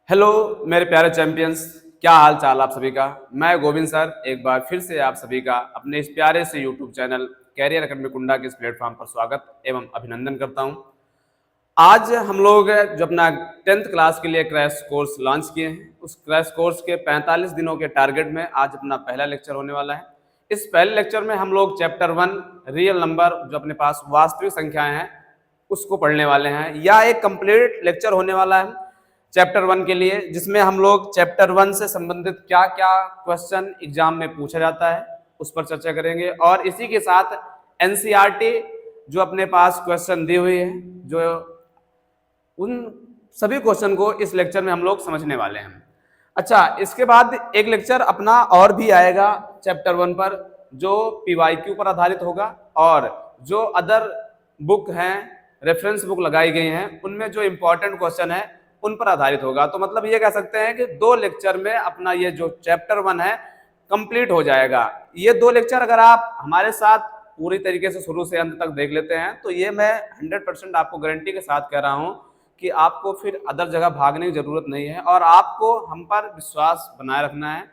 Hello मेरे प्यारे champions, क्या हाल चाल आप सभी का। मैं गोविंद सर एक बार फिर से आप सभी का अपने इस प्यारे से यूट्यूब चैनल कैरियर अकेडमी कुंडा के इस प्लेटफॉर्म पर स्वागत एवं अभिनंदन करता हूं। आज हम लोग जो अपना 10th क्लास के लिए क्रैश कोर्स लॉन्च किए हैं, उस क्रैश कोर्स के 45 दिनों के टारगेट में आज अपना पहला लेक्चर होने वाला है। इस पहले लेक्चर में हम लोग चैप्टर 1 रियल नंबर जो अपने पास वास्तविक संख्याएं हैं उसको पढ़ने वाले हैं। या एक कंप्लीट लेक्चर होने वाला है चैप्टर 1 के लिए, जिसमें हम लोग चैप्टर 1 से संबंधित क्या क्या क्वेश्चन एग्जाम में पूछा जाता है उस पर चर्चा करेंगे। और इसी के साथ एनसीईआरटी जो अपने पास क्वेश्चन दी हुई है, जो उन सभी क्वेश्चन को इस लेक्चर में हम लोग समझने वाले हैं। अच्छा, इसके बाद एक लेक्चर अपना और भी आएगा चैप्टर 1 पर, जो पीवाईक्यू पर आधारित होगा और जो अदर बुक हैं, रेफरेंस बुक लगाई गई हैं, उनमें जो इंपॉर्टेंट क्वेश्चन है उन पर आधारित होगा। तो मतलब ये कह सकते हैं कि 2 लेक्चर में अपना ये जो चैप्टर 1 है कंप्लीट हो जाएगा। ये 2 लेक्चर अगर आप हमारे साथ पूरी तरीके से शुरू से अंत तक देख लेते हैं तो ये मैं 100% आपको गारंटी के साथ कह रहा हूं कि आपको फिर अदर जगह भागने की जरूरत नहीं है और आपको हम पर विश्वास बनाए रखना है।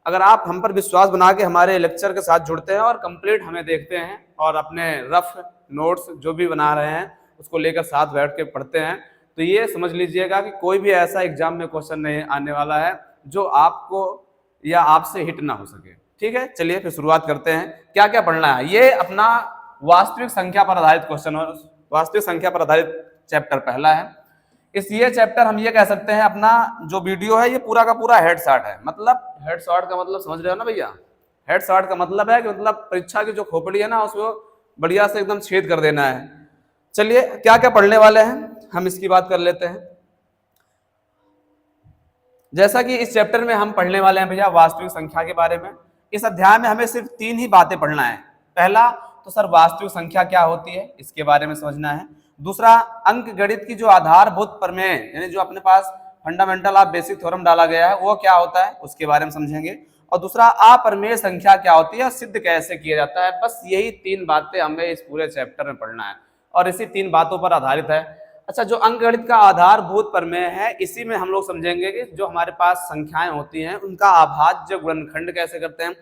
अगर आप हम पर विश्वास बना के हमारे लेक्चर के साथ जुड़ते हैं और कंप्लीट हमें देखते हैं और अपने रफ नोट्स जो भी बना रहे हैं उसको लेकर साथ बैठ के पढ़ते हैं, तो ये समझ लीजिएगा कि कोई भी ऐसा एग्जाम में क्वेश्चन नहीं आने वाला है जो आपको या आपसे हिट ना हो सके। ठीक है, चलिए फिर शुरुआत करते हैं। क्या क्या पढ़ना है, ये अपना वास्तविक संख्या पर आधारित क्वेश्चन और वास्तविक संख्या पर आधारित चैप्टर पहला है। इस ये चैप्टर हम ये कह सकते हैं अपना जो वीडियो है ये पूरा का पूरा हेड शॉट है। मतलब हेड शॉट का मतलब समझ रहे हो ना भैया। हेड शॉट का मतलब है कि मतलब परीक्षा की जो खोपड़ी है ना उसको बढ़िया से एकदम छेद कर देना है। चलिए क्या क्या पढ़ने वाले हैं हम इसकी बात कर लेते हैं। जैसा कि इस चैप्टर में हम पढ़ने वाले हैं भैया वास्तविक संख्या के बारे में। इस अध्याय में हमें सिर्फ 3 ही बातें पढ़ना है। पहला तो सर वास्तविक संख्या क्या होती है इसके बारे में समझना है। दूसरा, अंक गणित की जो आधारभूत प्रमेय यानी जो अपने पास फंडामेंटल ऑफ बेसिक थ्योरम डाला गया है वो क्या होता है उसके बारे में समझेंगे। और दूसरा, अपरिमेय संख्या क्या होती है, सिद्ध कैसे किया जाता है। बस यही 3 बातें हमें इस पूरे चैप्टर में पढ़ना है और इसी 3 बातों पर आधारित है। अच्छा, जो अंकगणित का आधारभूत प्रमेय है इसी में हम लोग समझेंगे कि जो हमारे पास संख्याएं होती हैं उनका अभाज्य गुणनखंड कैसे करते हैं।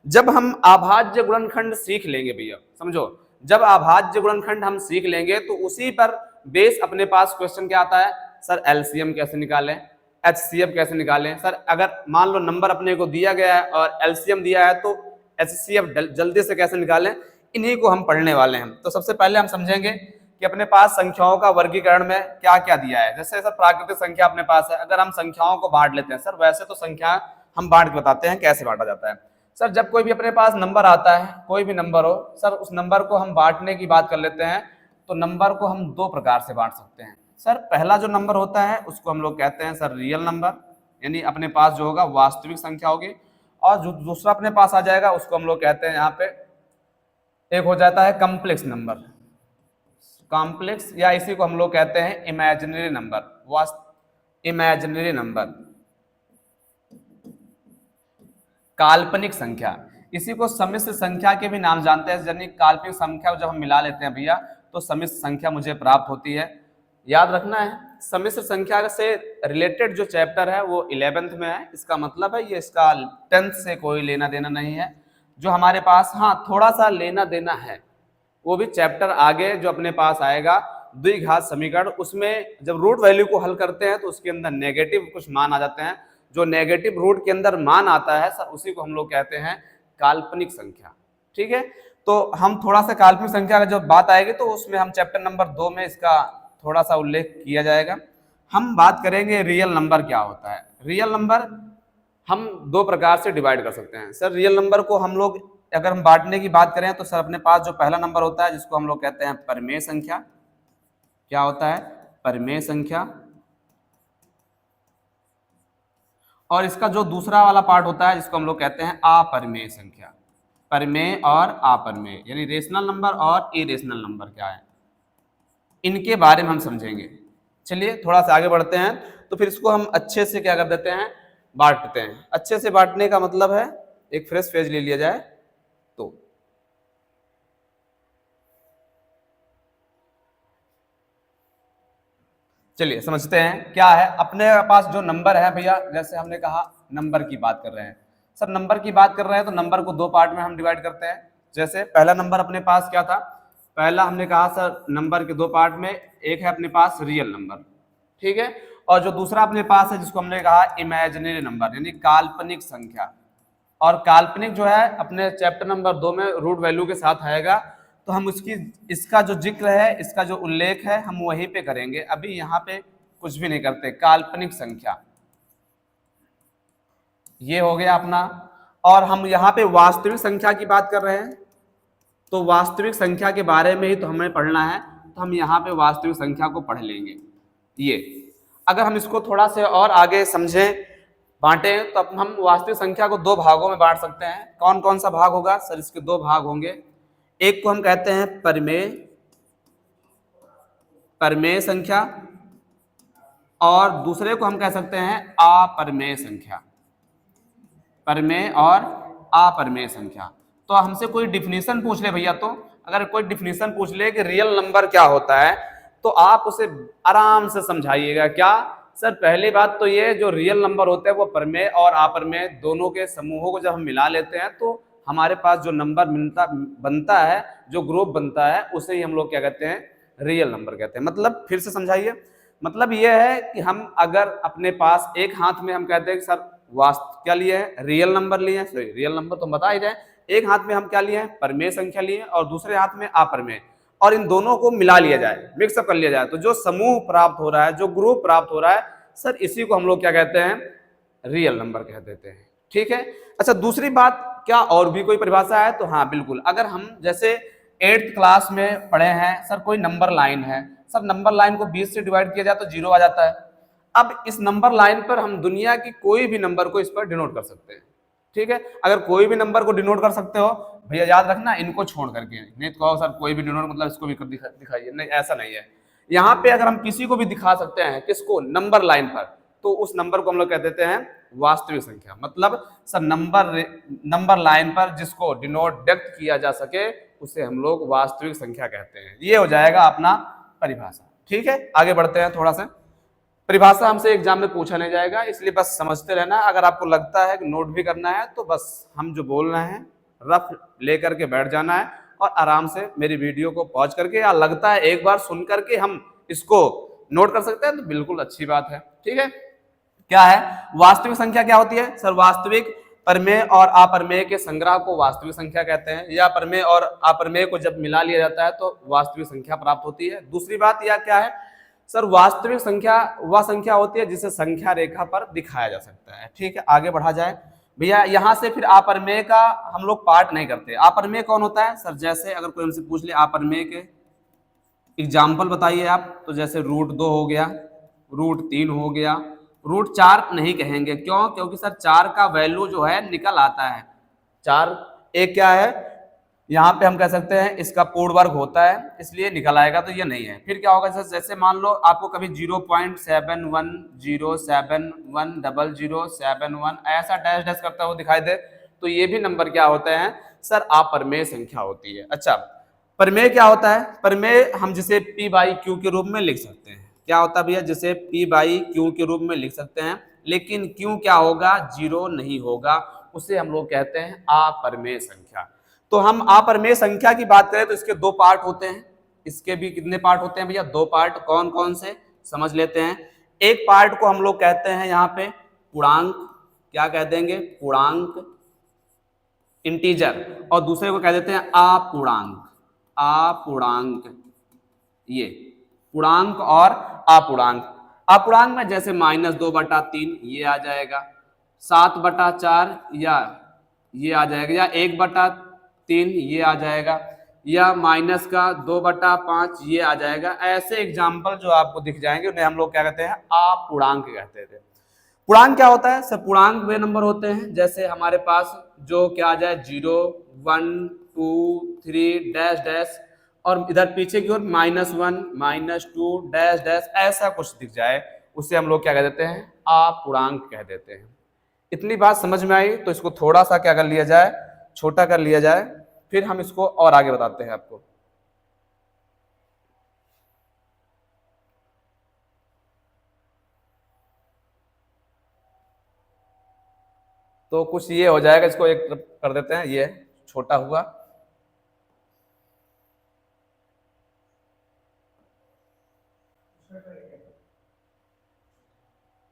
जब हम अभाज्य गुणनखंड सीख लेंगे भैया, समझो, जब अभाज्य गुणनखंड हम सीख लेंगे तो उसी पर बेस अपने पास क्वेश्चन क्या आता है, सर एलसीएम कैसे निकालें, एचसीएफ कैसे निकालें। सर अगर मान लो नंबर अपने को दिया गया है और एलसीएम दिया है तो एचसीएफ जल्दी से कैसे निकालें, इन्हीं को हम पढ़ने वाले हैं। तो सबसे पहले हम समझेंगे कि अपने पास संख्याओं का वर्गीकरण में क्या क्या दिया है। जैसे सर प्राकृतिक संख्या अपने पास है, अगर हम संख्याओं को बांट लेते हैं, सर वैसे तो संख्या हम बांट के बताते हैं कैसे बांटा जाता है। सर जब कोई भी अपने पास नंबर आता है, कोई भी नंबर हो, सर उस नंबर को हम बांटने की बात कर लेते हैं तो नंबर को हम 2 प्रकार से बांट सकते हैं। सर पहला जो नंबर होता है उसको हम लोग कहते हैं सर रियल नंबर, यानी अपने पास जो होगा वास्तविक संख्या होगी। और जो दूसरा अपने पास आ जाएगा उसको हम लोग कहते हैं यहाँ पे एक हो जाता है कॉम्प्लेक्स नंबर, कॉम्प्लेक्स, या इसी को हम लोग कहते हैं इमेजिनरी नंबर, इमेजिनरी नंबर, काल्पनिक संख्या। इसी को सम्मिश्र संख्या के भी नाम जानते हैं, यानी काल्पनिक संख्या जब हम मिला लेते हैं भैया तो सम्मिश्र संख्या मुझे प्राप्त होती है। याद रखना है सम्मिश्र संख्या से रिलेटेड जो चैप्टर है वो 11th में है। इसका मतलब है ये इसका 10th से कोई लेना देना नहीं है। जो हमारे पास हाँ थोड़ा सा लेना देना है वो भी चैप्टर आगे जो अपने पास आएगा द्विघात समीकरण, उसमें जब रूट वैल्यू को हल करते हैं तो उसके अंदर नेगेटिव कुछ मान आ जाते हैं। जो नेगेटिव रूट के अंदर मान आता है सर उसी को हम लोग कहते हैं काल्पनिक संख्या। ठीक है, तो हम थोड़ा सा काल्पनिक संख्या का जब बात आएगी तो उसमें हम चैप्टर नंबर 2 में इसका थोड़ा सा उल्लेख किया जाएगा। हम बात करेंगे रियल नंबर क्या होता है। रियल नंबर हम 2 प्रकार से डिवाइड कर सकते हैं। सर रियल नंबर को हम लोग अगर हम बांटने की बात करें तो सर अपने पास जो पहला नंबर होता है जिसको हम लोग कहते हैं परिमेय संख्या, क्या होता है, परिमेय संख्या। और इसका जो दूसरा वाला पार्ट होता है जिसको हम लोग कहते हैं अपरिमेय संख्या। परिमेय और अपरिमेय यानी रेशनल नंबर और इरेशनल नंबर क्या है, इनके बारे में हम समझेंगे। चलिए थोड़ा सा आगे बढ़ते हैं तो फिर इसको हम अच्छे से क्या कर देते हैं, बांटते हैं। अच्छे से बांटने का मतलब है एक फ्रेश पेज ले लिया जाए तो चलिए समझते हैं क्या है। अपने पास जो नंबर है भैया, जैसे हमने कहा नंबर की बात कर रहे हैं सर, नंबर की बात कर रहे हैं तो नंबर को दो पार्ट में हम डिवाइड करते हैं। जैसे पहला नंबर अपने पास क्या था, पहला हमने कहा सर नंबर के दो पार्ट में, एक है अपने पास रियल नंबर, ठीक है, और जो दूसरा अपने पास है जिसको हमने कहा इमेजिनरी नंबर यानी काल्पनिक संख्या। और काल्पनिक जो है अपने चैप्टर नंबर 2 में रूट वैल्यू के साथ आएगा, तो हम इसका जो जिक्र है, इसका जो उल्लेख है हम वहीं पे करेंगे, अभी यहाँ पे कुछ भी नहीं करते। काल्पनिक संख्या ये हो गया अपना। और हम यहाँ पे वास्तविक संख्या की बात कर रहे हैं, तो वास्तविक संख्या के बारे में ही तो हमें पढ़ना है, तो हम यहाँ पे वास्तविक संख्या को पढ़ लेंगे। ये अगर हम इसको थोड़ा से और आगे समझें, बांटें, तो अब हम वास्तविक संख्या को दो भागों में बांट सकते हैं। कौन कौन सा भाग होगा सर? इसके दो भाग होंगे। एक को हम कहते हैं परमेय संख्या, और दूसरे को हम कह सकते हैं अपरमेय संख्या। परमेय और अपरमेय संख्या। तो हमसे कोई डिफिनीशन पूछ ले भैया, तो अगर कोई डिफिनीशन पूछ ले कि रियल नंबर क्या होता है, तो आप उसे आराम से समझाइएगा। क्या सर? पहली बात तो ये, जो रियल नंबर होते हैं वो परमेय और अपरमेय दोनों के समूहों को जब हम मिला लेते हैं तो हमारे पास जो नंबर बनता है, जो ग्रुप बनता है, उसे ही हम लोग क्या कहते हैं? रियल नंबर कहते हैं। मतलब फिर से समझाइए। मतलब ये है कि हम अगर अपने पास एक हाथ में हम कहते हैं कि सर क्या लिए हैं? रियल नंबर लिए हैं। सॉरी, रियल नंबर तो बता ही रहे। एक हाथ में हम क्या लिए हैं? परमेय संख्या लिए, और दूसरे हाथ में अपरमेय, और इन दोनों को मिला लिया जाए, मिक्सअप कर लिया जाए, तो जो समूह प्राप्त हो रहा है, जो ग्रुप प्राप्त हो रहा है सर, इसी को हम लोग क्या कहते हैं? रियल नंबर कह देते हैं। ठीक है। अच्छा, दूसरी बात, क्या और भी कोई परिभाषा है? तो हाँ बिल्कुल। अगर हम जैसे 8th क्लास में पढ़े हैं सर, कोई नंबर लाइन है सर, नंबर लाइन को 20 से डिवाइड किया जाए तो 0 आ जाता है। अब इस नंबर लाइन पर हम दुनिया की कोई भी नंबर को इस पर डिनोट कर सकते हैं। ठीक है। अगर कोई भी नंबर को डिनोट कर सकते हो भैया, याद रखना इनको छोड़ करके, नहीं तो कहो सर कोई भी डिनोट मतलब इसको भी दिखाइए, नहीं ऐसा नहीं है। यहाँ पे अगर हम किसी को भी दिखा सकते हैं, किसको? नंबर लाइन पर, तो उस नंबर को हम लोग कह देते हैं वास्तविक संख्या। मतलब सर नंबर लाइन पर जिसको डिनोट व्यक्त किया जा सके उसे हम लोग वास्तविक संख्या कहते हैं। ये हो जाएगा अपना परिभाषा। ठीक है, आगे बढ़ते हैं। थोड़ा सा परिभाषा हमसे एग्जाम में पूछा नहीं जाएगा, इसलिए बस समझते रहना। अगर आपको लगता है कि नोट भी करना है तो बस हम जो बोल रहे हैं रफ लेकर के बैठ जाना है, और आराम से मेरी वीडियो को पॉज करके, या लगता है एक बार सुन करके हम इसको नोट कर सकते हैं तो बिल्कुल अच्छी बात है। ठीक है। क्या है वास्तविक संख्या? क्या होती है सर? वास्तविक परमेय और अपरमेय के संग्रह को वास्तविक संख्या कहते हैं, या परमेय और अपरमेय को जब मिला लिया जाता है तो वास्तविक संख्या प्राप्त होती है। दूसरी बात यह क्या है सर? वास्तविक संख्या वह संख्या होती है जिसे संख्या रेखा पर दिखाया जा सकता है। ठीक है, आगे बढ़ा जाए भैया। यहां से फिर अपरमेय का हम लोग पार्ट नहीं करते। अपरमेय कौन होता है सर? जैसे अगर कोई हमसे पूछ ले अपरमेय के एग्जाम्पल बताइए आप, तो जैसे √2 हो गया, √3 हो गया, √4 नहीं कहेंगे। क्यों? क्योंकि सर 4 का वैल्यू जो है निकल आता है। 4 एक क्या है, यहाँ पे हम कह सकते हैं इसका पूर्ण वर्ग होता है, इसलिए निकल आएगा, तो ये नहीं है। फिर क्या होगा सर? जैसे मान लो आपको कभी 0.710071071 ऐसा डैश डैश करता हुआ दिखाई दे, तो ये भी नंबर क्या होते हैं सर? अपरमेय संख्या होती है। अच्छा, परमेय क्या होता है? परमेय हम जिसे P/Q के रूप में लिख सकते हैं। क्या होता है भैया? जिसे P/Q के रूप में लिख सकते हैं, लेकिन Q क्या होगा? 0 नहीं होगा, उसे हम लोग कहते हैं अपरमेय संख्या। तो हम अपरमेय संख्या की बात करें तो इसके दो पार्ट होते हैं। इसके भी कितने पार्ट होते हैं भैया? दो पार्ट। कौन कौन से? समझ लेते हैं। एक पार्ट को हम लोग कहते हैं यहाँ पे पूर्णांक। क्या कह देंगे? पूर्णांक, इंटीजर। और दूसरे को कह देते हैं अपूर्णांक। अपूर्णांक, ये पूर्णांक और अपूर्णांक। अपूर्णांक में जैसे -2/3 ये आ जाएगा, 7/4 या ये आ जाएगा, या 1/3 ये आ जाएगा, या -2/5 ये आ जाएगा। ऐसे एग्जाम्पल जो आपको दिख जाएंगे उन्हें हम लोग क्या कहते हैं? अपूर्णांक कहते थे। पूर्णांक क्या होता है सर? पूर्णांक वे नंबर होते हैं जैसे हमारे पास जो क्या आ जाए 0 1 2 3 डैश डैश, और इधर पीछे की ओर -1 -2 डैश डैश, ऐसा कुछ दिख जाए, उसे हम लोग क्या कह देते हैं? अपूर्णांक कह देते हैं। इतनी बात समझ में आई तो इसको थोड़ा सा क्या कर लिया जाए? छोटा कर लिया जाए, फिर हम इसको और आगे बताते हैं आपको। तो कुछ ये हो जाएगा, इसको एक तरफ कर देते हैं, ये छोटा हुआ,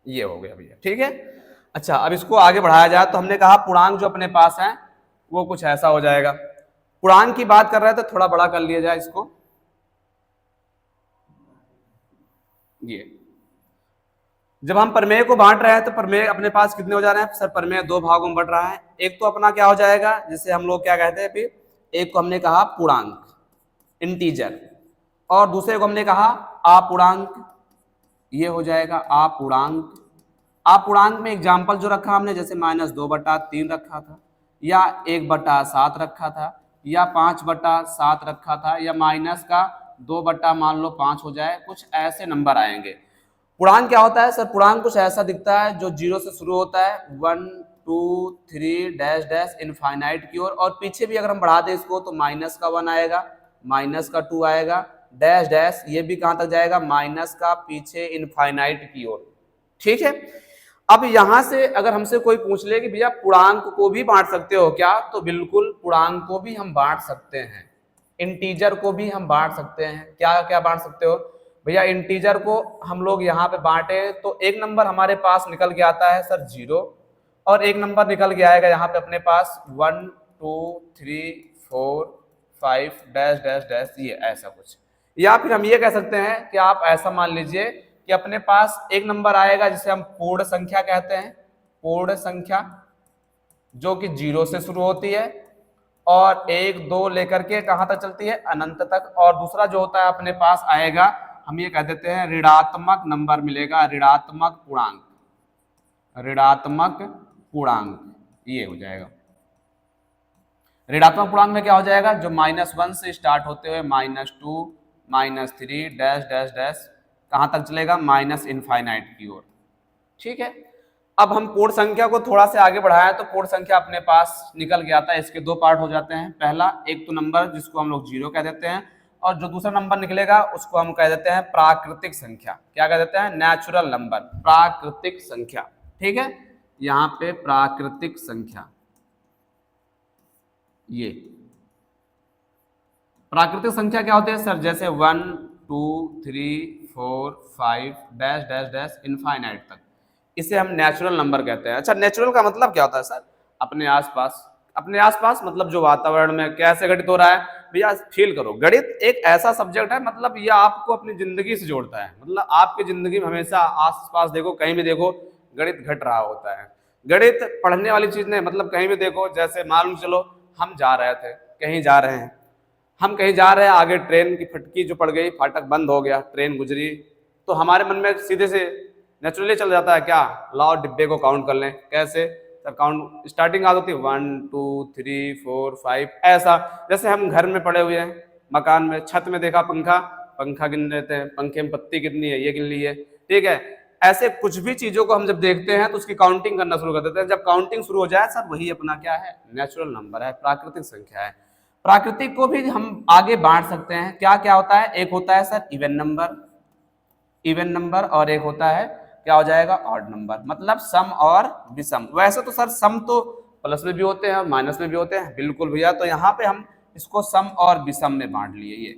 ये हो गया भैया, ठीक है। अच्छा, अब इसको आगे बढ़ाया जाए तो हमने कहा पूर्णांक जो अपने पास है वो कुछ ऐसा हो जाएगा। पूर्णांक की बात कर रहे हैं तो थोड़ा बड़ा कर लिया जाए इसको, ये जब हम प्रमेय को बांट रहे हैं तो प्रमेय अपने पास कितने हो जा रहे हैं सर? प्रमेय दो भागों में बढ़ रहा है। एक तो अपना क्या हो जाएगा, जिसे हम लोग क्या कहते हैं, फिर एक को हमने कहा पूर्णांक इंटीजर, और दूसरे को हमने कहा अपूर्णांक, ये हो जाएगा अपूर्णांक। अपूर्णांक में एग्जाम्पल जो रखा हमने, जैसे -2/3 रखा था, या 1/7 रखा था, या 5/7 रखा था, या माइनस का 2 मान लो 5 हो जाए, कुछ ऐसे नंबर आएंगे। पूर्णांक क्या होता है सर? पूर्णांक कुछ ऐसा दिखता है जो 0 से शुरू होता है, 1 2 3 डैश डैश इनफाइनाइट की ओर, और पीछे भी अगर हम बढ़ा दें इसको तो -1 आएगा, -2 आएगा, डैश डैश ये भी कहां तक जाएगा, माइनस का पीछे इनफाइनाइट की ओर, ठीक है। अब यहां से अगर हमसे कोई पूछ ले कि भैया पूर्णांक को भी बांट सकते हो क्या, तो बिल्कुल पूर्णांक को भी हम बांट सकते हैं, इंटीजर को भी हम बांट सकते हैं। क्या क्या बांट सकते हो भैया? इंटीजर को हम लोग यहाँ पे बांटे तो एक नंबर हमारे पास निकल के आता है सर 0, और एक नंबर निकल के आएगा यहाँ पे अपने पास 1 2 3 4 5 डैश डैश डैश, ये ऐसा कुछ। या फिर हम ये कह सकते हैं कि आप ऐसा मान लीजिए कि अपने पास एक नंबर आएगा जिसे हम पूर्ण संख्या कहते हैं, पूर्ण संख्या जो कि 0 से शुरू होती है और 1 2 लेकर के कहां तक चलती है, अनंत तक। और दूसरा जो होता है अपने पास आएगा, हम ये कह देते हैं ऋणात्मक नंबर मिलेगा, ऋणात्मक पूर्णांक, ऋणात्मक पूर्णांक, ये हो जाएगा। ऋणात्मक पूर्णांक में क्या हो जाएगा, जो -1 से स्टार्ट होते हुए -2 -3 डैश डैश डैश कहां तक चलेगा, माइनस इनफाइनाइट की ओर, ठीक है। अब हम पूर्ण संख्या को थोड़ा से आगे बढ़ाएं तो पूर्ण संख्या अपने पास निकल के आता है, इसके दो पार्ट हो जाते हैं। पहला एक तो नंबर जिसको हम लोग 0 कह देते हैं, और जो दूसरा नंबर निकलेगा उसको हम कह देते हैं प्राकृतिक संख्या। क्या कह देते हैं? नेचुरल नंबर, प्राकृतिक संख्या, ठीक है। यहाँ पे प्राकृतिक संख्या, ये प्राकृतिक संख्या क्या होती है सर? जैसे 1 2 3 4 5 डैश डैश डैश इनफाइनाइट तक, इसे हम नेचुरल नंबर कहते हैं। अच्छा, नेचुरल का मतलब क्या होता है सर? अपने आसपास, अपने आसपास मतलब जो वातावरण में कैसे घटित हो रहा है भैया, फील करो। गणित एक ऐसा सब्जेक्ट है, मतलब ये आपको अपनी जिंदगी से जोड़ता है, मतलब आपकी जिंदगी में हमेशा आसपास देखो, कहीं भी देखो गणित घट रहा होता है। गणित पढ़ने वाली चीज नहीं, मतलब कहीं भी देखो, जैसे मालूम चलो हम जा रहे थे, कहीं जा रहे हैं, हम कहीं जा रहे हैं, आगे ट्रेन की फटकी जो पड़ गई, फाटक बंद हो गया, ट्रेन गुजरी, तो हमारे मन में सीधे से नेचुरली चल जाता है क्या, लाओ डिब्बे को काउंट कर लें। कैसे सर? काउंट स्टार्टिंग आती होती है 1 2 3 4 5, ऐसा। जैसे हम घर में पड़े हुए हैं, मकान में, छत में देखा पंखा, पंखा गिन लेते हैं, पंखे में पत्ती कितनी है ये गिन ली है, ठीक है। ऐसे कुछ भी चीजों को हम जब देखते हैं तो उसकी काउंटिंग करना शुरू कर देते हैं। जब काउंटिंग शुरू हो जाए सर, वही अपना क्या है, नेचुरल नंबर है, प्राकृतिक संख्या है। प्राकृतिक को भी हम आगे बांट सकते हैं। क्या क्या होता है? एक होता है sir even number, even number, और एक होता है क्या हो जाएगा, ऑड नंबर, मतलब सम और विषम। वैसे तो सर सम तो प्लस में भी होते हैं और माइनस में भी होते हैं, बिल्कुल भैया। तो यहाँ पे हम इसको सम और विषम में बांट लिए। ये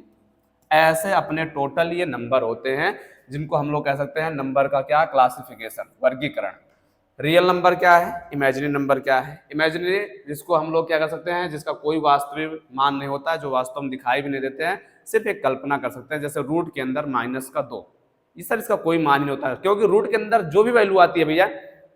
ऐसे अपने टोटल ये नंबर होते हैं जिनको हम लोग कह सकते हैं नंबर का क्या, क्लासिफिकेशन, वर्गीकरण। रियल नंबर क्या है, इमेजिनरी नंबर क्या है। इमेजिनरी जिसको हम लोग क्या कर सकते हैं, जिसका कोई वास्तविक मान नहीं होता है, जो वास्तव में दिखाई भी नहीं देते हैं, सिर्फ एक कल्पना कर सकते हैं। जैसे रूट के अंदर -2, ये सर इसका कोई मान ही नहीं होता है, क्योंकि रूट के अंदर जो भी वैल्यू आती है भैया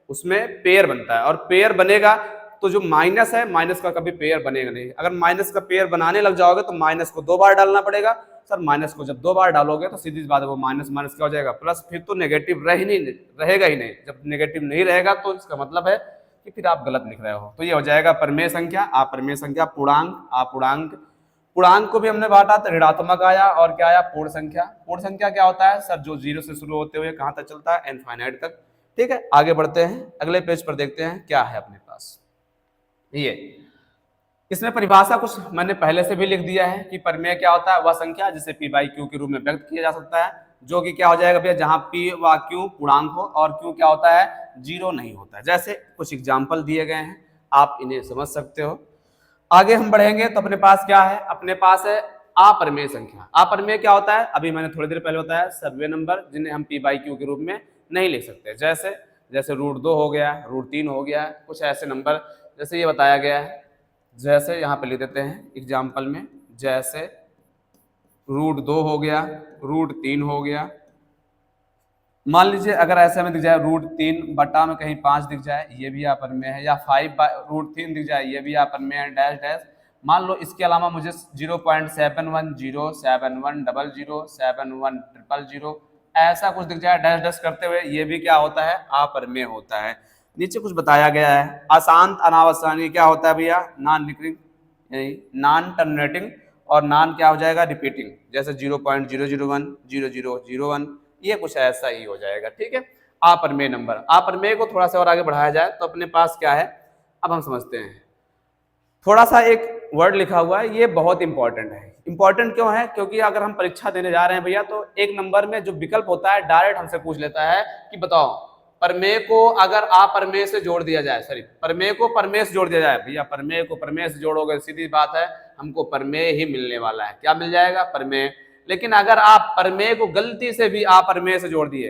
उसमें पेयर बनता है, और पेयर बनेगा तो जो माइनस है, माइनस का कभी पेयर बनेगा नहीं। अगर माइनस का पेयर बनाने लग जाओगे तो माइनस को 2 बार डालना पड़ेगा। सर माइनस को जब 2 बार डालोगे तो सीधी बात है वो माइनस माइनस क्या हो जाएगा, प्लस। फिर तो नेगेटिव रहेगा ही नहीं। जब नेगेटिव नहीं रहेगा तो इसका मतलब है कि फिर आप गलत लिख रहे हो। तो ये हो जाएगा परिमेय संख्या, अपरिमेय संख्या, पूर्णांक, अपूर्णांक। पूर्णांक को भी हमने बांटा तो ऋणात्मक आया, और क्या आया, पूर्ण संख्या। पूर्ण संख्या क्या होता है सर? जो 0 से शुरू होते हुए कहां तक चलता है, इनफाइनाइट तक, ठीक है। आगे बढ़ते हैं, अगले पेज पर देखते हैं क्या है अपने पास। ये इसमें परिभाषा कुछ मैंने पहले से भी लिख दिया है कि परिमेय क्या होता है, वह संख्या जिसे p/q के रूप में व्यक्त किया जा सकता है। जो कि क्या हो जाएगा भैया, जहां पी व क्यू पूर्णांक हो और क्यू क्या होता है, जीरो नहीं होता है। जैसे कुछ एग्जाम्पल दिए गए हैं, आप इन्हें समझ सकते हो। आगे हम बढ़ेंगे तो अपने पास क्या है, अपने पास है अपरिमेय संख्या। अपरिमेय क्या होता है, अभी मैंने थोड़ी देर पहले बताया, सर्वे नंबर जिन्हें हम पी बाई क्यू के रूप में नहीं लिख सकते। जैसे जैसे √2 हो गया, √3 हो गया, कुछ ऐसे नंबर जैसे ये बताया गया है। जैसे यहाँ पे लिख देते हैं एग्जाम्पल में, जैसे √2 हो गया, √3 हो गया। मान लीजिए अगर ऐसे में दिख जाए √3 बटा में कहीं 5 दिख जाए, ये भी अपरिमेय है, या 5/√3 दिख जाए, ये भी अपरिमेय है, डैश डैश। मान लो इसके अलावा मुझे 0.710710071000 ऐसा कुछ दिख जाए डैश डैश करते हुए, ये भी क्या होता है, अपरिमेय होता है। नीचे कुछ बताया गया है, अशांत अनावसानी क्या होता है भैया, नॉन रिकरिंग, नॉन टर्मिनेटिंग, और नॉन क्या हो जाएगा, रिपीटिंग। जैसे 0.001 0001, ये कुछ ऐसा ही हो जाएगा। ठीक है, अपरिमेय नंबर। अपरिमेय को थोड़ा सा और आगे बढ़ाया जाए तो अपने पास क्या है, अब हम समझते हैं। थोड़ा सा एक वर्ड लिखा हुआ है, ये बहुत इंपॉर्टेंट है। इंपॉर्टेंट क्यों है, क्योंकि अगर हम परीक्षा देने जा रहे हैं भैया, तो एक नंबर में जो विकल्प होता है डायरेक्ट हमसे पूछ लेता है कि बताओ परमेय को अगर अपरमेय से जोड़ दिया जाए, सॉरी परमेय को परमेय से जोड़ दिया जाए। भैया परमेय को परमेय से जोड़ोगे, सीधी बात है, हमको परमेय ही मिलने वाला है। क्या मिल जाएगा, परमेय। लेकिन अगर आप परमेय को गलती से भी अपरमेय से जोड़ दिए,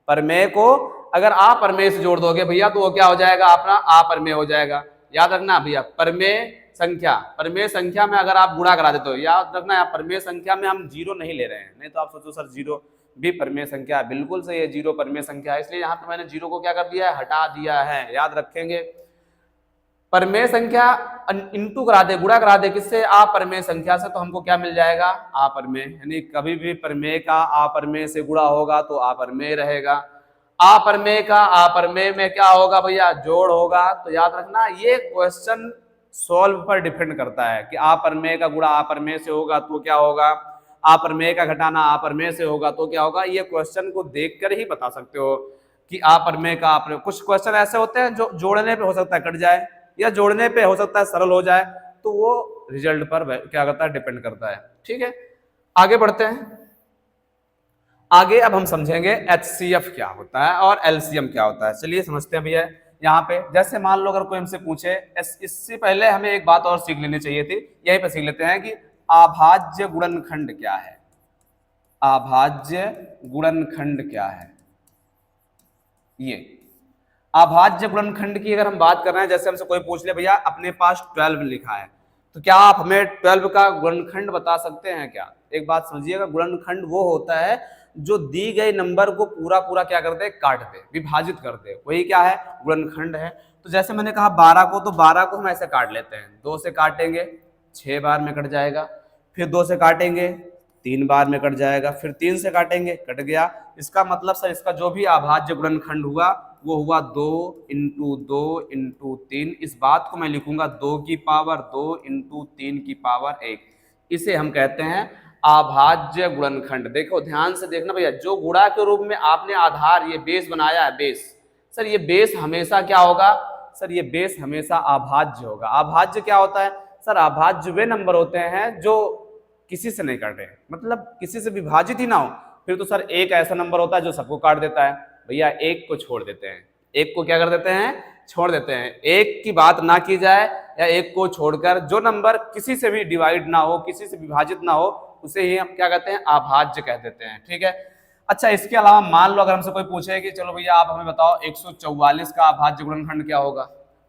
परमेय को अगर अपरमेय से जोड़ दोगे भैया, तो वो क्या हो जाएगा, अपना अपरमेय हो जाएगा। याद रखना भैया, परमेय संख्या में अगर आप गुणा करा देते हो, याद रखना यहाँ परमेय संख्या में हम जीरो नहीं ले रहे हैं। नहीं तो आप सोचो सर जीरो भी परमेय संख्या है, बिल्कुल सही है, जीरो परमेय संख्या है, इसलिए यहाँ पे मैंने जीरो को क्या कर दिया है, हटा दिया है। याद रखेंगे, परमेय संख्या इंटू करा दे, गुणा करा दे किससे, अपरमेय संख्या से, तो हमको क्या मिल जाएगा, अपरमेय। यानी कभी भी परमेय का अपरमेय से गुणा होगा तो अपरमेय रहेगा। अपरमेय का अपरमेय में क्या होगा भैया, जोड़ होगा। तो याद रखना ये क्वेश्चन सॉल्व पर डिपेंड करता है कि अपरमेय का गुणा अपरमेय से होगा तो क्या होगा, अपरमेय का घटाना अपरमेय से होगा तो क्या होगा। ये क्वेश्चन को देखकर ही बता सकते हो कि अपरमेय का अपरमेय। कुछ क्वेश्चन ऐसे होते हैं जो जोड़ने पे हो सकता है कट जाए, या जोड़ने पे हो सकता है सरल हो जाए, तो वो रिजल्ट पर क्या करता है, डिपेंड करता है। ठीक है, आगे बढ़ते हैं। आगे अब हम समझेंगे HCF क्या होता है और LCM क्या होता है। चलिए समझते हैं भैया। यहाँ पे जैसे मान लो अगर कोई हमसे पूछे, इससे पहले हमें एक बात और सीख लेनी चाहिए थी, यहीं पे सीख लेते हैं कि अभाज्य गुणनखंड क्या है। अभाज्य गुणनखंड क्या है, ये अभाज्य गुणनखंड की अगर हम बात कर रहे हैं, जैसे हमसे कोई पूछ ले भैया अपने पास 12 लिखा है, तो क्या आप हमें 12 का गुणनखंड बता सकते हैं क्या। एक बात समझिएगा, गुणनखंड वो होता है जो दी गई नंबर को पूरा पूरा क्या करते हैं, काट दे, विभाजित कर दे, वही क्या है, गुणनखंड है। तो जैसे मैंने कहा 12 को, तो 12 को हम ऐसे काट लेते हैं, 2 से काटेंगे 6 बार में कट जाएगा, फिर 2 से काटेंगे 3 बार में कट जाएगा, फिर 3 से काटेंगे कट गया। इसका मतलब सर इसका जो भी अभाज्य गुणनखंड हुआ वो हुआ 2 इंटू 2 इंटू 3। इस बात को मैं लिखूंगा 2 की पावर 2 इंटू 3 की पावर 1। इसे हम कहते हैं अभाज्य गुणनखंड। देखो ध्यान से देखना भैया, जो गुणा के रूप में आपने आधार ये बेस बनाया है, बेस, सर ये बेस हमेशा क्या होगा, सर ये बेस हमेशा अभाज्य होगा। अभाज्य क्या होता है सर, अभाज्य वे नंबर होते हैं जो किसी से नहीं कटे, मतलब किसी से विभाजित ही ना हो। फिर तो सर एक ऐसा नंबर होता है जो सबको काट देता है, भैया एक को छोड़ देते हैं, एक को क्या कर देते हैं, छोड़ देते हैं। एक की बात ना की जाए, या एक को छोड़कर जो नंबर किसी से भी डिवाइड ना हो, किसी से विभाजित ना हो, उसे ही हम क्या कहते हैं, अभाज्य कह देते हैं। ठीक है, अच्छा इसके अलावा मान लो अगर हमसे कोई पूछे कि चलो भैया आप हमें बताओ 144 का अभाज्य गुणनखंड क्या होगा,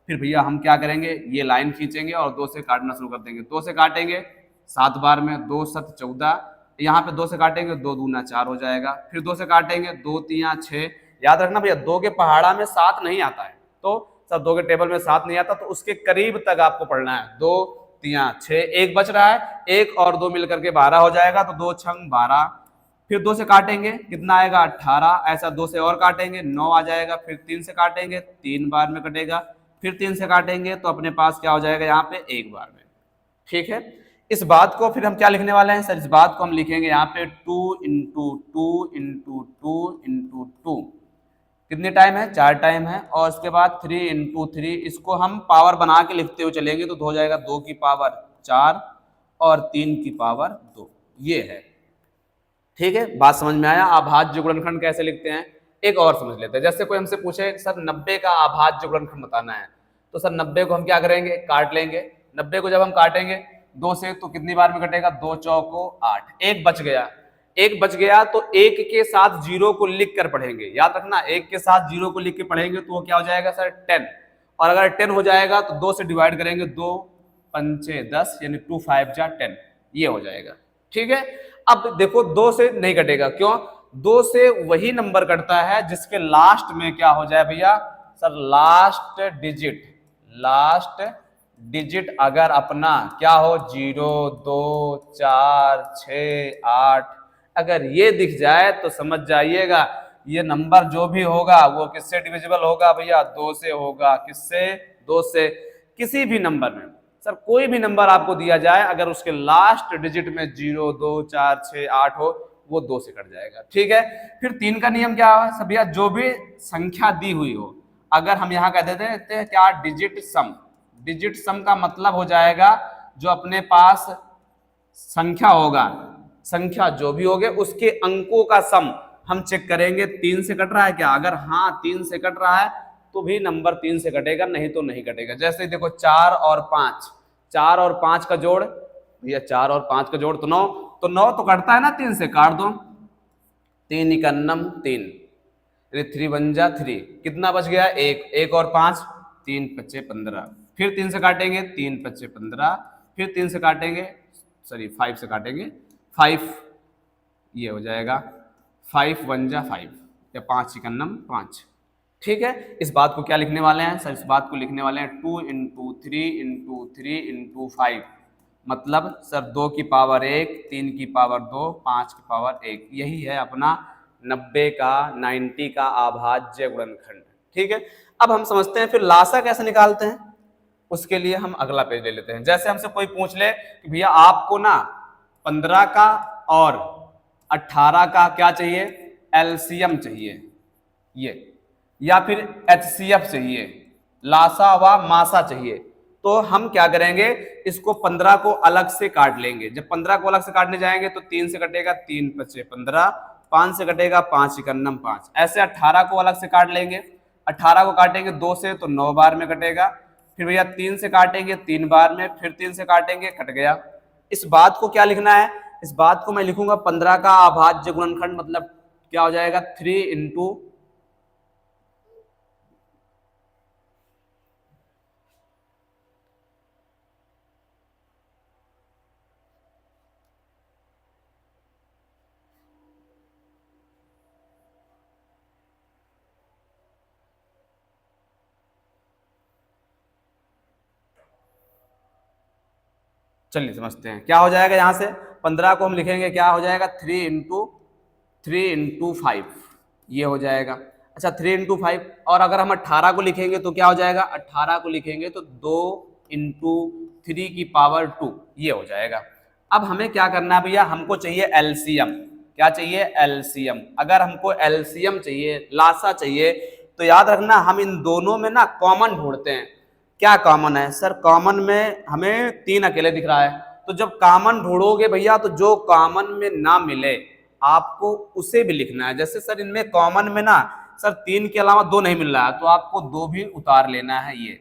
फिर भैया हम क्या करेंगे, ये लाइन खींचेंगे और 2 से काटना शुरू कर देंगे। 2 से काटेंगे 7 बार में, 2 7 14, यहाँ पे 2 से काटेंगे 2 दूना 4 हो जाएगा, फिर 2 से काटेंगे 2 3 6। याद रखना भैया 2 के पहाड़ा में 7 नहीं आता है, तो सब 2 के टेबल में 7 नहीं आता, तो उसके करीब तक आपको पढ़ना है। 2 3 6, एक बच रहा है, एक और 2 मिलकर के 12 हो जाएगा, तो 2 छंग 12। फिर 2 से काटेंगे कितना आएगा, 18। ऐसा 2 से और काटेंगे 9 आ जाएगा, फिर 3 से काटेंगे 3 बार में कटेगा, फिर 3 से काटेंगे तो अपने पास क्या हो जाएगा, यहाँ पे 1 बार में। ठीक है, इस बात को फिर हम क्या लिखने वाले हैं सर, इस बात को हम लिखेंगे यहाँ पे 2 इंटू 2 इंटू 2 इंटू 2। कितने टाइम है, 4 टाइम है, और उसके बाद 3 इंटू 3। इसको हम पावर बना के लिखते हुए चलेंगे तो हो जाएगा 2 की पावर 4 और 3 की पावर 2। ये है ठीक है, बात समझ में आया। अभाज्य गुणनखंड कैसे लिखते हैं एक और समझ लेते हैं। जैसे कोई हमसे पूछे सर 90 का अभाज्य गुणनखंड बताना है, तो सर 90 को हम क्या करेंगे, काट लेंगे। 90 को जब हम काटेंगे 2 से तो कितनी बार में कटेगा, 2 चौको 8, एक बच गया। एक बच गया तो एक के साथ जीरो को लिख कर पढ़ेंगे, याद रखना, एक के साथ जीरो को लिख के पढ़ेंगे तो वो क्या हो जाएगा सर 10। और अगर 10 हो जाएगा तो 2 से डिवाइड करेंगे, 2 पंचे 10 यानी 2 5 जा 10, ये हो जाएगा। ठीक है, अब देखो 2 से नहीं कटेगा, क्यों, 2 से वही नंबर कटता है जिसके लास्ट में क्या हो जाए भैया सर, लास्ट डिजिट अगर अपना क्या हो 0 2 4 6 8, अगर ये दिख जाए तो समझ जाइएगा ये नंबर जो भी होगा वो किससे डिविजिबल होगा भैया, 2 से होगा। किससे, 2 से। किसी भी नंबर में सर, कोई भी नंबर आपको दिया जाए, अगर उसके लास्ट डिजिट में 0 2 4 6 8 हो, वो 2 से कट जाएगा। ठीक है, फिर 3 का नियम क्या है सब भैया, जो भी संख्या दी हुई हो, अगर हम यहाँ कह देते हैं क्या, डिजिट सम। डिजिट सम का मतलब हो जाएगा जो अपने पास संख्या होगा, संख्या जो भी होगे उसके अंकों का सम हम चेक करेंगे 3 से कट रहा है क्या, अगर हाँ 3 से कट रहा है तो भी नंबर 3 से कटेगा, नहीं तो नहीं कटेगा। जैसे देखो 4 और 5, 4 और 5 का जोड़ भैया, 4 और 5 का जोड़ तो 9, तो 9 तो कटता है ना 3 से, काट दो, 3 इकन्नम 3, 3 1 जा 3, कितना बच गया, 1, 1 और 5, 3 पच्चे 15, फिर 3 से काटेंगे, 3 पच्चे 15, फिर 3 से काटेंगे, सॉरी 5 से काटेंगे, 5 ये हो जाएगा, 5 1 जा 5 या 5 इकन्नम 5। ठीक है, इस बात को क्या लिखने वाले हैं सर, इस बात को लिखने वाले हैं 2 इंटू 3 इंटू 3 इंटू 5, मतलब सर 2 की पावर 1, 3 की पावर 2, 5 की पावर 1, यही है अपना 90 का 90 का अभाज्य गुणनखंड। ठीक है, अब हम समझते हैं फिर लासा कैसे निकालते हैं, उसके लिए हम अगला पेज ले लेते हैं। जैसे हमसे कोई पूछ ले कि भैया आपको ना 15 का और 18 का क्या चाहिए, एलसीएम चाहिए ये, या फिर एचसीएफ चाहिए, लासा व मासा चाहिए, तो हम क्या करेंगे, इसको 15 को अलग से काट लेंगे। जब 15 को अलग से काटने जाएंगे तो 3 से कटेगा, 3 पचे 15, 5 से कटेगा, 5 इकन्नम 5। ऐसे 18 को अलग से काट लेंगे, 18 को काटेंगे 2 से तो 9 बार में कटेगा, फिर भैया 3 से काटेंगे 3 बार में, फिर 3 से काटेंगे, कट गया। इस बात को क्या लिखना है, इस बात को मैं लिखूंगा 15 का अभाज्य गुणनखंड, मतलब क्या हो जाएगा 3 इंटू चलिए समझते हैं क्या हो जाएगा। यहां से 15 को हम लिखेंगे, क्या हो जाएगा 3 इंटू 5, ये हो जाएगा। अच्छा 3 इंटू 5, और अगर हम 18 को लिखेंगे तो क्या हो जाएगा, 18 को लिखेंगे तो 2 इंटू 3 की पावर 2, ये हो जाएगा। अब हमें क्या करना है भैया, हमको चाहिए एलसीएम। क्या चाहिए, एलसीएम। अगर हमको एलसीएम चाहिए, लासा चाहिए, तो याद रखना हम इन दोनों में ना कॉमन ढूंढते हैं। क्या कॉमन है सर, कॉमन में हमें 3 अकेले दिख रहा है, तो जब कॉमन ढूंढोगे भैया तो जो कॉमन में ना मिले आपको उसे भी लिखना है। जैसे सर इनमें कॉमन में ना सर 3 के अलावा 2 नहीं मिल रहा है, तो आपको 2 भी उतार लेना है। ये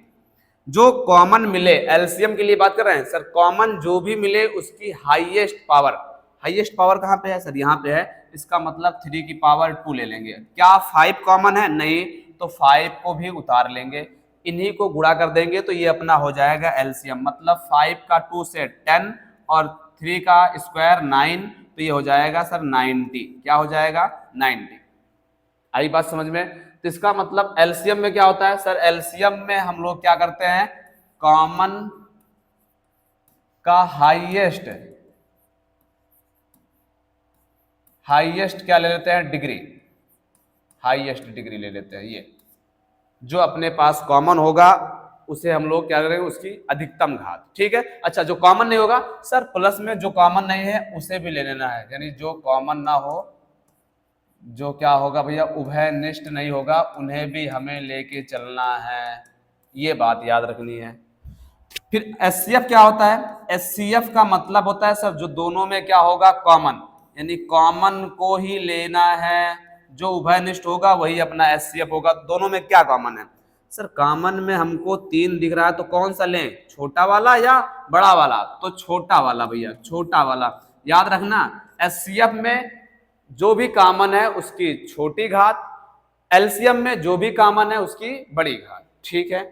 जो कॉमन मिले, एलसीएम के लिए बात कर रहे हैं सर, कॉमन जो भी मिले उसकी हाईएस्ट पावर कहाँ पे है सर, यहाँ पे है, इसका मतलब 3 की पावर 2 ले लेंगे। क्या 5 कॉमन है, नहीं, तो 5 को भी उतार लेंगे, इन्हीं को गुणा कर देंगे तो ये अपना हो जाएगा एलसीएम। मतलब 5 का 2 से 10 और 3 का स्क्वायर 9, तो ये हो जाएगा सर 90। क्या हो जाएगा 90। आई बात समझ में। तो इसका मतलब एलसीएम में क्या होता है सर, एलसीएम में हम लोग क्या करते हैं, कॉमन का हाईएस्ट क्या ले लेते हैं, डिग्री, हाईएस्ट डिग्री ले लेते हैं। ये जो अपने पास कॉमन होगा उसे हम लोग क्या करेंगे, उसकी अधिकतम घात। ठीक है, अच्छा जो कॉमन नहीं होगा सर, प्लस में जो कॉमन नहीं है उसे भी ले लेना है, यानी जो कॉमन ना हो, जो क्या होगा भैया उभयनिष्ठ नहीं होगा, उन्हें भी हमें लेके चलना है, ये बात याद रखनी है। फिर एचसीएफ क्या होता है, एचसीएफ का मतलब होता है सर जो दोनों में क्या होगा, कॉमन। यानी कॉमन को ही लेना है, जो उभयनिष्ठ होगा वही अपना एचसीएफ होगा। दोनों में क्या कॉमन है? सर कॉमन में हमको 3 दिख रहा है, तो कौन सा लें, छोटा वाला या बड़ा वाला? तो छोटा वाला भैया, छोटा वाला। याद रखना एचसीएफ में जो भी कॉमन है उसकी छोटी घात, एलसीएम में जो भी कॉमन है उसकी बड़ी घात। ठीक है,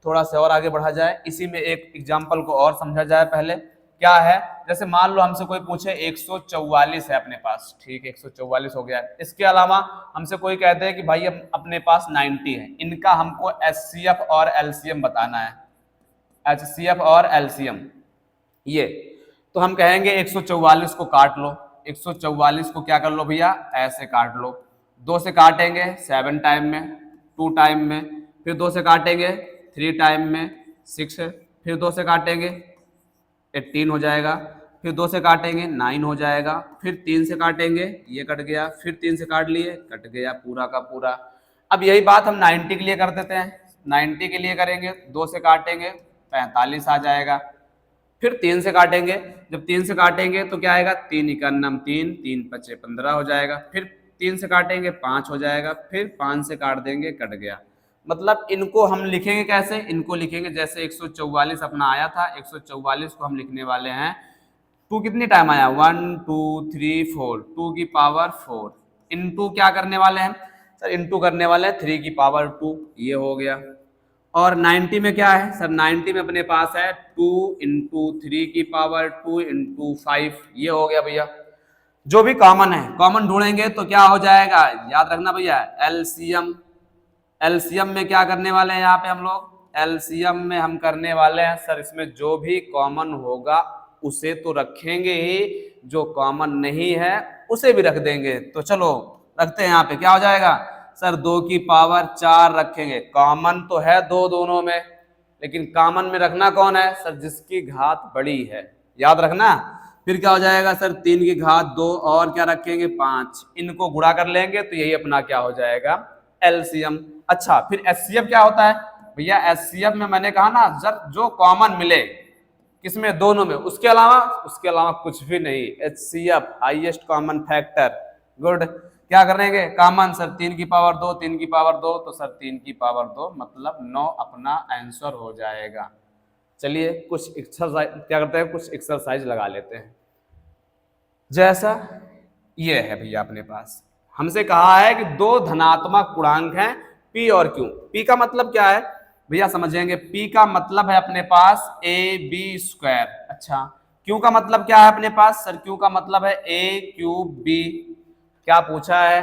थोड़ा सा और आगे बढ़ा जाए, इसी में एक एग्जांपल को और समझा जाए। पहले क्या है, जैसे मान लो हमसे कोई पूछे 144 है अपने पास, ठीक है 144 हो गया है। इसके अलावा हमसे कोई कहते हैं कि भाई हम अपने पास 90 है, इनका हमको एचसीएफ और एलसीएम बताना है, एचसीएफ और एलसीएम ये। तो हम कहेंगे 144 को काट लो, 144 को क्या कर लो भैया, ऐसे काट लो। 2 से काटेंगे 7 टाइम में, 2 टाइम में, फिर 2 से काटेंगे 3 टाइम में 6, फिर 2 से काटेंगे 18 हो जाएगा, फिर 2 से काटेंगे 9 हो जाएगा, फिर 3 से काटेंगे ये कट गया, फिर 3 से काट लिए कट गया पूरा का पूरा। अब यही बात हम 90 के लिए कर देते हैं, 90 के लिए करेंगे 2 से काटेंगे 45 आ जाएगा, फिर 3 से काटेंगे, जब 3 से काटेंगे तो क्या आएगा, 3 इकन्नम 3, 3 पचे 15 हो जाएगा, फिर 3 से काटेंगे 5 हो जाएगा, फिर 5 से काट देंगे कट गया। मतलब इनको हम लिखेंगे कैसे, इनको लिखेंगे जैसे 144 अपना आया था, 144 को हम लिखने वाले हैं, 2 कितनी टाइम आया, 1 2 3 4, 2 की पावर 4 इनटू क्या करने वाले हैं सर, इनटू करने वाले हैं 3 की पावर 2, ये हो गया। और 90 में क्या है सर, 90 में अपने पास है 2 इंटू 3 की पावर 2 इंटू 5, ये हो गया भैया। जो भी कॉमन है, कॉमन ढूंढेंगे तो क्या हो जाएगा, याद रखना भैया एलसीएम। एलसीएम में क्या करने वाले हैं यहाँ पे हम लोग, एलसीएम में हम करने वाले हैं सर, इसमें जो भी कॉमन होगा उसे तो रखेंगे ही, जो कॉमन नहीं है उसे भी रख देंगे। तो चलो रखते हैं, यहाँ पे क्या हो जाएगा सर, 2 की पावर 4 रखेंगे। कॉमन तो है 2 दोनों में, लेकिन कॉमन में रखना कौन है सर, जिसकी घात बड़ी है, याद रखना। फिर क्या हो जाएगा सर, 3 की घात 2 और क्या रखेंगे 5, इनको गुणा कर लेंगे तो यही अपना क्या हो जाएगा एलसीएम। अच्छा फिर एचसीएफ क्या होता है भैया, एचसीएफ में मैंने कहा ना सर, जो कॉमन मिले किसमें, दोनों में, उसके अलावा कुछ भी नहीं। HCF highest common factor, good. क्या करेंगे कॉमन सर, 3 की पावर 2, 3 की पावर 2, तो सर 3 की पावर 2 मतलब 9 अपना आंसर हो जाएगा। चलिए कुछ एक्सरसाइज क्या करते हैं, कुछ एक्सरसाइज लगा लेते हैं। जैसा ये है भैया अपने पास, हमसे कहा है कि 2 धनात्मक पूर्णांक हैं पी और क्यू। पी का मतलब क्या है भैया समझेंगे, पी का मतलब है अपने पास ए बी स्क्वायर। अच्छा क्यू का मतलब क्या है अपने पास सर, क्यू का मतलब है ए क्यूब बी। क्या पूछा है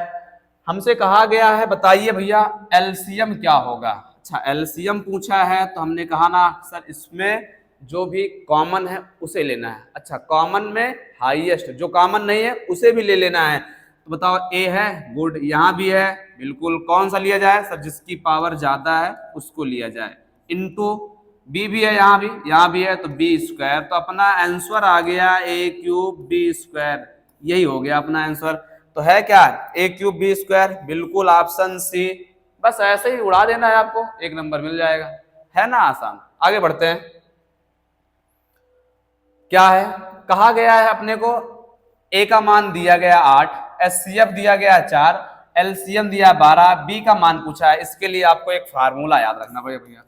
हमसे, कहा गया है बताइए भैया एलसीएम क्या होगा। अच्छा एलसीएम पूछा है तो हमने कहा ना सर, इसमें जो भी कॉमन है उसे लेना है। अच्छा कॉमन में हाईएस्ट, जो कॉमन नहीं है उसे भी ले लेना है। तो बताओ ए है, गुड, यहाँ भी है, बिल्कुल, कौन सा लिया जाए सर, जिसकी पावर ज्यादा है उसको लिया जाए। इनटू बी भी है, यहाँ भी है, तो बी स्क्वायर। तो अपना आंसर आ गया ए क्यूब बी स्क्वायर, यही हो गया अपना आंसर। तो है क्या ए क्यूब बी स्क्वायर, बिल्कुल ऑप्शन सी। बस ऐसे ही उड़ा देना है आपको, 1 नंबर मिल जाएगा, है ना आसान। आगे बढ़ते हैं, क्या है कहा गया है अपने को, ए का मान दिया गया 8, एचसीएफ दिया गया 4, एलसीएम दिया 12, बी का मान पूछा है। इसके लिए आपको एक फार्मूला याद रखना भैया।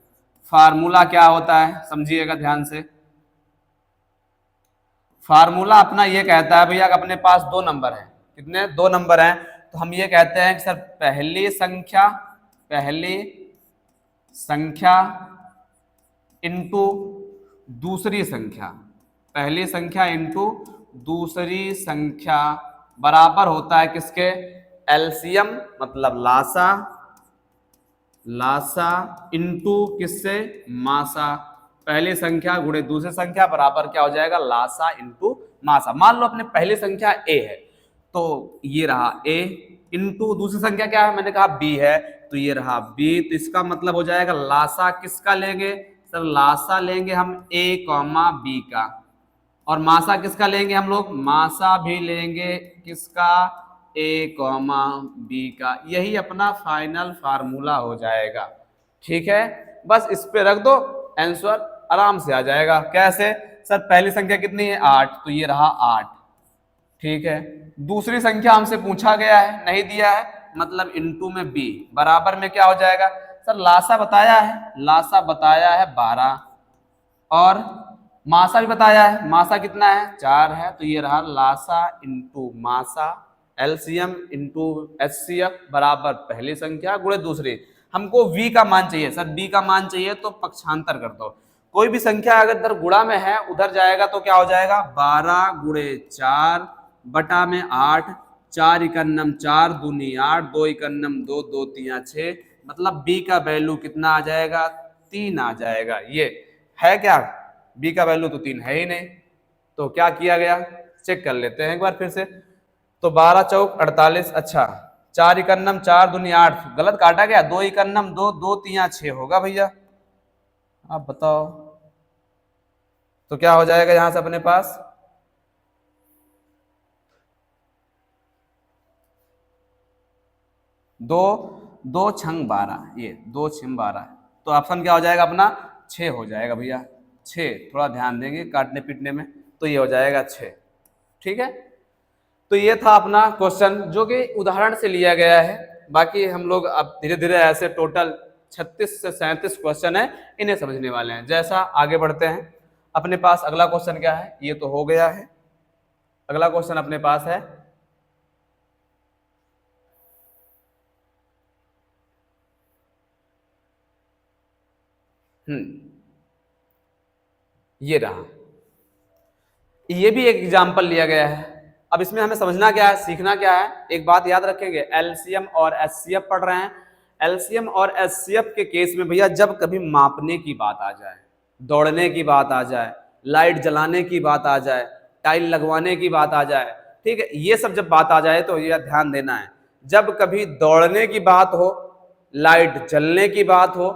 फार्मूला क्या होता है समझिएगा ध्यान से। फार्मूला अपना ये कहता है भैया, अपने पास 2 नंबर है, कितने 2 नंबर हैं, तो हम ये कहते हैं कि सर पहली संख्या इंटू दूसरी संख्या, पहली संख्या इंटू दूसरी संख्या बराबर होता है किसके, एलसीएम मतलब लासा इंटू किससे, मासा। पहली संख्या गुणे दूसरी संख्या बराबर क्या हो जाएगा, लासा इंटू मासा। मान लो अपने पहली संख्या ए है, तो ये रहा ए, इंटू दूसरी संख्या क्या है, मैंने कहा बी है, तो ये रहा बी। तो इसका मतलब हो जाएगा लासा किसका लेंगे सर, लासा लेंगे हम ए कॉमा बी का, और मासा किसका लेंगे हम लोग, मासा भी लेंगे किसका, ए कॉमा बी का। यही अपना फाइनल फार्मूला हो जाएगा। ठीक है, बस इस पे रख दो, आंसर आराम से आ जाएगा। कैसे सर, पहली संख्या कितनी है 8, तो ये रहा 8। ठीक है। दूसरी संख्या हमसे पूछा गया है, नहीं दिया है, मतलब इनटू में बी बराबर में क्या हो जाएगा सर, लासा बताया है, लासा बताया है 12 और मासा भी बताया है, मासा कितना है 4 है, तो ये रहा लासा इंटू मासा, एलसीएम इंटू एचसीएफ बराबर पहली संख्या गुणे दूसरी। हमको v का मान चाहिए सर, b का मान चाहिए तो पक्षांतर कर दो। कोई भी संख्या अगर इधर गुणा में है उधर जाएगा तो क्या हो जाएगा 12 गुणे 4 बटा में 8, 4 इकन्नम 4 दूनी 8, 2 इकन्नम 2, 2 तिया 6, मतलब b का वैल्यू कितना आ जाएगा 3 आ जाएगा। ये है क्या, b का वैल्यू तो 3 है ही नहीं, तो क्या किया गया चेक कर लेते हैं एक बार फिर से। तो 12 चौक 48, अच्छा 4 इकन्नम 4 दूनी 8, गलत काटा गया, 2 इकन्नम 2, 2 तिया 6 होगा भैया, आप बताओ तो क्या हो जाएगा यहां से अपने पास, दो, 2 छंग 12, ये 2 छंग 12, तो ऑप्शन क्या हो जाएगा अपना 6 हो जाएगा भैया, 6, थोड़ा ध्यान देंगे काटने पीटने में, तो ये हो जाएगा 6। ठीक है, तो ये था अपना क्वेश्चन जो कि उदाहरण से लिया गया है। बाकी हम लोग अब धीरे धीरे ऐसे टोटल 36 से 37 क्वेश्चन है, इन्हें समझने वाले हैं। जैसा आगे बढ़ते हैं, अपने पास अगला क्वेश्चन क्या है, ये तो हो गया है, अगला क्वेश्चन अपने पास है ये रहा, ये भी एक एग्जाम्पल लिया गया है। अब इसमें हमें समझना क्या है, सीखना क्या है, एक बात याद रखेंगे, एलसीएम और एचसीएफ पढ़ रहे हैं। एलसीएम और एचसीएफ के केस में भैया जब कभी मापने की बात आ जाए, दौड़ने की बात आ जाए, लाइट जलाने की बात आ जाए, टाइल लगवाने की बात आ जाए, ठीक है, ये सब जब बात आ जाए तो ये ध्यान देना है, जब कभी दौड़ने की बात हो, लाइट जलने की बात हो,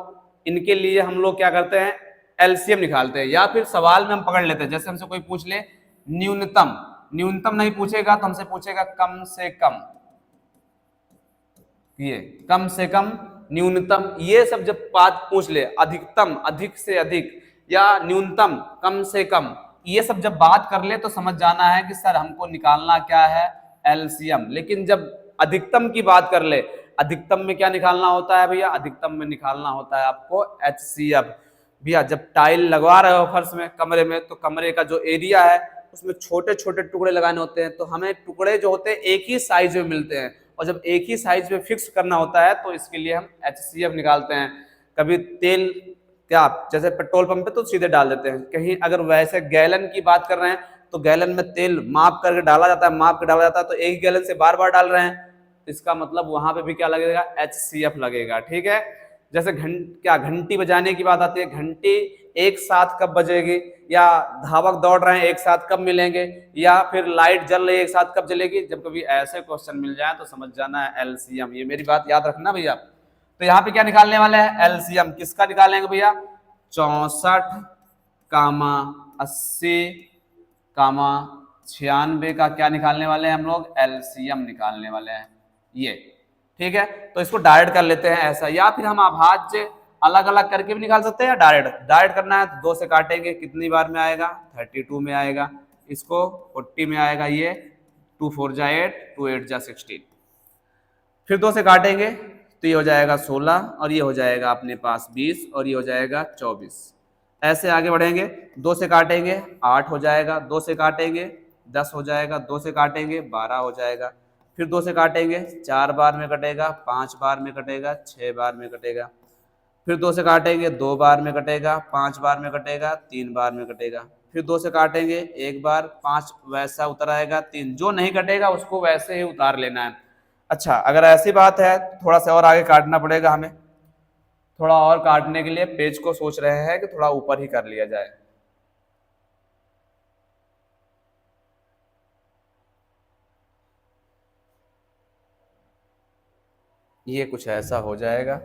इनके लिए हम लोग क्या करते हैं एलसीएम निकालते हैं, या फिर सवाल में हम पकड़ लेते हैं, जैसे हमसे कोई पूछ ले न्यूनतम, न्यूनतम नहीं पूछेगा तो हमसे पूछेगा कम से कम, ये कम से कम न्यूनतम, ये सब जब बात पूछ ले, अधिकतम अधिक से अधिक, या न्यूनतम कम से कम, ये सब जब बात कर ले तो समझ जाना है कि सर हमको निकालना क्या है एलसीएम। लेकिन जब अधिकतम की बात कर ले, अधिकतम में क्या निकालना होता है भैया, अधिकतम में निकालना होता है आपको एचसीएफ। भैया जब टाइल लगवा रहे हो फर्श में कमरे में, तो कमरे का जो एरिया है उसमें छोटे छोटे टुकड़े लगाने होते हैं, तो हमें टुकड़े जो होते हैं एक ही साइज में मिलते हैं, और जब एक ही साइज में फिक्स करना होता है तो इसके लिए हम एचसीएफ निकालते हैं। कभी तेल क्या जैसे पेट्रोल पंप पे तो सीधे डाल देते हैं, कहीं अगर वैसे गैलन की बात कर रहे हैं तो गैलन में तेल माप करके डाला जाता है, माप के डाला जाता है, तो एक गैलन से बार बार डाल रहे हैं, तो इसका मतलब वहां पे भी क्या लगेगा एचसीएफ लगेगा। ठीक है, जैसे घंटी बजाने की बात आती है, घंटी एक साथ कब बजेगी, या धावक दौड़ रहे हैं एक साथ कब मिलेंगे, या फिर लाइट जल रही है एक साथ कब जलेगी, जब कभी ऐसे क्वेश्चन मिल जाए तो समझ जाना है एलसीएम। ये मेरी बात याद रखना भैया। तो यहाँ पे क्या निकालने वाले हैं एलसीएम, किसका निकालेंगे भैया 64 कामा 80 कामा 96 का क्या निकालने वाले हैं हम लोग एलसीएम निकालने वाले हैं ये। ठीक है, तो इसको डायरेक्ट कर लेते हैं ऐसा, या फिर हम अभाज्य अलग अलग करके भी निकाल सकते हैं, या डायरेक्ट डायरेक्ट करना है तो 2 से काटेंगे, कितनी बार में आएगा 32 में आएगा, इसको 40 में आएगा, ये 2 4 जा 8, 2 8 जा 16, फिर 2 से काटेंगे तो ये हो जाएगा 16, और ये हो जाएगा अपने पास 20, और ये हो जाएगा 24। ऐसे आगे बढ़ेंगे, 2 से काटेंगे 8 हो जाएगा, 2 से काटेंगे 10 हो जाएगा, 2 से काटेंगे 12 हो जाएगा, फिर 2 से काटेंगे 4 बार में कटेगा, 5 बार में कटेगा, 6 बार में कटेगा, फिर 2 से काटेंगे 2 बार में कटेगा, 5 बार में कटेगा, 3 बार में कटेगा, फिर 2 से काटेंगे 1 बार, 5 वैसा उतर आएगा, 3 जो नहीं कटेगा उसको वैसे ही उतार लेना है। अच्छा अगर ऐसी बात है थोड़ा सा और आगे काटना पड़ेगा हमें, थोड़ा और काटने के लिए पेज को सोच रहे हैं कि थोड़ा ऊपर ही कर लिया जाए। ये कुछ ऐसा हो जाएगा,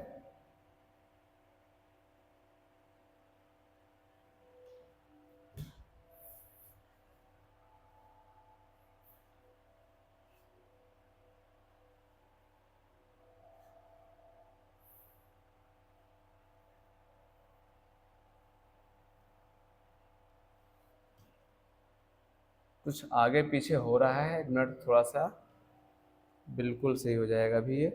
कुछ आगे पीछे हो रहा है, एक मिनट थोड़ा सा, बिल्कुल सही हो जाएगा अभी ये।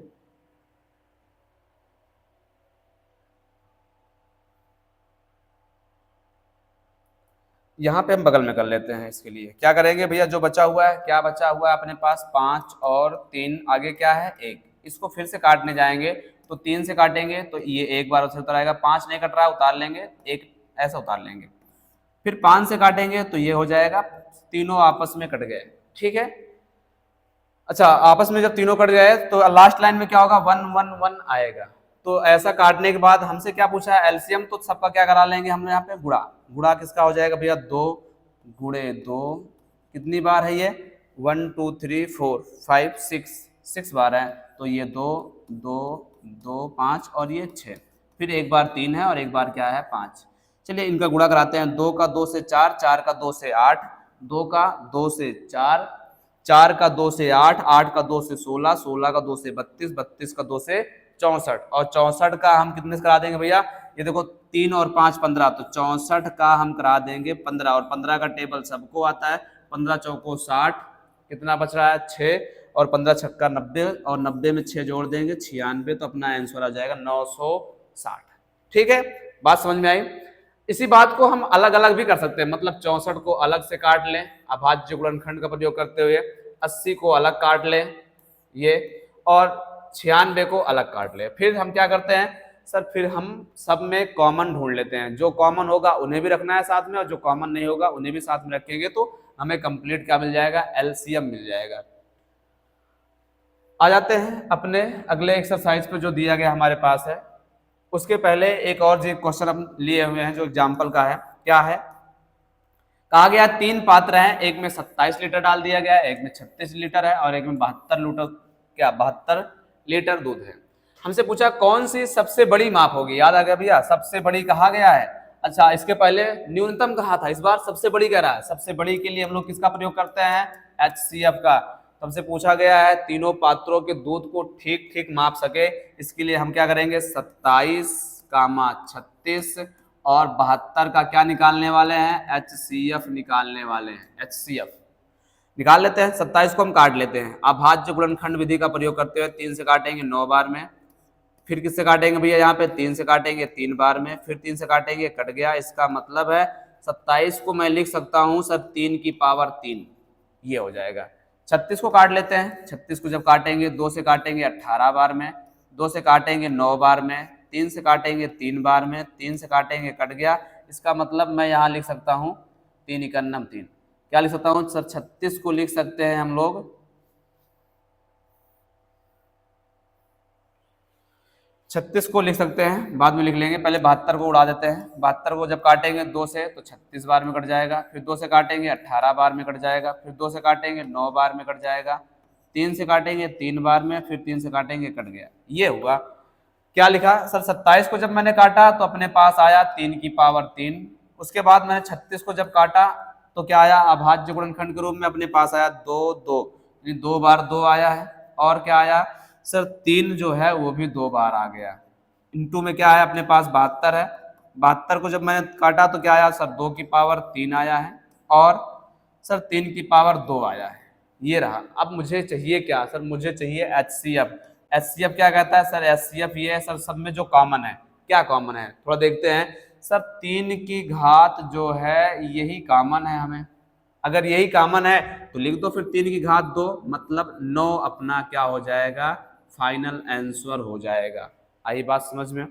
यहाँ पे हम बगल में कर लेते हैं। इसके लिए क्या करेंगे भैया, जो बचा हुआ है, क्या बचा हुआ है अपने पास, 5 और 3, आगे क्या है 1, इसको फिर से काटने जाएंगे तो 3 से काटेंगे तो ये एक बार उसे उतर आएगा, 5 नहीं कट रहा है, उतार लेंगे, एक ऐसा उतार लेंगे, फिर 5 से काटेंगे तो ये हो जाएगा, तीनों आपस में कट गए, ठीक है। अच्छा, आपस में जब तीनों कट गए तो लास्ट लाइन में क्या होगा, 1 1 1 आएगा। तो ऐसा काटने के बाद हमसे क्या पूछा है, एलसीएम, तो सबका क्या करा लेंगे हम यहाँ पे, गुणा। गुणा किसका हो जाएगा भैया, 2 गुणे 2, कितनी बार है ये, 1 2 3 4 5 6, 6 बार है, तो ये 2 2 2 5 और ये 6, फिर एक बार 3 है और एक बार क्या है 5। चलिए इनका गुणा कराते हैं, 2 का 2 से 4, 4 का 2 से 8, 2 का 2 से 4, 4 का 2 से 8, 8 का 2 से 16, 16 का 2 से 32, 32 का 2 से 64, और 64 का हम कितने से करा देंगे भैया, ये देखो 3 और 5 15, तो 64 का हम करा देंगे 15, और 15 का टेबल सबको आता है, 15 चौको 60, कितना बच रहा है 6, और 15 छक्का 90, और 90 में 6 जोड़ देंगे 96, तो अपना आंसर आ जाएगा 960। ठीक है, बात समझ में आई। इसी बात को हम अलग अलग भी कर सकते हैं, मतलब 64 को अलग से काट लें अभाज्य गुणनखंड का प्रयोग करते हुए, 80 को अलग काट लें ये, और 96 को अलग काट लें। फिर हम क्या करते हैं सर, फिर हम सब में कॉमन ढूंढ लेते हैं, जो कॉमन होगा उन्हें भी रखना है साथ में, और जो कॉमन नहीं होगा उन्हें भी साथ में रखेंगे तो हमें कंप्लीट क्या मिल जाएगा, एलसीएम मिल जाएगा। आ जाते हैं अपने अगले एक्सरसाइज पे जो दिया गया हमारे पास है। उसके पहले एक और जो क्वेश्चन हम लिए हुए हैं जो एग्जाम्पल का है, क्या है, कहा गया 3 पात्र हैं, एक में 27 लीटर डाल दिया गया है, एक में 36 लीटर है, और एक में 72 लीटर, क्या 72 लीटर दूध है। हमसे पूछा कौन सी सबसे बड़ी माप होगी, याद आ गया भैया, सबसे बड़ी कहा गया है। अच्छा, इसके पहले न्यूनतम कहा था, इस बार सबसे बड़ी कह रहा है। सबसे बड़ी के लिए हम लोग किसका प्रयोग करते हैं, HCF का। हमसे पूछा गया है तीनों पात्रों के दूध को ठीक ठीक माप सके, इसके लिए हम क्या करेंगे, 27, 36 और 72 का क्या निकालने वाले हैं, HCF निकालने वाले हैं। HCF निकाल लेते हैं। 27 को हम काट लेते हैं, अभाज्य गुणनखंड विधि का प्रयोग करते हुए 3 से काटेंगे 9 बार में, फिर किससे काटेंगे भैया, यहाँ पे 3 से काटेंगे 3 बार में, फिर 3 से काटेंगे, कट गया। इसका मतलब है 27 को मैं लिख सकता हूँ सर 3 की पावर 3, ये हो जाएगा। 36 को काट लेते हैं, 36 को जब काटेंगे 2 से काटेंगे 18 बार में, 2 से काटेंगे 9 बार में, 3 से काटेंगे 3 बार में, 3 से काटेंगे, कट गया। इसका मतलब मैं यहाँ लिख सकता हूँ 3 इकन्नम 3, क्या लिख सकता हूँ सर, 36 को लिख सकते हैं हम लोग 36 को लिख सकते हैं, बाद में लिख लेंगे, पहले 72 को उड़ा देते हैं। 72 को जब काटेंगे 2 से तो 36 बार में कट जाएगा, फिर 2 से काटेंगे 18 बार में कट जाएगा, फिर 2 से काटेंगे 9 बार में कट जाएगा, 3 से काटेंगे 3 बार में, फिर 3 से काटेंगे, कट गया। ये हुआ। क्या लिखा सर, 27 को जब मैंने काटा तो अपने पास आया 3 की पावर 3। उसके बाद मैंने 36 को जब काटा तो क्या आया, अभाज्य गुणनखंड के रूप में अपने पास आया 2 2, 2 बार 2 आया है, और क्या आया सर, 3 जो है वो भी 2 बार आ गया। इनटू में क्या है अपने पास 72 है, 72 को जब मैंने काटा तो क्या आया सर, 2 की पावर 3 आया है, और सर 3 की पावर 2 आया है। ये रहा। अब मुझे चाहिए क्या सर, मुझे चाहिए HCF। HCF क्या कहता है सर, HCF ये है सर सब में जो कॉमन है। क्या कॉमन है, थोड़ा देखते हैं सर, 3 की घात जो है यही कॉमन है हमें। अगर यही कॉमन है तो लिख दो फिर 3 की घात 2, मतलब 9 अपना क्या हो जाएगा, फाइनल आंसर हो जाएगा। आई बात समझ में,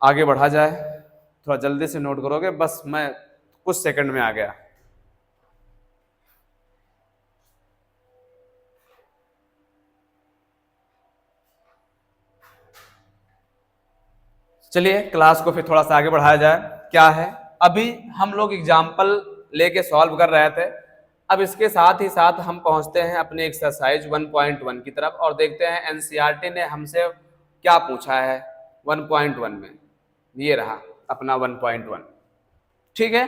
आगे बढ़ा जाए, थोड़ा जल्दी से नोट करोगे, बस मैं कुछ सेकंड में आ गया। चलिए क्लास को फिर थोड़ा सा आगे बढ़ाया जाए। क्या है, अभी हम लोग एग्जाम्पल लेके सॉल्व कर रहे थे, अब इसके साथ ही साथ हम पहुंचते हैं अपने एक्सरसाइज 1.1 की तरफ और देखते हैं एनसीईआरटी ने हमसे क्या पूछा है 1.1 में। ये रहा अपना 1.1। ठीक है,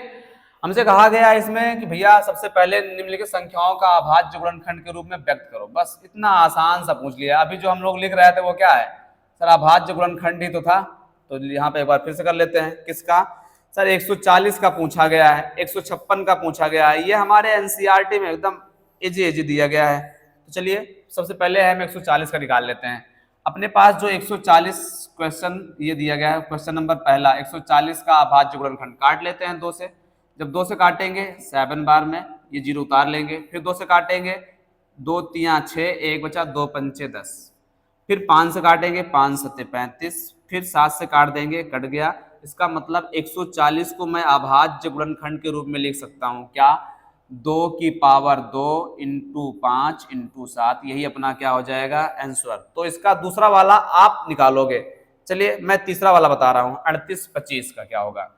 हमसे कहा गया है इसमें कि भैया सबसे पहले निम्नलिखित संख्याओं का अभाज्य गुणनखंड के रूप में व्यक्त करो। बस इतना आसान सा पूछ लिया। अभी जो हम लोग लिख रहे थे वो क्या है सर, अभाज्य गुणनखंड ही तो था, तो यहाँ पे एक बार फिर से कर लेते हैं। किसका सर 140 का पूछा गया है, 156 का पूछा गया है, ये हमारे एनसीईआरटी में एकदम इजी इजी दिया गया है। तो चलिए सबसे पहले हम 140 का निकाल लेते हैं। अपने पास जो 140 क्वेश्चन ये दिया गया है, क्वेश्चन नंबर पहला 140 का अभाज्य गुणनखंड काट लेते हैं 2 से। जब 2 से काटेंगे 7 बार में ये 0 उतार लेंगे, फिर 2 से काटेंगे 2 3 6, 1 बचा, 2 पंचे 10, फिर 5 से काटेंगे 5 सत्ते 35, फिर 7 से काट देंगे, कट गया। इसका मतलब 140 को मैं अभाज्य गुणनखंड के रूप में लिख सकता हूं, क्या 2 की पावर 2 इंटू 5 इंटू 7, यही अपना क्या हो जाएगा आंसर। तो इसका दूसरा वाला आप निकालोगे। चलिए मैं तीसरा वाला बता रहा हूं, 38-25 का क्या होगा।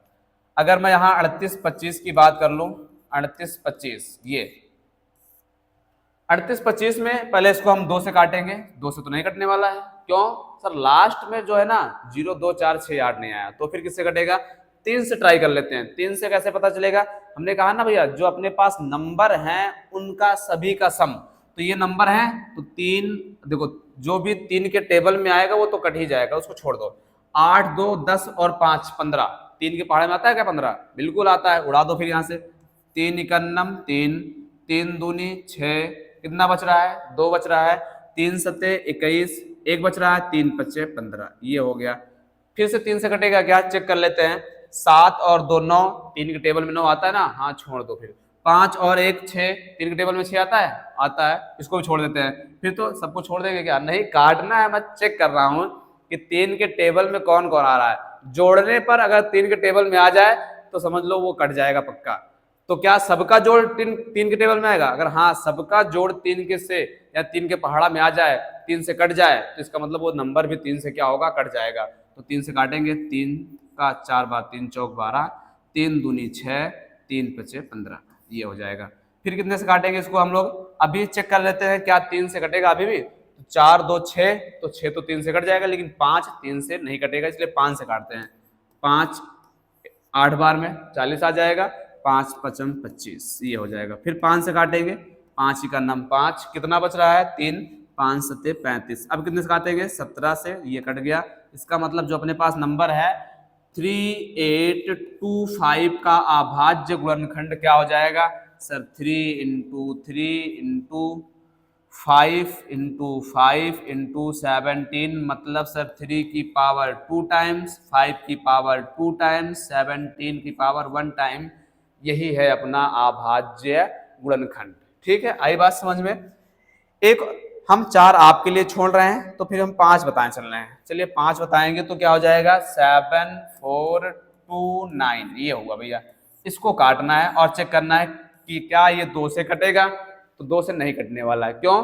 अगर मैं यहाँ 38-25 की बात कर लूं, 38-25 ये 38-25 में पहले इसको हम 2 से काटेंगे, 2 से तो नहीं कटने वाला है, क्यों सर लास्ट में जो है ना 0 2 4 6 8 नहीं आया, तो फिर किससे कटेगा, 3 से ट्राई कर लेते हैं। 3 से कैसे पता चलेगा, हमने कहा ना भैया जो अपने पास नंबर हैं उनका सभी का सम, तो ये नंबर है तो 3, देखो जो भी 3 के टेबल में आएगा वो तो कट ही जाएगा, उसको छोड़ दो। 8 2 10 और 5 15, 3 के पहाड़े में आता है क्या 15, बिल्कुल आता है, उड़ा दो फिर यहाँ से। 3 इकन्नम 3, 3 दूनी 6, कितना बच रहा है 2 बच रहा है, 3 सत्ते 21, 1 बच रहा है, 3 पच्चे 15, ये हो गया। फिर से 3 से कटेगा क्या, चेक कर लेते हैं। 7 और 2 9, 3 के टेबल में 9 आता है ना, हाँ छोड़ दो। फिर 5 और 1 6, 3 के टेबल में 6 आता है, आता है, इसको भी छोड़ देते हैं। फिर तो सबको छोड़ देंगे क्या, नहीं काटना है, मैं चेक कर रहा हूँ कि 3 के टेबल में कौन कौन आ रहा है। जोड़ने पर अगर 3 के टेबल में आ जाए तो समझ लो वो कट जाएगा पक्का। तो क्या सबका जोड़ 3 के टेबल में आएगा, अगर हाँ सबका जोड़ 3 के से या 3 के पहाड़ा में आ जाए, 3 से कट जाए, तो इसका मतलब वो नंबर भी 3 से क्या होगा, कट जाएगा। तो 3 से काटेंगे, 3 का 4 बार 3 चौक 12, 3 दूनी 6, 3 पचे 15, ये हो जाएगा। फिर कितने से काटेंगे इसको हम लोग, अभी चेक कर लेते हैं क्या 3 से कटेगा अभी भी। तो 4 2 6, तो 6 तो 3 से कट जाएगा, लेकिन 5 3 से नहीं कटेगा, इसलिए 5 से काटते हैं। 5 8 बार में 40 आ जाएगा, 5 पचम 25, ये हो जाएगा। फिर 5 से काटेंगे, 5 का नम 5, कितना बच रहा है 3, 5 सत्ते 35, अब कितने से काटेंगे 17 से, ये कट गया। इसका मतलब जो अपने पास नंबर है 3825 का अभाज्य गुणनखंड क्या हो जाएगा sir, 3 into 3 into 5 into 5 into 17, मतलब सर 3 की पावर 2 टाइम्स, 5 की पावर 2 टाइम्स, 17 की पावर 1 टाइम, यही है अपना अभाज्य गुणनखंड। ठीक है, आई बात समझ में। एक हम 4 आपके लिए छोड़ रहे हैं, तो फिर हम 5 बताएं चल रहे हैं। चलिए 5 बताएंगे तो क्या हो जाएगा 7 4 2 9, ये होगा भैया। इसको काटना है और चेक करना है कि क्या ये 2 से कटेगा, तो 2 से नहीं कटने वाला है, क्यों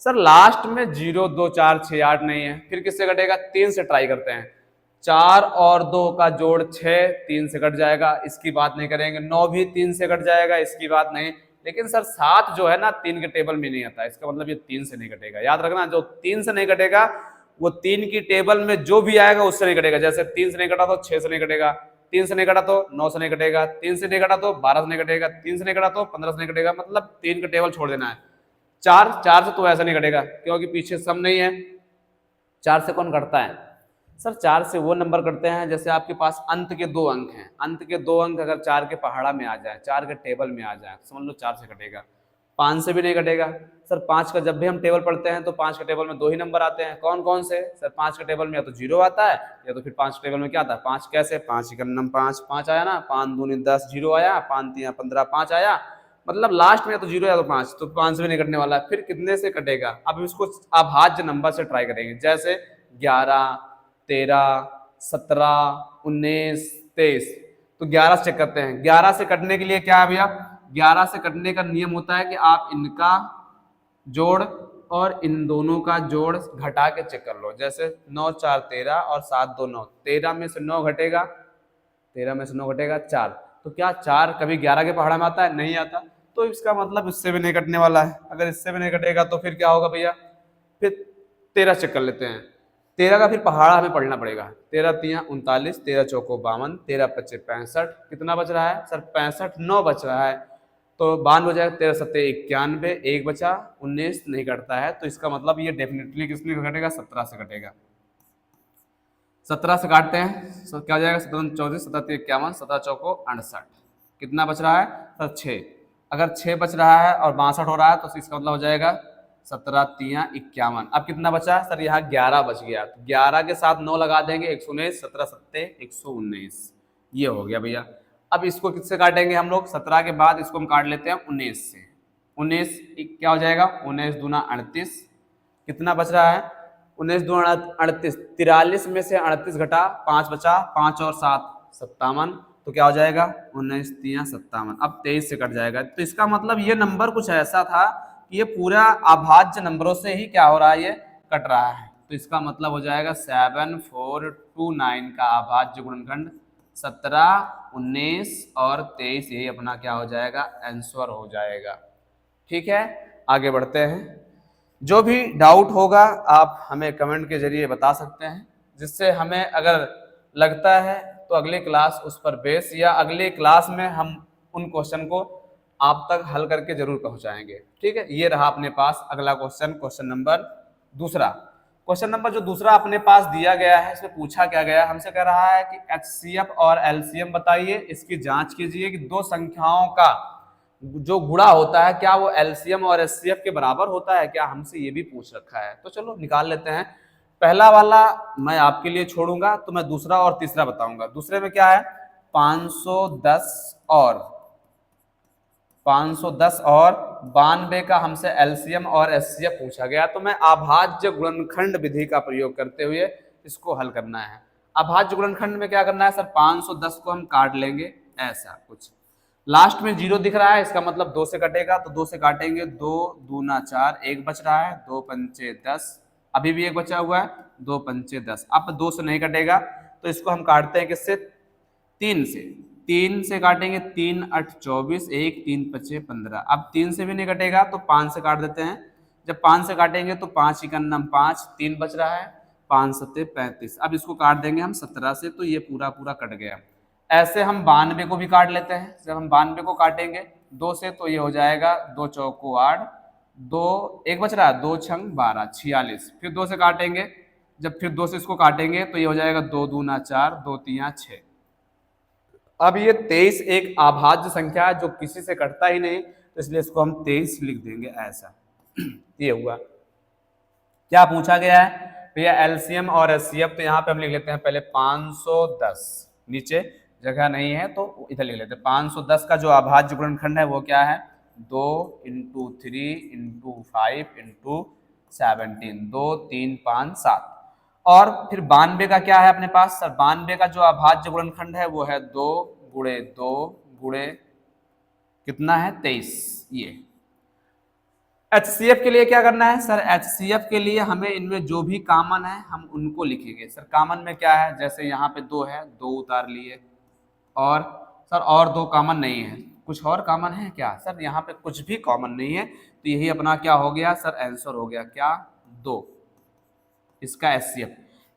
सर लास्ट में 0 2 4 6 8 नहीं है। फिर किससे कटेगा, 3 से ट्राई करते हैं। 4 और 2 का जोड़ 6, 3 से कट जाएगा, इसकी बात नहीं करेंगे। 9 भी 3 से कट जाएगा, इसकी बात नहीं। लेकिन सर 7 जो है ना 3 के टेबल में नहीं आता, इसका मतलब ये 3 से नहीं कटेगा। याद रखना, जो 3 से नहीं कटेगा वो 3 की टेबल में जो भी आएगा उससे नहीं कटेगा। जैसे 3 से नहीं कटा तो 6 से नहीं कटेगा, 3 से नहीं कटा तो 9 से नहीं कटेगा, 3 से नहीं कटा तो 12 से नहीं कटेगा, 3 से नहीं कटा तो 15 से नहीं कटेगा, मतलब 3 का टेबल छोड़ देना है। 4 से तो ऐसा नहीं कटेगा क्योंकि पीछे सम नहीं है। 4 से कौन कटता है सर, 4 से वो नंबर करते हैं जैसे आपके पास अंत के 2 अंक हैं, अंत के 2 अंक अगर 4 के पहाड़ा में आ जाए, 4 के टेबल में आ जाए, समझ लो 4 से कटेगा। 5 से भी नहीं कटेगा सर। 5 का जब भी हम टेबल पढ़ते हैं तो 5 के टेबल में 2 ही नंबर आते हैं, कौन कौन से सर, 5 के टेबल में या तो 0 आता है या तो फिर 5 के टेबल में क्या आता है 5, कैसे 5 इकन्नम 5, 5 आया ना, 5 दूनी 10, 0 आया, 5 3 15, 5 आया, मतलब लास्ट में या तो 0 या तो 5, तो 5 से भी नहीं कटने वाला है। फिर कितने से कटेगा, अब इसको अभाज्य नंबर से ट्राई करेंगे, जैसे 11 13 17 19 23, तो 11 से चेक करते हैं। 11 से कटने के लिए क्या है भैया, 11 से कटने का नियम होता है कि आप इनका जोड़ और इन दोनों का जोड़ घटा के चेक कर लो। जैसे 9 4 13 और 7 2 9, 13 में से 9 घटेगा, 13 में से 9 घटेगा 4, तो क्या 4 कभी 11 के पहाड़ा में आता है, नहीं आता, तो इसका मतलब इससे भी नहीं कटने वाला है। अगर इससे भी नहीं कटेगा तो फिर क्या होगा भैया, फिर 13 चेक कर लेते हैं। 13 का फिर पहाड़ा हमें पढ़ना पड़ेगा। 13 3 39, 13 चौको 52, 13 पच्चे 65, कितना बच रहा है सर 65, 9 बच रहा है, तो 92 हो जाएगा। 13 सत्ते 91, 1 बचा, 19 नहीं कटता है, तो इसका मतलब ये डेफिनेटली किसमें कटेगा 17 से कटेगा। 17 से काटते हैं, क्या हो जाएगा, 17 34, 17 51, 17 चौको 68, कितना बच रहा है सर 6। अगर 6 बच रहा है और 62 हो रहा है तो इसका मतलब हो जाएगा 17 3 51। अब कितना बचा सर, यहाँ 11 बच गया, तो 11 के साथ 9 लगा देंगे, 119, 17 7 119, ये हो गया भैया। अब इसको किससे काटेंगे हम लोग, 17 के बाद इसको हम काट लेते हैं 19 से। 19 क्या हो जाएगा, 19 दूना 38, कितना बच रहा है 19 दूना 38, 43 में से 38 घटा 5 बचा, 5 और 7 57, तो क्या हो जाएगा 19 3 57। अब 23 से कट जाएगा, तो इसका मतलब ये नंबर कुछ ऐसा था कि ये पूरा अभाज्य नंबरों से ही क्या हो रहा है, ये कट रहा है। तो इसका मतलब हो जाएगा 7429 का अभाज्य गुणनखंड 17 19 और 23, यही अपना क्या हो जाएगा, आंसर हो जाएगा। ठीक है, आगे बढ़ते हैं। जो भी डाउट होगा आप हमें कमेंट के जरिए बता सकते हैं, जिससे हमें अगर लगता है तो अगली क्लास उस पर बेस या अगले क्लास में हम उन क्वेश्चन को आप तक हल करके जरूर पहुंचाएंगे। ठीक है, ये रहा अपने पास अगला क्वेश्चन, क्वेश्चन नंबर दूसरा। क्वेश्चन नंबर जो दूसरा अपने पास दिया गया है, इसमें पूछा क्या गया है, हमसे कह रहा है कि HCF और LCM बताइए, इसकी जांच कीजिए कि दो संख्याओं का जो गुणा होता है क्या वो LCM और HCF के बराबर होता है क्या, हमसे ये भी पूछ रखा है। तो चलो निकाल लेते हैं। पहला वाला मैं आपके लिए छोड़ूंगा, तो मैं दूसरा और तीसरा बताऊंगा। दूसरे में क्या है, 510 और 92 का हमसे LCM और HCF पूछा गया, तो मैं अभाज्य गुणनखंड विधि का प्रयोग करते हुए इसको हल करना है। अभाज्य गुणनखंड में क्या करना है सर, 510 को हम काट लेंगे ऐसा कुछ, लास्ट में 0 दिख रहा है, इसका मतलब 2 से कटेगा, तो 2 से काटेंगे, 2 दूना 4, 1 बच रहा है, 2 पंचे 10, अभी भी 1 बचा हुआ है, 2 पंचे 10। अब 2 से नहीं कटेगा तो इसको हम काटते हैं किससे, 3 से। 3 से काटेंगे, 3 8 24, 1 3 5 15। अब 3 से भी नहीं कटेगा तो 5 से काट देते हैं। जब 5 से काटेंगे तो 5 इकन्नम 5, 3 बच रहा है, 5 सत्ते 35। अब इसको काट देंगे हम 17 से, तो ये पूरा पूरा कट गया। ऐसे हम 92 को भी काट लेते हैं। जब हम 92 को काटेंगे 2 से तो ये हो जाएगा 2 चौको 8, 2 1 बच रहा है, 2 छंग 12 46। फिर 2 से काटेंगे, जब फिर 2 से इसको काटेंगे तो ये हो जाएगा 2 दूना 4, 2 तिया 6। अब ये 23 एक अभाज्य संख्या है जो किसी से कटता ही नहीं, तो इसलिए इसको हम 23 लिख देंगे ऐसा। ये हुआ। क्या पूछा गया है भैया, LCM और HCF, तो यहाँ पे हम लिख लेते हैं पहले 510, नीचे जगह नहीं है तो इधर लिख लेते हैं। 510 का जो अभाज्य गुणनखंड है वो क्या है, 2 × 3 × 5 × 17, 2 3 5 7। और फिर 92 का क्या है अपने पास सर, 92 का जो अभाज्य गुणनखंड है वो है 2 × 2 × कितना है 23। ये HCF के लिए क्या करना है सर, HCF के लिए हमें इनमें जो भी कॉमन है हम उनको लिखेंगे। सर कॉमन में क्या है, जैसे यहाँ पे 2 है, 2 उतार लिए, और सर और 2 कॉमन नहीं है, कुछ और कॉमन है क्या सर, यहाँ पे कुछ भी कॉमन नहीं है, तो यही अपना क्या हो गया सर, आंसर हो गया क्या 2, इसका HCF।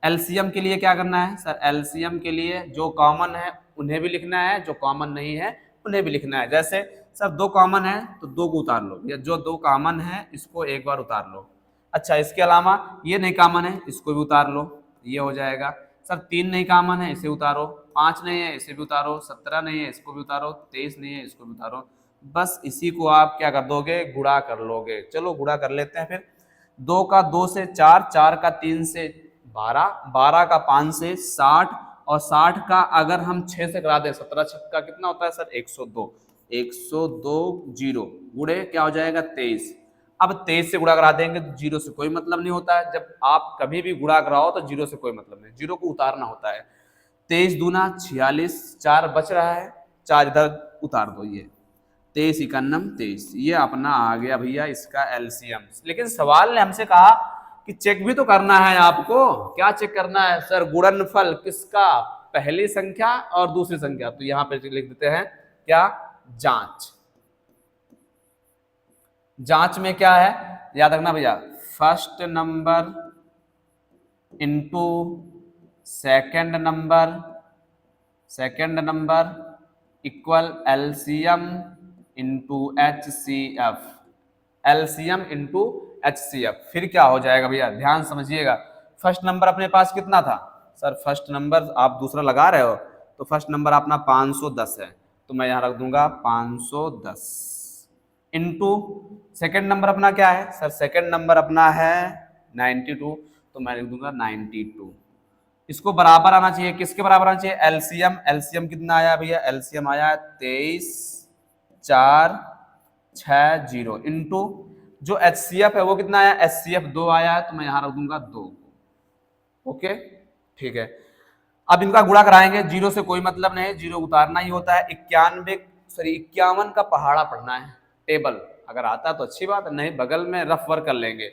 LCM के लिए क्या करना है सर, LCM के लिए जो कॉमन है उन्हें भी लिखना है, जो कॉमन नहीं है उन्हें भी लिखना है। जैसे सर 2 कॉमन है तो 2 को उतार लो, या जो 2 कॉमन है इसको एक बार उतार लो। अच्छा, इसके अलावा ये नहीं कॉमन है, इसको भी उतार लो, ये हो जाएगा। सर 3 नहीं कॉमन है, इसे उतारो, 5 नहीं है, इसे भी उतारो, 17 नहीं है, इसको भी उतारो, 23 नहीं है, इसको भी उतारो। बस इसी को आप क्या कर दोगे, गुणा कर लोगे। चलो गुणा कर लेते हैं फिर। 2 का 2 से 4, 4 का 3 से 12, 12 का 5 से 60, और 60 का अगर हम 6 से करा दें, 17 छक्का कितना होता है सर 102, 102 0 गुणे क्या हो जाएगा 23। अब 23 से गुणा करा देंगे तो 0 से कोई मतलब नहीं होता है। जब आप कभी भी गुणा कराओ तो 0 से कोई मतलब नहीं, 0 को उतारना होता है। 23 दूना 46, 4 बच रहा है, 4 इधर उतार दो, ये 23 इकन्नम 23, ये अपना आ गया भैया इसका LCM। लेकिन सवाल ने हमसे कहा कि चेक भी तो करना है आपको। क्या चेक करना है सर, गुणनफल किसका, पहली संख्या और दूसरी संख्या। तो यहां पे लिख देते हैं क्या, जांच। जांच में क्या है याद रखना भैया, first number into second number equal LCM into HCF, LCM into HCF। फिर क्या हो जाएगा भैया, ध्यान समझिएगा। फर्स्ट नंबर अपने पास कितना था सर फर्स्ट नंबर आप दूसरा लगा रहे हो तो फर्स्ट नंबर अपना 510 है, तो मैं यहाँ रख दूंगा 510 इंटू सेकेंड नंबर अपना क्या है सर, सेकेंड नंबर अपना है 92, तो मैं लिख दूंगा 92। इसको बराबर आना चाहिए, किसके बराबर आना चाहिए, एलसीएम। एलसीएम कितना आया भैया, एलसीएम आया 23,4,6,0 इंटू जो एचसीएफ है वो कितना आया, एचसीएफ 2 आया है, तो मैं यहां रख दूंगा 2। ओके ठीक है, अब इनका गुणा कराएंगे, जीरो से कोई मतलब नहीं, जीरो उतारना ही होता है। 51 का पहाड़ा पढ़ना है, टेबल अगर आता है तो अच्छी बात है, नहीं बगल में रफ वर्क कर लेंगे।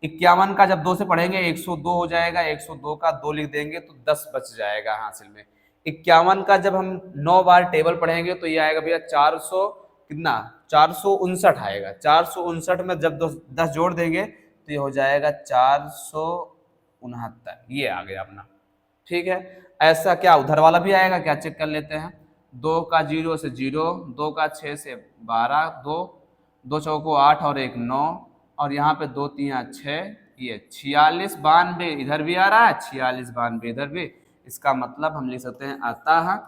51 का जब 2 से पढ़ेंगे 102 हो जाएगा, 102 का 2 लिख देंगे तो 10 बच जाएगा हासिल में। 51 का जब हम 9 बार टेबल पढ़ेंगे तो ये आएगा भैया 400 कितना, 459 आएगा। 459 में जब 10 जोड़ देंगे तो ये हो जाएगा 469, ये आ गया अपना। ठीक है, ऐसा क्या उधर वाला भी आएगा क्या, चेक कर लेते हैं। 2 का 0 से 0, 2 का 6 से 12, 2 चौको 8 और 1 9, और यहाँ पे 2 3 6, ये 46 92 इधर भी आ रहा है, 46 92 इधर भी। इसका मतलब हम लिख सकते हैं अतः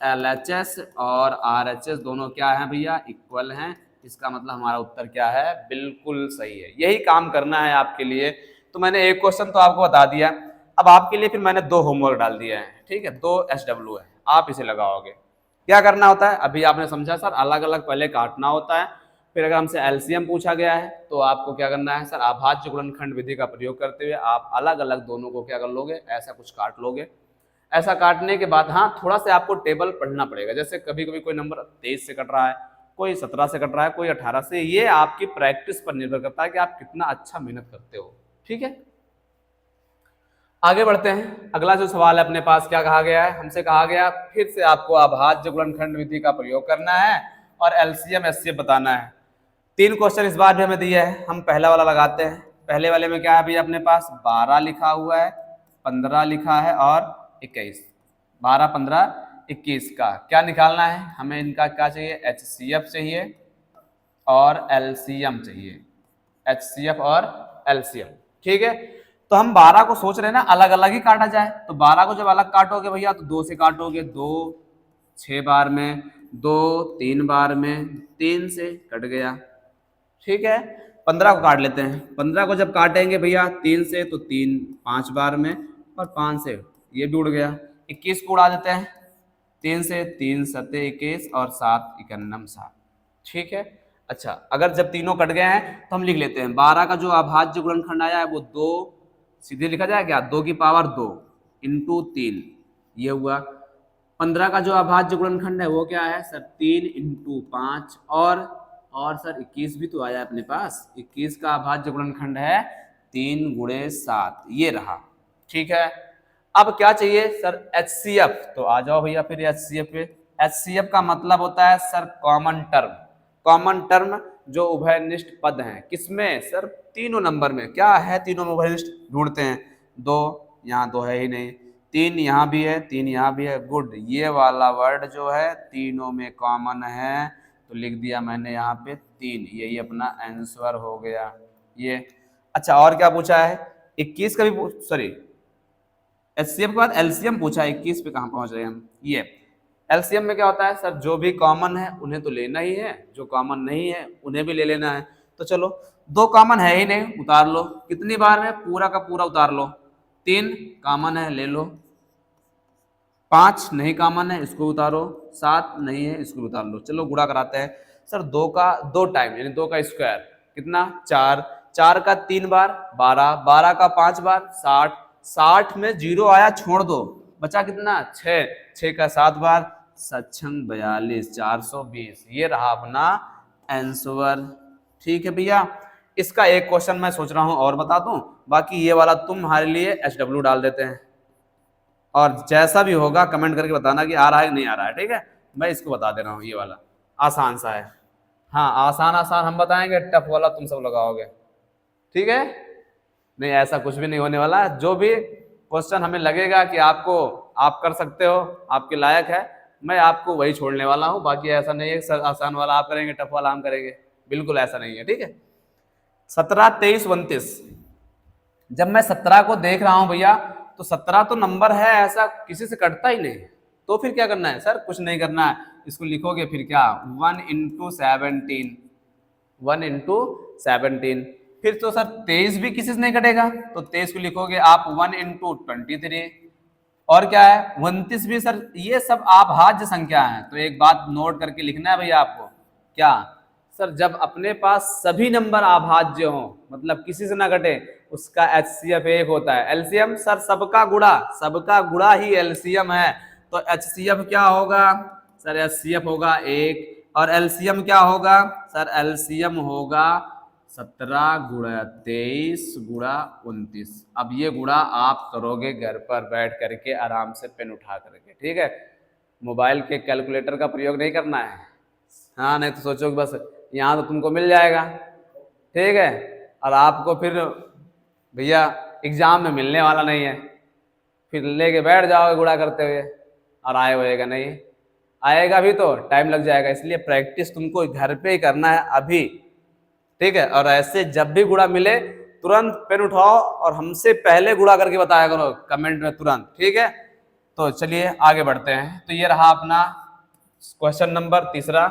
LHS और RHS दोनों क्या है भैया, इक्वल हैं। इसका मतलब हमारा उत्तर क्या है, बिल्कुल सही है। यही काम करना है आपके लिए। तो मैंने एक क्वेश्चन तो आपको बता दिया, अब आपके लिए फिर मैंने 2 होमवर्क डाल दिया है। ठीक है, 2 SW है, आप इसे लगाओगे। क्या करना होता है, अभी आपने समझा सर, अलग अलग पहले काटना होता है, फिर अगर हमसे एलसीएम पूछा गया है तो आपको क्या करना है सर, अभाज्य गुणनखंड विधि का प्रयोग करते हुए आप अलग अलग दोनों को क्या कर लोगे, ऐसा कुछ काट लोगे। ऐसा काटने के बाद हाँ थोड़ा सा आपको टेबल पढ़ना पड़ेगा, जैसे कभी कभी कोई नंबर 23 से कट रहा है, कोई 17 से कट रहा है, कोई 18 से। ये आपकी प्रैक्टिस पर निर्भर करता है कि आप कितना अच्छा मेहनत करते हो। ठीक है, आगे बढ़ते हैं। अगला जो सवाल है अपने पास, क्या कहा गया है, हमसे कहा गया फिर से आपको अभाज्य गुणनखंड विधि का प्रयोग करना है और एलसीएम एचसीएफ बताना है। 3 क्वेश्चन इस बार भी हमें दिया है, हम पहला वाला लगाते हैं। पहले वाले में क्या है भैया अपने पास, 12 लिखा हुआ है, 15 लिखा है और 21। 12 15 21 का क्या निकालना है हमें, इनका क्या चाहिए, एचसीएफ चाहिए और एलसीएम चाहिए, एचसीएफ और एलसीएम। ठीक है, तो हम 12 को सोच रहे हैं ना अलग अलग ही काटा जाए, तो 12 को जब अलग काटोगे भैया तो 2 से काटोगे, 2 6 बार में, 2 3 बार में, 3 से कट गया। ठीक है, 15 को काट लेते हैं। 15 को जब काटेंगे भैया 3 से तो 3 5 बार में, और 5 से ये भी उड़ गया। 21 को उड़ा देते हैं, 3 से 3 सत्ते 21 और 7 इकन्नम 7। ठीक है, अच्छा अगर जब तीनों कट गए हैं तो हम लिख लेते हैं 12 का जो अभाज्य गुणनखंड आया है वो 2 सीधे लिखा जाए क्या, 2 की पावर 2 इंटू 3 ये हुआ। 15 का जो अभाज्य गुणनखंड है वो क्या है सर, 3 इंटू 5 और सर 21 भी तो आया अपने पास, 21 का अभाज्य गुणनखंड है 3 गुणे 7, ये रहा। ठीक है, अब क्या चाहिए सर, HCF। तो आ जाओ भैया फिर HCF पे। HCF का मतलब होता है sir common term. Common term जो उभयनिष्ठ पद हैं, किसमें सर, तीनों नंबर में। क्या है तीनों में उभयनिष्ठ, ढूंढते हैं। 2 यहाँ 2 है ही नहीं, 3 यहाँ भी है, 3 यहाँ भी है, गुड। ये वाला वर्ड जो है तीनों में कॉमन है, तो लिख दिया मैंने यहाँ पे 3, यही अपना आंसर हो गया ये। अच्छा और क्या पूछा है, 21 का भी, सॉरी एचसीएफ के बाद एलसीएम पूछा है। 21 पे कहाँ पहुंच रहे हैं हम, ये एलसीएम में क्या होता है सर, जो भी कॉमन है उन्हें तो लेना ही है, जो कॉमन नहीं है उन्हें भी ले लेना है। तो चलो 2 कॉमन है ही नहीं, उतार लो। कितनी बार में, पूरा का पूरा उतार लो। 3 कॉमन है, ले लो। 5 नहीं कॉमन है, इसको उतारो। 7 नहीं है, इसको उतार लो। चलो गुणा कराते हैं सर, 2 का 2 टाइम यानी 2 का स्क्वायर कितना, 4, 4 का 3 बार 12, 12 का 5 बार 60, 60 में 0 आया छोड़ दो, बचा कितना 6, 6 का 7 बार 7 42, 420, ये रहा अपना आंसर। ठीक है भैया, इसका एक क्वेश्चन मैं सोच रहा हूं और बता दूं, बाकी ये वाला तुम्हारे लिए HW डाल देते हैं, और जैसा भी होगा कमेंट करके बताना कि आ रहा है कि नहीं आ रहा है। ठीक है, मैं इसको बता दे रहा हूँ, ये वाला आसान सा है। हाँ आसान आसान हम बताएंगे, टफ वाला तुम सब लगाओगे। ठीक है, नहीं ऐसा कुछ भी नहीं होने वाला। जो भी क्वेश्चन हमें लगेगा कि आपको आप कर सकते हो, आपके लायक है, मैं आपको वही छोड़ने वाला हूँ। बाकी ऐसा नहीं है सर आसान वाला आप करेंगे टफ वाला हम करेंगे, बिल्कुल ऐसा नहीं है। ठीक है, 17 23 29, जब मैं 17 को देख रहा हूं भैया तो 17 तो नंबर है ऐसा किसी से कटता ही नहीं, तो फिर क्या करना है सर, कुछ नहीं करना है, इसको लिखोगे फिर क्या 1 इंटू 17, 1 इंटू 17। फिर तो सर 23 भी किसी से नहीं कटेगा, तो 23 को लिखोगे आप 1 इंटू 23। और क्या है 29 भी सर, ये सब अभाज्य संख्या है, तो एक बात नोट करके लिखना है भैया आपको, क्या सर, जब अपने पास सभी नंबर अभाज्य हो, मतलब किसी से ना घटे, उसका एचसीएफ 1 होता है। एलसीएम सर सबका गुणा ही एलसीएम है, तो एचसीएफ क्या होगा सर, एचसीएफ होगा 1, और एलसीएम क्या होगा सर, एलसीएम होगा 17 गुणा 23 गुणा 29। अब ये गुणा आप करोगे घर पर बैठ करके आराम से पेन उठा करके, ठीक है, मोबाइल के कैलकुलेटर का प्रयोग नहीं करना है, हाँ, नहीं तो सोचोगे बस यहाँ तो तुमको मिल जाएगा, ठीक है, और आपको फिर भैया एग्जाम में मिलने वाला नहीं है, फिर लेके बैठ जाओगे गुणा करते हुए और आए होएगा नहीं, आएगा भी तो टाइम लग जाएगा, इसलिए प्रैक्टिस तुमको घर पे ही करना है अभी, ठीक है। और ऐसे जब भी गुणा मिले तुरंत पेन उठाओ और हमसे पहले गुणा करके बताया करो कमेंट में तुरंत, ठीक है। तो चलिए आगे बढ़ते हैं। तो ये रहा अपना क्वेश्चन नंबर तीसरा,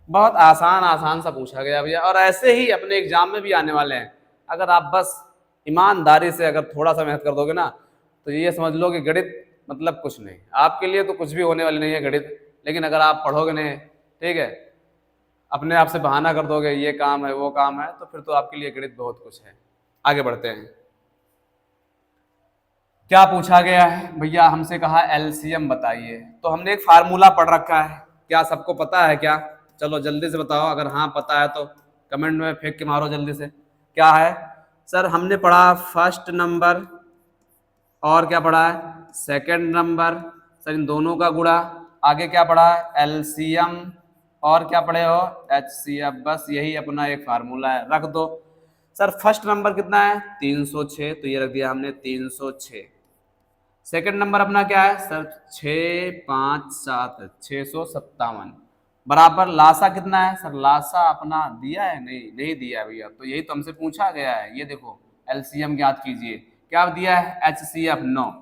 बहुत आसान सा पूछा गया भैया, और ऐसे ही अपने एग्जाम में भी आने वाले हैं। अगर आप बस ईमानदारी से अगर थोड़ा सा मेहनत कर दोगे ना, तो ये समझ लो कि गणित मतलब कुछ नहीं, आपके लिए तो कुछ भी होने वाली नहीं है गणित, लेकिन अगर आप पढ़ोगे नहीं, ठीक है, अपने आप से बहाना कर दोगे ये काम है वो काम है, तो फिर तो आपके लिए गणित बहुत कुछ है। आगे बढ़ते हैं। क्या पूछा गया है भैया, हमसे कहा एलसीएम बताइए, तो हमने एक फार्मूला पढ़ रखा है, क्या सबको पता है क्या? चलो जल्दी से बताओ, अगर हाँ पता है तो कमेंट में फेंक के मारो जल्दी से। क्या है सर? हमने पढ़ा फर्स्ट नंबर और क्या पढ़ा है सेकंड नंबर, सर इन दोनों का गुणा, आगे क्या पढ़ा है एलसीएम, और क्या पढ़े हो एचसीएफ, बस यही अपना एक फार्मूला है, रख दो। सर फर्स्ट नंबर कितना है 306, तो ये रख दिया हमने 306। सेकंड नंबर अपना क्या है सर 6 5 7 657, बराबर लासा कितना है सर, लासा अपना दिया है नहीं दिया है भैया, तो यही तो हमसे पूछा गया है, ये देखो एलसीएम ज्ञात कीजिए, क्या दिया है एचसीएफ 9।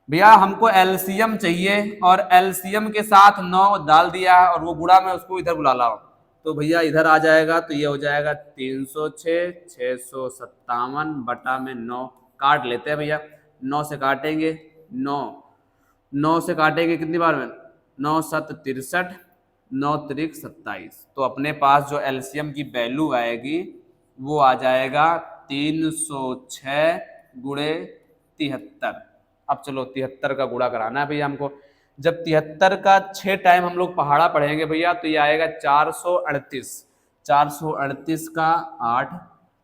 भैया हमको एलसीएम चाहिए और एलसीएम के साथ 9 डाल दिया है और वो गुणा में उसको इधर बुला लाओ, तो भैया इधर आ जाएगा, तो ये हो जाएगा 306 657 बटा में 9, काट लेते हैं भैया, 9 से काटेंगे 9 से काटेंगे कितनी बार में 9 7 63 9 त्रिक 27, तो अपने पास जो एलसीएम की वैल्यू आएगी वो आ जाएगा 306 गुणे 73। अब चलो 73 का गुणा कराना है भैया हमको, जब 73 का 6 टाइम हम लोग पहाड़ा पढ़ेंगे भैया, तो ये आएगा 438, 438 का 8,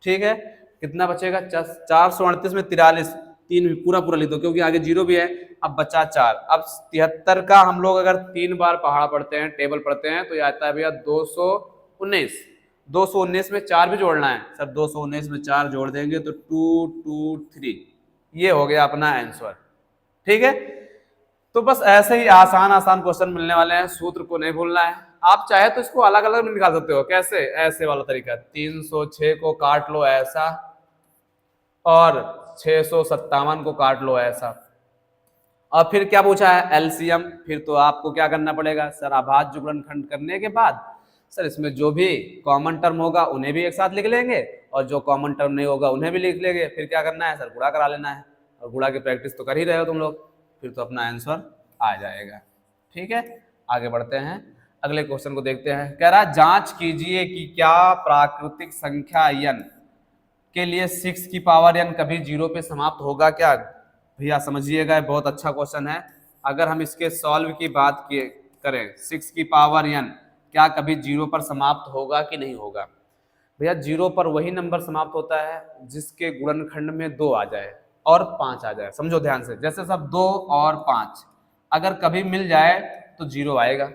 ठीक है, कितना बचेगा 438 में 43, 3 पूरा लिख दो क्योंकि आगे जीरो भी है, अब बचा 4। अब 73 का हम लोग अगर 3 बार पहाड़ा पढ़ते हैं, टेबल पढ़ते हैं, तो ये आता है भैया 219, 219 में 4 भी जोड़ना है सर, 219 में 4 जोड़ देंगे तो 223, ये हो गया अपना आंसर, ठीक है। तो बस ऐसे ही आसान क्वेश्चन मिलने वाले हैं, सूत्र को नहीं भूलना है। आप चाहे तो इसको अलग अलग निकाल सकते हो, कैसे, ऐसे वाला तरीका, 306 को काट लो ऐसा और 657 को काट लो ऐसा, और फिर क्या पूछा है एलसीएम, फिर तो आपको क्या करना पड़ेगा सर, अभाज्य गुणनखंड करने के बाद सर इसमें जो भी कॉमन टर्म होगा उन्हें भी एक साथ लिख लेंगे और जो कॉमन टर्म नहीं होगा उन्हें भी लिख लेंगे, फिर क्या करना है सर गुणा करा लेना है, और गुणा की प्रैक्टिस तो कर ही रहे हो तुम लोग, फिर तो अपना आंसर आ जाएगा, ठीक है। आगे बढ़ते हैं, अगले क्वेश्चन को देखते हैं। कह रहा है जांच कीजिए कि क्या प्राकृतिक संख्या n के लिए 6 की पावर n कभी 0 पे समाप्त होगा क्या? भैया समझिएगा बहुत अच्छा क्वेश्चन है, अगर हम इसके सॉल्व की बात करें 6 की पावर n क्या कभी 0 पर समाप्त होगा कि नहीं होगा? भैया 0 पर वही नंबर समाप्त होता है जिसके गुणनखंड में 2 आ जाए और 5 आ जाए, समझो ध्यान से, जैसे सब 2 और 5 अगर कभी मिल जाए तो 0 आएगा,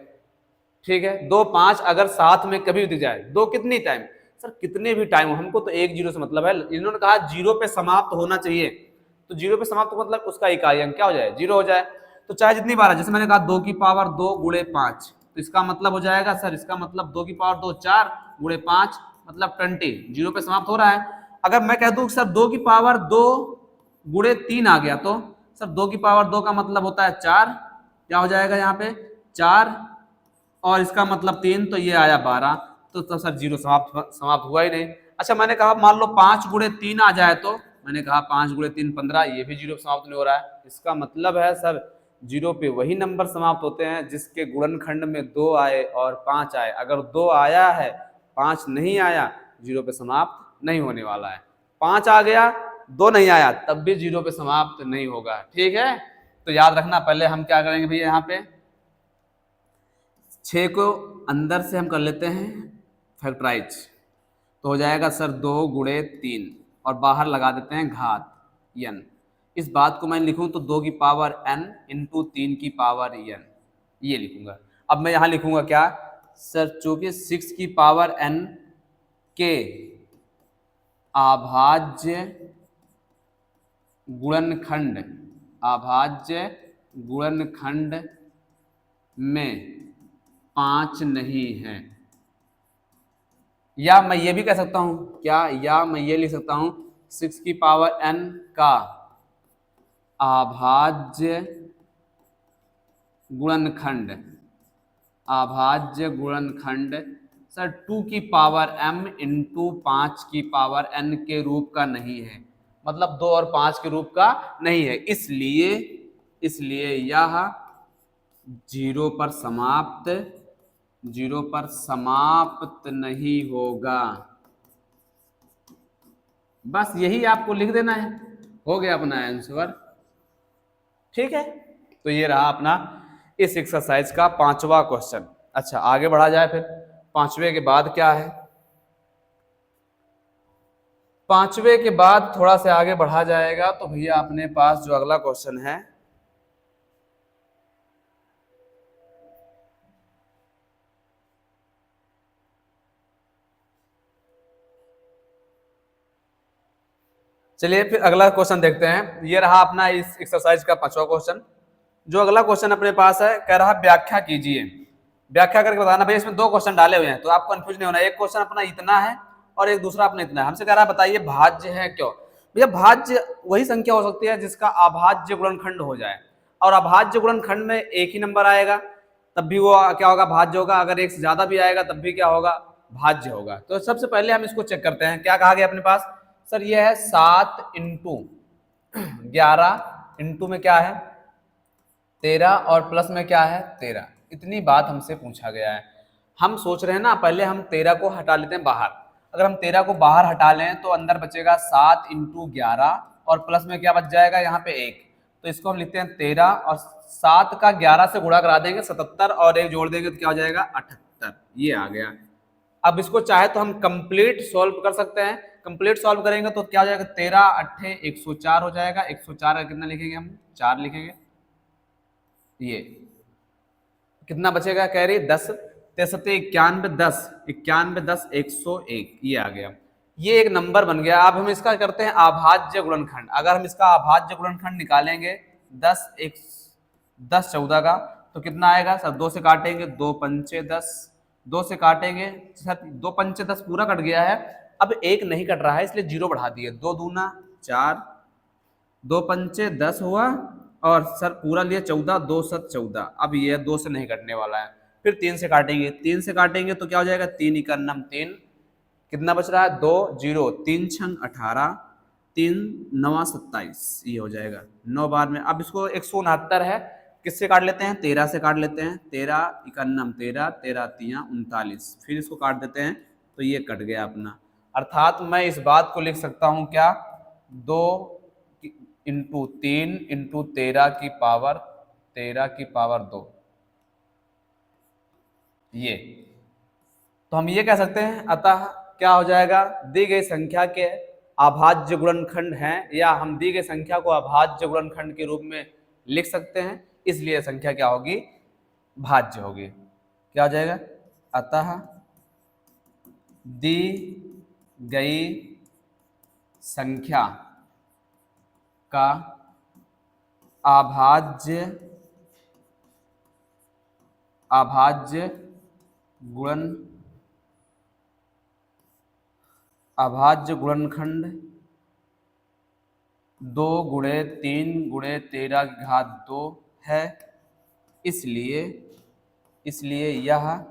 ठीक है। 2 5 अगर साथ में कभी दिख जाए, 2 कितनी टाइम सर, कितने भी टाइम, हमको तो 1 0 से मतलब है, इन्होंने कहा 0 पे समाप्त होना चाहिए, तो 0 पे समाप्त मतलब उसका इकाई अंक क्या हो जाए 0 हो जाए, तो चाहे जितनी बार है, जैसे मैंने कहा 2 की पावर 2 गुणे 5, तो इसका मतलब हो जाएगा सर, इसका मतलब 2 की पावर 2 4 गुणे 5 मतलब 20, 0 पे समाप्त हो रहा है। अगर मैं कह दूं सर 2 की पावर 2 गुणे 3 आ गया तो सर 2 की पावर 2 का मतलब होता है 4, क्या हो जाएगा यहाँ पे 4, और इसका मतलब 3, तो ये आया 12, तो सर जीरो समाप्त समाप्त हुआ ही नहीं। अच्छा मैंने कहा मान लो 5 गुणे 3 आ जाए, तो मैंने कहा 5 गुणे 3 15, ये भी जीरो समाप्त नहीं हो रहा है। इसका मतलब है सर जीरो पे वही नंबर समाप्त होते हैं जिसके गुणनखंड में 2 आए और 5 आए। अगर 2 आया है 5 नहीं आया, जीरो पे समाप्त नहीं होने वाला है। 5 आ गया 2 नहीं आया, तब भी जीरो पे समाप्त नहीं होगा। ठीक है, तो याद रखना। पहले हम क्या करेंगे भैया, यहाँ पे 6 को अंदर से हम कर लेते हैं फैक्टराइज, तो हो जाएगा सर 2 गुणे 3, और बाहर लगा देते हैं घात n। इस बात को मैं लिखूं तो 2 की पावर n इंटू 3 की पावर n, ये लिखूंगा। अब मैं यहां लिखूंगा क्या सर, चूंकि 6 की पावर n के अभाज्य गुणनखंड, अभाज्य गुणनखंड में 5 नहीं है, या मैं ये भी कह सकता हूं क्या, या मैं ये लिख सकता हूं 6 की पावर n का अभाज्य गुणनखंड, अभाज्य गुणनखंड सर 2 की पावर m इंटू 5 की पावर n के रूप का नहीं है, मतलब 2 और 5 के रूप का नहीं है। इसलिए इसलिए यह जीरो पर समाप्त, जीरो पर समाप्त नहीं होगा। बस यही आपको लिख देना है, हो गया अपना आंसर। ठीक है, तो ये रहा अपना इस एक्सरसाइज का 5वां क्वेश्चन। अच्छा आगे बढ़ा जाए फिर, 5वें के बाद क्या है। 5वें के बाद थोड़ा सा आगे बढ़ा जाएगा तो भैया अपने पास जो अगला क्वेश्चन है, चलिए फिर अगला क्वेश्चन देखते हैं। ये रहा अपना इस एक्सरसाइज का 5वां क्वेश्चन। जो अगला क्वेश्चन अपने पास है, कह रहा व्याख्या कीजिए। व्याख्या करके बताना। भैया इसमें 2 क्वेश्चन डाले हुए हैं तो आप कंफ्यूज नहीं होना। एक क्वेश्चन अपना इतना है और एक दूसरा अपना इतना है। हमसे कह रहा है बताइए भाज्य है क्यों। भैया भाज्य वही संख्या हो सकती है जिसका अभाज्य गुणनखंड हो जाए, और अभाज्य गुणनखंड में एक ही नंबर आएगा तब भी वो क्या होगा, भाज्य होगा। अगर एक से ज्यादा भी आएगा तब भी क्या होगा, भाज्य होगा। तो सबसे पहले हम इसको चेक करते हैं। क्या कहा गया अपने पास सर, ये है 7 इंटू 11 इंटू में क्या है 13, और प्लस में क्या है 13। इतनी बात हमसे पूछा गया है। हम सोच रहे हैं ना, पहले हम 13 को हटा लेते हैं बाहर। अगर हम 13 को बाहर हटा लें तो अंदर बचेगा 7 इंटू 11, और प्लस में क्या बच जाएगा यहाँ पे 1। तो इसको हम लिखते हैं 13, और 7 का 11 से गुणा करा देंगे 77, और 1 जोड़ देंगे तो क्या हो जाएगा 78। ये आ गया। अब इसको चाहे तो हम कंप्लीट सॉल्व कर सकते हैं। कंप्लीट सॉल्व करेंगे तो क्या हो जाएगा, 13 अट्ठे 104 हो जाएगा। 104 का कितना लिखेंगे हम, 4 लिखेंगे। ये कितना बचेगा, कह रही 10 63 91 10 91 10 101, ये आ गया। ये एक नंबर बन गया। अब हम इसका करते हैं अभाज्य गुणनखंड। अगर हम इसका अभाज्य गुणनखंड निकालेंगे 10 14 का, तो कितना आएगा सर, 2 से काटेंगे 2 पंचे 10, 2 से काटेंगे सर 2 पंचे 10 पूरा कट गया है। अब एक नहीं कट रहा है इसलिए जीरो बढ़ा दिए, 2 दूना 4, 2 पंचे 10 हुआ, और सर पूरा लिया 14, 2 7 14। अब ये 2 से नहीं कटने वाला है। फिर 3 से काटेंगे, 3 से काटेंगे तो क्या हो जाएगा, 3 इकन्नम 3, कितना बच रहा है 2 0, 3 छंग 18, 3 9 27, ये हो जाएगा 9 बार में। अब इसको 169 है, किससे काट लेते हैं, 13 से काट लेते हैं। 13 इकन्नम 13, 13 तिया 39, फिर इसको काट देते हैं तो ये कट गया अपना। अर्थात मैं इस बात को लिख सकता हूं क्या, 2 इंटू 3 इंटू 13 की पावर 2, ये तो हम ये कह सकते हैं। अतः क्या हो जाएगा, दी गई संख्या के अभाज्य गुणनखंड हैं, या हम दी गई संख्या को अभाज्य गुणनखंड के रूप में लिख सकते हैं, इसलिए संख्या क्या होगी, भाज्य होगी। क्या हो जाएगा, अतः दी गई संख्या का अभाज्य गुणनखंड 2 गुणे 3 गुणे 13 की घात 2 है, इसलिए इसलिए यह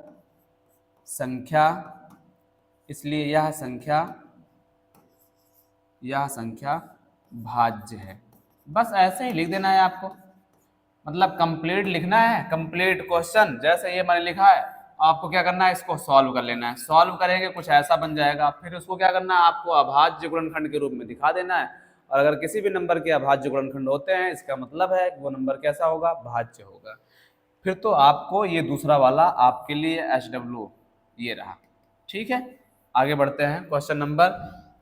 संख्या इसलिए यह संख्या भाज्य है। बस ऐसे ही लिख देना है आपको, मतलब कंप्लीट लिखना है, कंप्लीट क्वेश्चन जैसे ये मैंने लिखा है, आपको क्या करना है, इसको सॉल्व कर लेना है। सॉल्व करेंगे कुछ ऐसा बन जाएगा, फिर उसको क्या करना है, आपको अभाज्य गुणनखंड के रूप में दिखा देना है। और अगर किसी भी नंबर के अभाज्य गुणनखंड होते हैं, इसका मतलब है वो नंबर कैसा होगा, भाज्य होगा। फिर तो आपको ये दूसरा वाला आपके लिए SW ये रहा। ठीक है, आगे बढ़ते हैं क्वेश्चन नंबर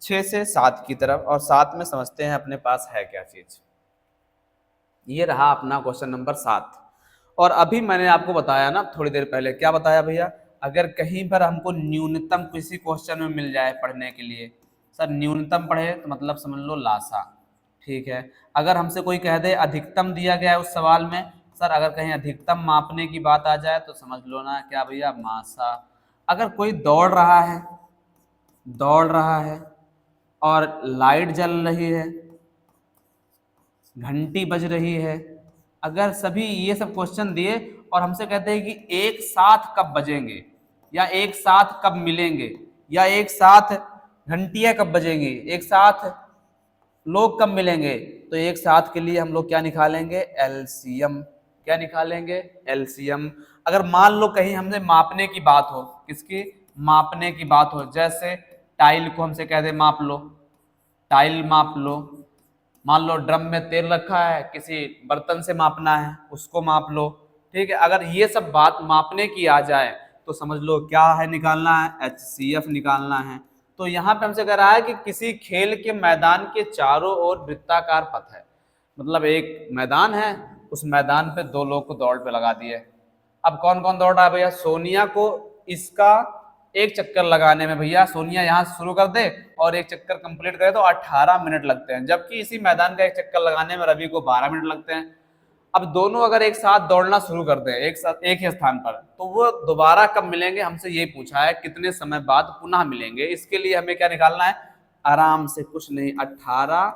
6 से 7 की तरफ, और 7 में समझते हैं अपने पास है क्या चीज। ये रहा अपना क्वेश्चन नंबर 7। और अभी मैंने आपको बताया ना थोड़ी देर पहले, क्या बताया भैया, अगर कहीं पर हमको न्यूनतम किसी क्वेश्चन में मिल जाए पढ़ने के लिए, सर न्यूनतम पढ़े तो मतलब समझ लो लासा। ठीक है, अगर हमसे कोई कह दे अधिकतम दिया गया है उस सवाल में, सर अगर कहीं अधिकतम मापने की बात आ जाए तो समझ लो ना क्या भैया, मासा। अगर कोई दौड़ रहा है और लाइट जल रही है, घंटी बज रही है, अगर सभी ये सब क्वेश्चन दिए और हमसे कहते हैं कि एक साथ कब बजेंगे, या एक साथ कब मिलेंगे, या एक साथ घंटियां कब बजेंगी, एक साथ लोग कब मिलेंगे, तो एक साथ के लिए हम लोग क्या निकालेंगे, एलसीएम। क्या निकालेंगे, एलसीएम। अगर मान लो कहीं हमसे मापने की बात हो, किसकी, मापने की बात हो, जैसे टाइल को हमसे कह दे माप लो, टाइल माप लो, मान लो ड्रम में तेल रखा है, किसी बर्तन से मापना है, उसको माप लो। ठीक है, अगर ये सब बात मापने की आ जाए तो समझ लो क्या है, निकालना है, HCF निकालना है। तो यहाँ पे हमसे कह रहा है कि किसी खेल के मैदान के चारों ओर वृत्ताकार पथ है, मतलब एक मैदान है, उस मैदान पे 2 लोग को दौड़ पे लगा दिए। अब कौन कौन दौड़ रहा है भैया, सोनिया को इसका एक चक्कर लगाने में, भैया सोनिया यहाँ शुरू कर दे और एक चक्कर कंप्लीट करे तो 18 मिनट लगते हैं, जबकि इसी मैदान का एक चक्कर लगाने में रवि को 12 मिनट लगते हैं। अब दोनों अगर एक साथ दौड़ना शुरू कर दें, एक साथ एक ही स्थान पर, तो वो दोबारा कब मिलेंगे, हमसे ये पूछा है, कितने समय बाद पुनः मिलेंगे। इसके लिए हमें क्या निकालना है, आराम से, कुछ नहीं, 18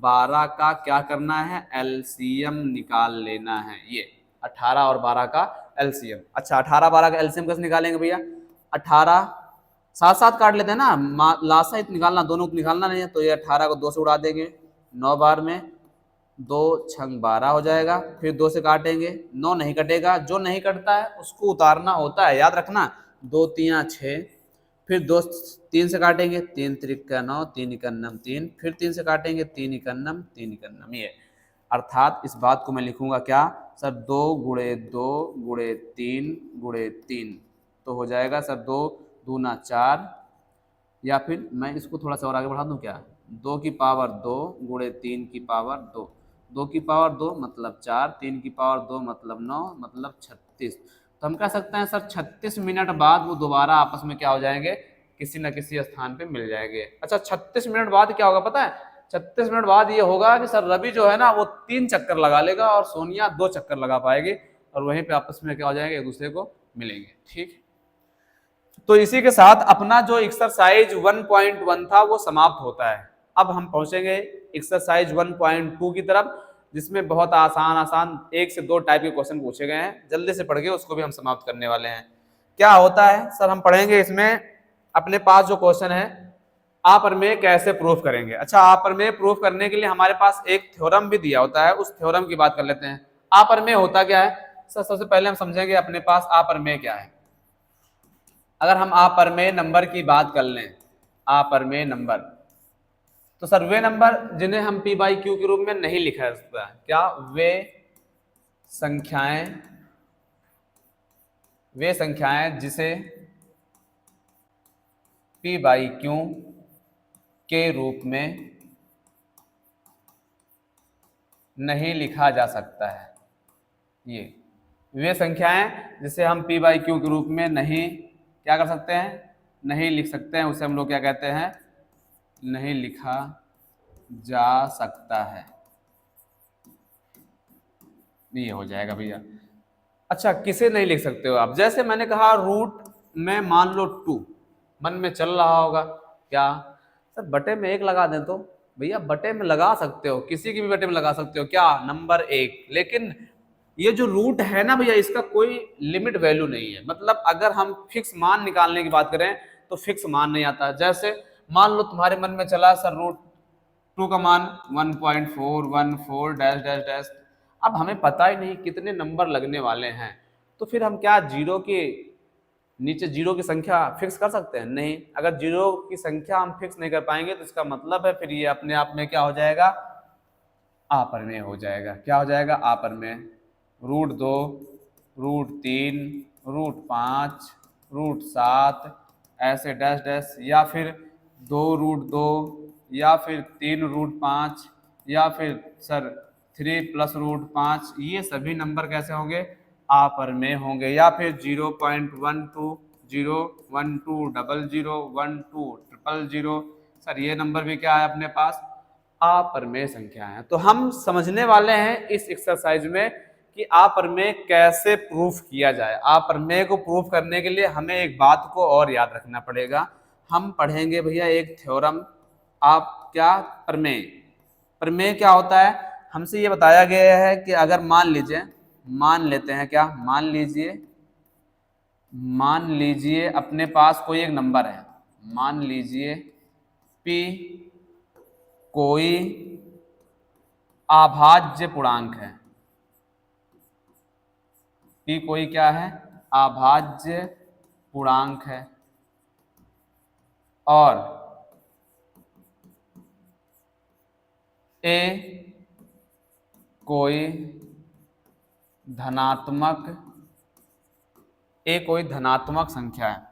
12 का क्या करना है, एलसीएम निकाल लेना है। ये 18 और 12 का एलसीएम। अच्छा 18 12 का एलसीएम कैसे निकालेंगे भैया, 18 साथ साथ काट लेते हैं ना, लासा निकालना, दोनों को निकालना नहीं है, तो ये 18 को 2 से उड़ा देंगे, 9 बार में 2 छंग 12 हो जाएगा, फिर 2 से काटेंगे, 9 नहीं कटेगा, जो नहीं कटता है उसको उतारना होता है, याद रखना, 2 3 6, फिर 2 3 से काटेंगे, 3 त्रिका 9, 3 इकन्नम 3, फिर 3 से काटेंगे, 3 इकन्नम 3 इकन्नम। ये अर्थात इस बात को मैं लिखूंगा क्या सर, 2 गुणे 2 गुणे 3 गुणे 3, तो हो जाएगा सर 2 दूना 4, या फिर मैं इसको थोड़ा सा और आगे बढ़ा दूं क्या, 2 की पावर 2 गुणे 3 की पावर 2, 2 की पावर 2 मतलब 4, 3 की पावर 2 मतलब 9, मतलब 36। तो हम कह सकते हैं सर 36 मिनट बाद वो दोबारा आपस में क्या हो जाएंगे, किसी न किसी स्थान पे मिल जाएंगे। अच्छा 36 मिनट बाद क्या होगा पता है, 36 मिनट बाद ये होगा कि सर रवि जो है ना वो 3 चक्कर लगा लेगा और सोनिया 2 चक्कर लगा पाएगी, और वहीं पे आपस में क्या हो जाएंगे, एक दूसरे को मिलेंगे। ठीक, तो इसी के साथ अपना जो एक्सरसाइज 1.1 था वो समाप्त होता है। अब हम पहुंचेंगे एक्सरसाइज 1.2 की तरफ, जिसमें बहुत आसान आसान 1 से 2 टाइप के क्वेश्चन पूछे गए हैं, जल्दी से पढ़ के उसको भी हम समाप्त करने वाले हैं। क्या होता है सर, हम पढ़ेंगे इसमें अपने पास जो क्वेश्चन है, अप्रमेय कैसे प्रूफ करेंगे। अच्छा अप्रमेय प्रूफ करने के लिए हमारे पास एक थ्योरम भी दिया होता है, उस थ्योरम की बात कर लेते हैं। अप्रमेय होता क्या है सर, सबसे पहले हम समझेंगे अपने पास अप्रमेय क्या है। अगर हम अप्रमेय नंबर की बात कर लें, अप्रमेय नंबर, तो सर वे नंबर जिन्हें हम P बाई क्यू के रूप में नहीं लिखा जा सकता, क्या वे संख्याएं जिसे P बाई क्यू के रूप में नहीं लिखा जा सकता है। ये वे संख्याएं जिसे हम P बाई क्यू के रूप में नहीं क्या कर सकते हैं, नहीं लिख सकते हैं, उसे हम लोग क्या कहते हैं, नहीं लिखा जा सकता है। ये हो जाएगा भैया। अच्छा किसे नहीं लिख सकते हो आप, जैसे मैंने कहा रूट में मान लो 2 मन में चल रहा होगा, क्या सर बटे में 1 लगा दें तो भैया बटे में लगा सकते हो, किसी की भी बटे में लगा सकते हो, क्या नंबर 1। लेकिन ये जो रूट है ना भैया, इसका कोई लिमिट वैल्यू नहीं है। मतलब अगर हम फिक्स मान निकालने की बात करें तो फिक्स मान नहीं आता। जैसे मान लो तुम्हारे मन में चला सर रूट 2 का मान 1.414 डैश डैश डैश। अब हमें पता ही नहीं कितने नंबर लगने वाले हैं, तो फिर हम क्या जीरो के नीचे जीरो की संख्या फिक्स कर सकते हैं? नहीं। अगर जीरो की संख्या हम फिक्स नहीं कर पाएंगे तो इसका मतलब है फिर ये अपने आप में क्या हो जाएगा, अपरमेय हो जाएगा। क्या हो जाएगा? अपरमेय। √2, √3, √5, √7 ऐसे डैश डैश, या फिर 2√2, या फिर 3√5, या फिर सर 3 + √5, ये सभी नंबर कैसे होंगे? अपरमेय होंगे। या फिर 0.12, 012 00 12 000, सर ये नंबर भी क्या है अपने पास? अपरमेय संख्या है। तो हम समझने वाले हैं इस एक्सरसाइज में कि अपरमेय कैसे प्रूफ किया जाए। अपरमेय को प्रूफ करने के लिए हमें एक बात को और याद रखना पड़ेगा। हम पढ़ेंगे भैया एक थ्योरम। आप क्या? प्रमेय। प्रमेय क्या होता है? हमसे ये बताया गया है कि अगर मान लीजिए, मान लेते हैं क्या, मान लीजिए अपने पास कोई एक नंबर है, मान लीजिए p कोई अभाज्य पूर्णांक है। p कोई क्या है? अभाज्य पूर्णांक है। और a कोई धनात्मक संख्या है।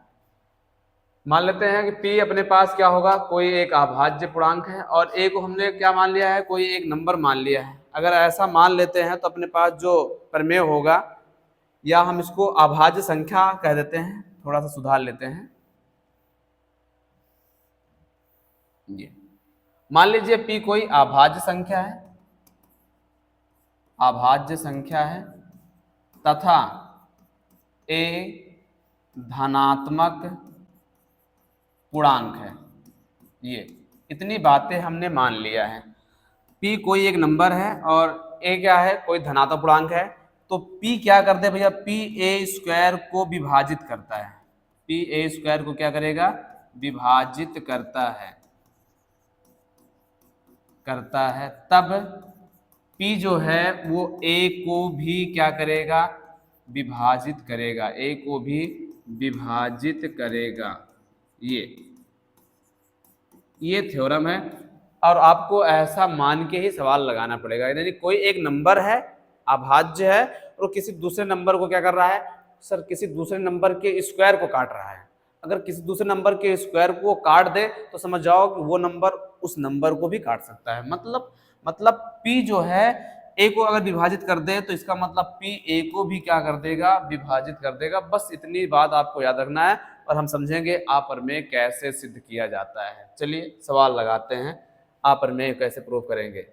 मान लेते हैं कि p अपने पास क्या होगा? कोई एक अभाज्य पूर्णांक है, और a को हमने क्या मान लिया है? कोई एक नंबर मान लिया है। अगर ऐसा मान लेते हैं तो अपने पास जो प्रमेय होगा, या हम इसको अभाज्य संख्या कह देते हैं, थोड़ा सा सुधार लेते हैं। ये मान लीजिए p कोई अभाज्य संख्या है, तथा a धनात्मक पूर्णांक है। ये इतनी बातें हमने मान लिया है। p कोई एक नंबर है और a क्या है? कोई धनात्मक पूर्णांक है। तो p क्या करते हैं भैया? p a² को विभाजित करता है। p a² को क्या करेगा? विभाजित करता है। तब p जो है वो a को भी क्या करेगा? विभाजित करेगा। a को भी विभाजित करेगा। ये थ्योरम है। और आपको ऐसा मान के ही सवाल लगाना पड़ेगा। यानी कोई एक नंबर है, अभाज्य है, और किसी दूसरे नंबर को क्या कर रहा है? सर किसी दूसरे नंबर के स्क्वायर को काट रहा है। अगर किसी दूसरे नंबर के स्क्वायर को काट दे तो समझ जाओ कि वो नंबर उस नंबर को भी काट सकता है। मतलब p जो है a को अगर विभाजित कर दे तो इसका मतलब p a को भी क्या कर देगा? विभाजित कर देगा। बस इतनी बात आपको याद रखना है, और हम समझेंगे अपरमेय कैसे सिद्ध किया जाता है। चलिए सवाल लगाते हैं, अपरमेय कैसे प्रूव करेंगे।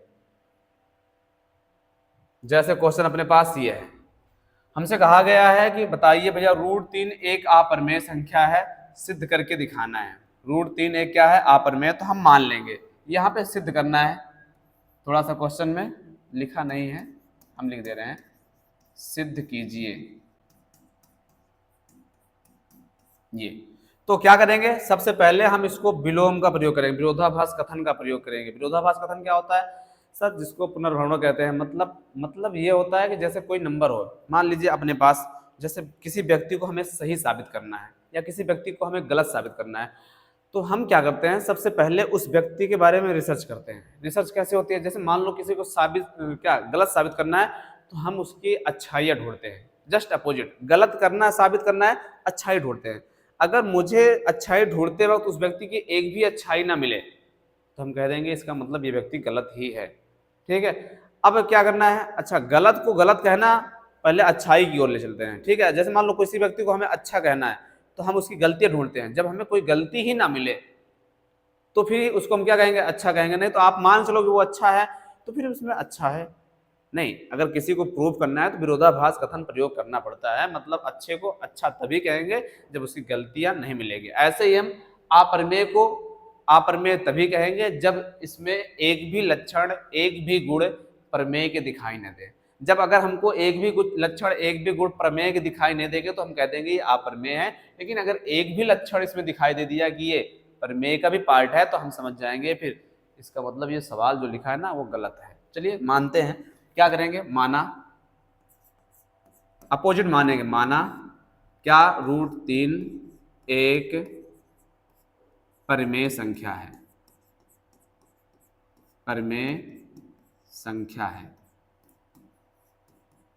जैसे क्वेश्चन अपने पास ये है, हमसे कहा गया है कि बताइए भैया √3 एक अपरमेय संख्या है, सिद्ध करके दिखाना है। √3 एक क्या है? अपरमेय। तो हम मान लेंगे, यहाँ पे सिद्ध करना है। थोड़ा सा क्वेश्चन में लिखा नहीं है, हम लिख दे रहे हैं, सिद्ध कीजिए। ये तो क्या करेंगे? सबसे पहले हम इसको विलोम का प्रयोग करेंगे, विरोधाभास कथन का प्रयोग करेंगे। विरोधाभास कथन क्या होता है सर? जिसको पुनर्भ्रमण कहते हैं। मतलब ये होता है कि जैसे कोई नंबर हो, मान लीजिए अपने पास, जैसे किसी व्यक्ति को हमें सही साबित करना है या किसी व्यक्ति को हमें गलत साबित करना है, तो हम क्या करते हैं? सबसे पहले उस व्यक्ति के बारे में रिसर्च करते हैं। रिसर्च कैसे होती है? जैसे मान लो किसी को गलत साबित करना है, तो हम उसकी अच्छाइयाँ ढूंढते हैं। जस्ट अपोजिट, गलत करना है, साबित करना है, अच्छाई ढूंढते हैं। अगर मुझे अच्छाई ढूंढते वक्त उस व्यक्ति की एक भी अच्छाई ना मिले तो हम कह देंगे इसका मतलब ये व्यक्ति गलत ही है। ठीक है। अब क्या करना है? अच्छा, गलत को गलत कहना, पहले अच्छाई की ओर ले चलते हैं। ठीक है। जैसे मान लो किसी व्यक्ति को हमें अच्छा कहना है तो हम उसकी गलतियां ढूंढते हैं। जब हमें कोई गलती ही ना मिले तो फिर उसको हम क्या कहेंगे? अच्छा कहेंगे। नहीं तो आप मान चलो कि वो अच्छा है तो फिर उसमें अच्छा है नहीं। अगर किसी को प्रूव करना है तो विरोधाभास कथन प्रयोग करना पड़ता है। मतलब अच्छे को अच्छा तभी कहेंगे जब उसकी गलतियां नहीं मिलेगी। ऐसे ही हम अपरमेय को अप्रमेय तभी कहेंगे जब इसमें एक भी लक्षण, एक भी गुण प्रमेय के दिखाई न दे। जब अगर हमको एक भी लक्षण, एक भी गुण प्रमेय के दिखाई नहीं देंगे तो हम कह देंगे ये अप्रमेय है। लेकिन अगर एक भी लक्षण इसमें दिखाई दे दिया कि ये प्रमेय का भी पार्ट है तो हम समझ जाएंगे फिर इसका मतलब ये सवाल जो लिखा है ना वो गलत है। चलिए मानते हैं, क्या करेंगे, माना, अपोजिट मानेंगे, माना क्या √3 एक परिमेय संख्या है, परिमेय संख्या है,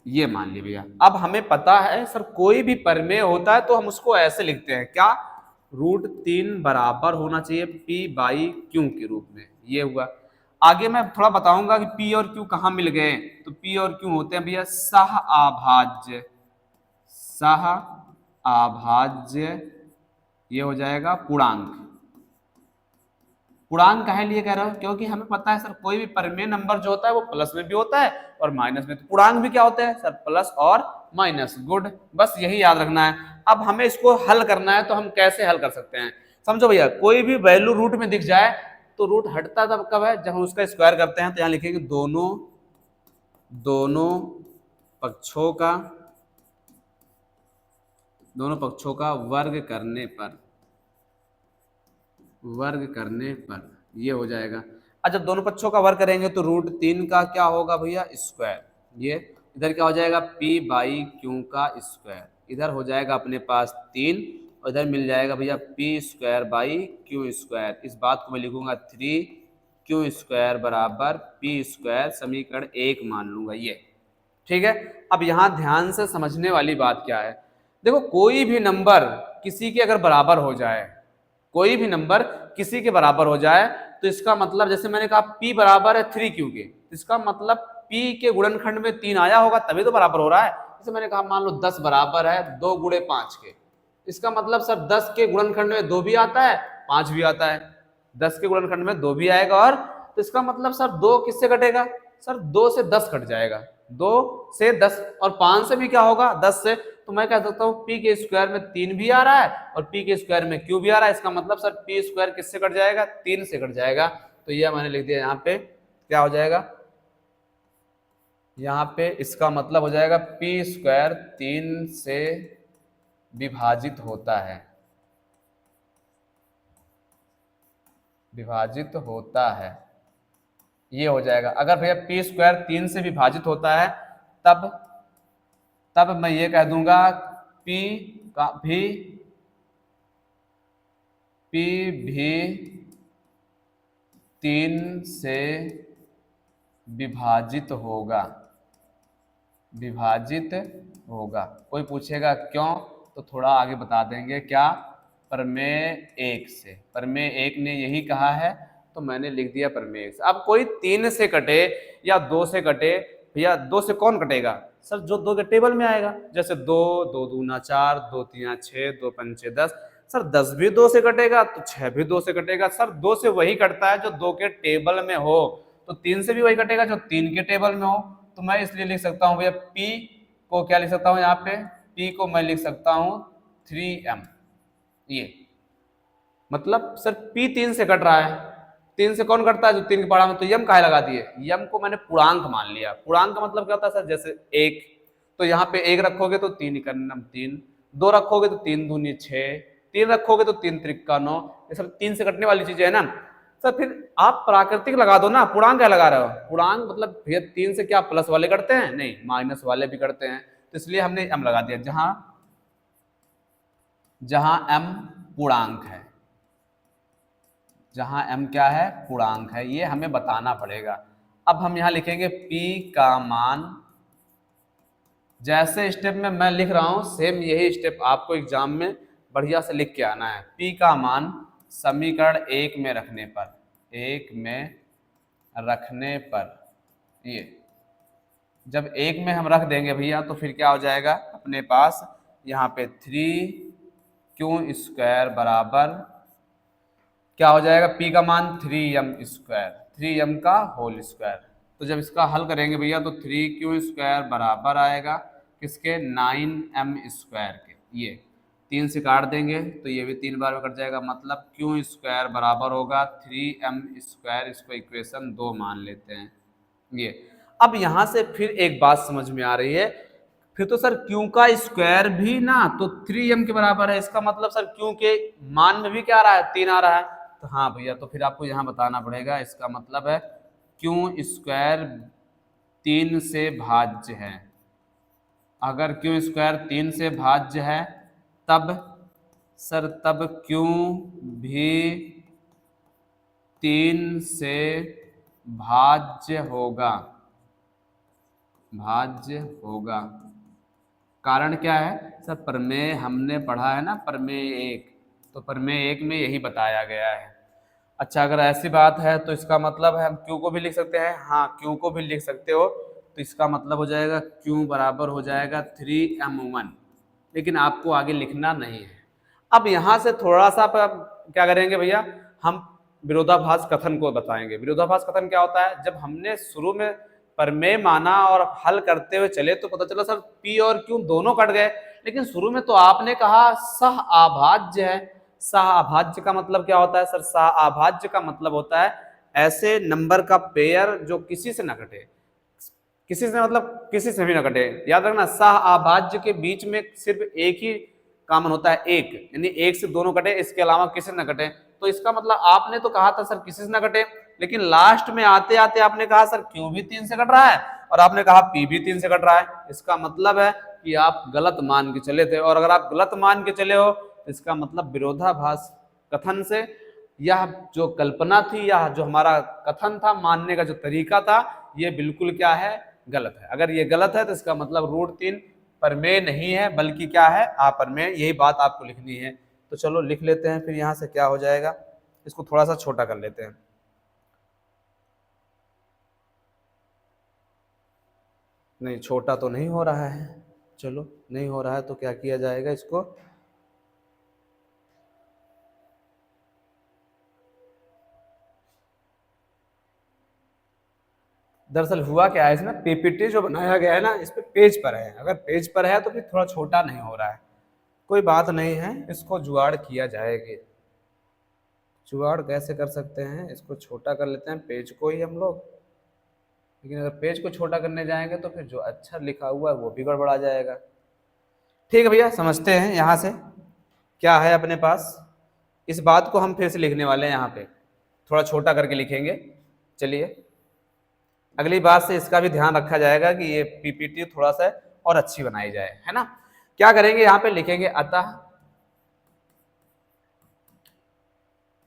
ये मान लिया भैया। अब हमें पता है सर कोई भी परिमेय होता है तो हम उसको ऐसे लिखते हैं, क्या, √3 बराबर होना चाहिए p/q के रूप में, ये हुआ। आगे मैं थोड़ा बताऊंगा कि p और q कहाँ मिल गए। तो p और q होते हैं भैया सह अभाज्य, सह अभाज्य, ये हो जाएगा पूर्णांक। पूर्णांक काहे लिए कह रहा हूं, क्योंकि हमें पता है सर कोई भी परिमेय नंबर जो होता है वो प्लस में भी होता है और माइनस में। तो पूर्णांक भी क्या होते हैं सर, प्लस और माइनस। गुड, बस यही याद रखना है। अब हमें इसको हल करना है तो हम कैसे हल कर सकते हैं, समझो भैया, कोई भी वैल्यू रूट में दिख जाए तो रूट हटता तब कब है, जब हम उसका स्क्वायर करते हैं। तो यहाँ लिखेंगे दोनों पक्षों का वर्ग करने पर ये हो जाएगा। अच्छा, दोनों पक्षों का वर्ग करेंगे तो √3 का क्या होगा भैया, स्क्वायर। ये इधर क्या हो जाएगा, p/q का स्क्वायर। इधर हो जाएगा अपने पास 3 और इधर मिल जाएगा भैया p² / q²। इस बात को मैं लिखूंगा 3q² बराबर p², समीकरण 1 मान लूंगा ये। ठीक है। अब यहाँ ध्यान से समझने वाली बात क्या है, देखो कोई भी नंबर किसी के अगर बराबर हो जाए, कोई भी नंबर किसी के बराबर हो जाए तो इसका मतलब, जैसे मैंने कहा p बराबर है 3q के, इसका मतलब p के गुणनखंड में 3 आया होगा तभी तो बराबर हो रहा है। जैसे मैंने कहा मान लो 10 बराबर है 2 × 5 के, इसका मतलब सर 10 के गुणनखंड में 2 भी आता है 5 भी आता है, 10 के गुणनखंड में 2 भी आएगा। और तो इसका मतलब सर 2 किससे कटेगा, सर 2 से 10 कट जाएगा, 2 से 10 और 5 से भी क्या होगा 10 से। तो मैं कह सकता हूँ p के स्क्वायर में 3 भी आ रहा है और p के स्क्वायर में q भी आ रहा है। इसका मतलब सर p² किससे कट जाएगा, 3 से कट जाएगा। तो यह मैंने लिख दिया यहाँ पे, क्या हो जाएगा यहाँ पे, इसका मतलब हो जाएगा p² 3 से विभाजित होता है, विभाजित होता है, ये हो जाएगा। अगर भैया p² 3 से विभाजित होता है तब मैं ये कह दूंगा p भी 3 से विभाजित होगा, कोई पूछेगा क्यों तो थोड़ा आगे बता देंगे, क्या, प्रमेय 1 से, प्रमेय 1 ने यही कहा है तो मैंने लिख दिया प्रमेय 1 से। अब कोई 3 से कटे या 2 से कटे, भैया 2 से कौन कटेगा, सर जो 2 के टेबल में आएगा, जैसे 2 2 दूना 4, 2 3 6, 2 5 10। सर 10 भी 2 से कटेगा तो 6 भी 2 से कटेगा। सर 2 से वही कटता है जो 2 के टेबल में हो, तो 3 से भी वही कटेगा जो 3 के टेबल में हो। तो मैं इसलिए लिख सकता हूँ भैया p को क्या लिख सकता हूँ, यहाँ पे p को मैं लिख सकता हूँ 3m। ये मतलब सर p 3 से कट रहा है, 3 से कौन कटता है, जो 3 के पढ़ा में, तो यम काहे लगा दिए, यम को मैंने पूर्णांक मान लिया। पूर्णांक का मतलब क्या होता है सर, जैसे 1, तो यहाँ पे 1 रखोगे तो 3 × 3, 2 रखोगे तो 3 दूनी 6, 3 रखोगे तो 3 त्रिका 9, ये सब 3 से कटने वाली चीजें है ना। सर फिर आप प्राकृतिक लगा दो ना, पूर्णांक क्या लगा रहे हो, पूर्णांक मतलब भैया 3 से क्या प्लस वाले कटते हैं, नहीं माइनस वाले भी कटते हैं, तो इसलिए हमने m लगा दिया जहां m पूर्णांक है, जहां m क्या है, पूर्णांक है, ये हमें बताना पड़ेगा। अब हम यहां लिखेंगे p का मान, जैसे स्टेप में मैं लिख रहा हूं सेम यही स्टेप आपको एग्जाम में बढ़िया से लिख के आना है। p का मान समीकरण 1 में रखने पर, ये जब 1 में हम रख देंगे भैया तो फिर क्या हो जाएगा अपने पास, यहाँ पे 3q² बराबर क्या हो जाएगा, p का मान 3m², 3m का होल स्क्वायर। तो जब इसका हल करेंगे भैया तो 3q² बराबर आएगा किसके, 9m² के। ये 3 से काट देंगे तो ये भी 3 बार में कट जाएगा, मतलब क्यू स्क्वायर बराबर होगा 3m स्क्वायर। इसको इक्वेशन 2 मान लेते हैं ये। अब यहां से फिर एक बात समझ में आ रही है, फिर तो सर क्यू का स्क्वायर भी ना तो 3m के बराबर है, इसका मतलब सर क्यू के मान में भी क्या आ रहा है, 3 आ रहा है। तो हाँ भैया, तो फिर आपको यहाँ बताना पड़ेगा, इसका मतलब है क्यू स्क्वायर 3 से भाज्य है। अगर क्यू स्क्वायर 3 से भाज्य है तब सर तब क्यू भी 3 से भाज्य होगा, भाज्य होगा। कारण क्या है सर, प्रमेय हमने पढ़ा है ना, प्रमेय 1, तो प्रमेय 1 में यही बताया गया है। अच्छा, अगर ऐसी बात है तो इसका मतलब है हम क्यू को भी लिख सकते हैं, हाँ क्यू को भी लिख सकते हो, तो इसका मतलब हो जाएगा क्यू बराबर हो जाएगा 3m1, लेकिन आपको आगे लिखना नहीं है। अब यहाँ से थोड़ा सा क्या करेंगे भैया, हम विरोधाभास कथन को बताएंगे। विरोधाभास कथन क्या होता है, जब हमने शुरू में प्रमेय माना और हल करते हुए चले तो पता चला सर पी और क्यू दोनों कट गए, लेकिन शुरू में तो आपने कहा सह अभाज्य है। सह अभाज्य का मतलब क्या होता है सर, सह अभाज्य का मतलब होता है ऐसे नंबर का पेयर जो किसी से न कटे, किसी से मतलब किसी से भी न कटे। याद रखना, सह अभाज्य के बीच में सिर्फ एक ही कॉमन होता है, एक, यानी एक से दोनों कटे, इसके अलावा किसी से न कटे। तो इसका मतलब आपने तो कहा था सर किसी से न कटे, लेकिन लास्ट में आते आते आपने कहा सर क्यू भी 3 से कट रहा है और आपने कहा पी भी 3 से कट रहा है। इसका मतलब है कि आप गलत मान के चले थे, और अगर आप गलत मान के चले हो तो इसका मतलब विरोधाभास कथन से यह जो कल्पना थी, यह जो हमारा कथन था, मानने का जो तरीका था, ये बिल्कुल क्या है, गलत है। अगर ये गलत है तो इसका मतलब √3 प्रमेय नहीं है, बल्कि क्या है, अप्रमेय। यही बात आपको लिखनी है। तो चलो लिख लेते हैं, फिर यहां से क्या हो जाएगा, इसको थोड़ा सा छोटा कर लेते हैं। नहीं, छोटा तो नहीं हो रहा है, चलो नहीं हो रहा है तो क्या किया जाएगा, इसको दरअसल हुआ क्या है, इसमें पीपीटी जो बनाया गया है ना, इस पे पेज पर है। अगर पेज पर है तो फिर थोड़ा छोटा नहीं हो रहा है, कोई बात नहीं है, इसको जुगाड़ किया जाएगी। जुगाड़ कैसे कर सकते हैं, इसको छोटा कर लेते हैं पेज को ही हम लोग, लेकिन अगर पेज को छोटा करने जाएंगे तो फिर जो अक्षर लिखा हुआ है वो भी गड़बड़ा जाएगा। ठीक है भैया, समझते हैं यहाँ से क्या है अपने पास। इस बात को हम फिर से लिखने वाले हैं, यहाँ पे थोड़ा छोटा करके लिखेंगे। चलिए, अगली बार से इसका भी ध्यान रखा जाएगा कि ये पीपीटी थोड़ा सा और अच्छी बनाई जाए, है ना। क्या करेंगे, यहाँ पे लिखेंगे अतः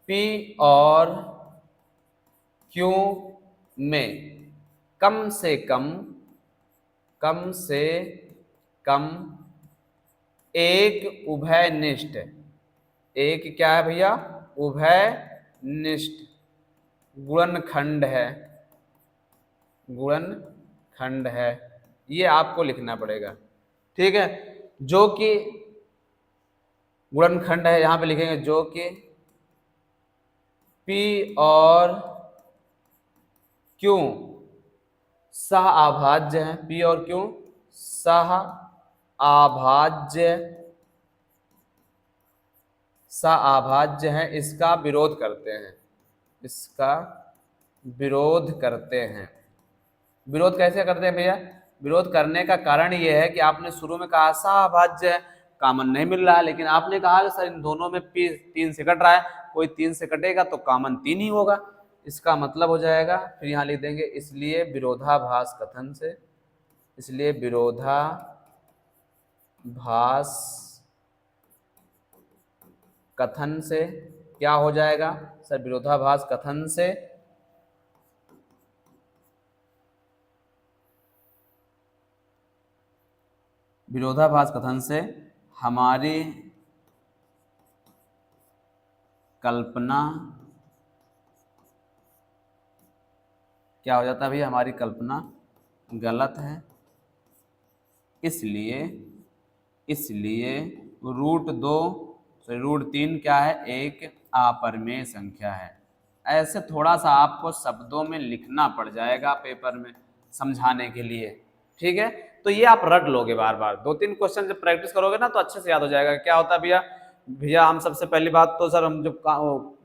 पी और क्यू में कम से कम एक उभयनिष्ठ, एक क्या है भैया, उभयनिष्ठ गुणनखंड है, गुणनखंड है। ये आपको लिखना पड़ेगा, ठीक है। जो कि गुणनखंड है, यहां पे लिखेंगे जो कि पी और क्यू सह अभाज्य है, पी और क्यू सह अभाज्य, अभाज्य है, इसका विरोध करते हैं, इसका विरोध करते हैं। विरोध कैसे करते हैं भैया, विरोध करने का कारण यह है कि आपने शुरू में कहा सहअभाज्य है, कॉमन नहीं मिल रहा है, लेकिन आपने कहा कि सर इन दोनों में पी 3 से कट रहा है, कोई 3 से कटेगा तो कॉमन 3 ही होगा। इसका मतलब हो जाएगा, फिर यहाँ लिख देंगे इसलिए विरोधाभास कथन से, इसलिए विरोधाभास कथन से क्या हो जाएगा सर, विरोधाभास कथन से हमारी कल्पना क्या हो जाता है भैया, हमारी कल्पना गलत है, इसलिए √3 क्या है, एक अपरिमेय संख्या है। ऐसे थोड़ा सा आपको शब्दों में लिखना पड़ जाएगा पेपर में समझाने के लिए, ठीक है। तो ये आप रट लोगे बार बार, 2-3 क्वेश्चन जब प्रैक्टिस करोगे ना तो अच्छे से याद हो जाएगा। क्या होता है भैया, हम सबसे पहली बात तो सर हम जब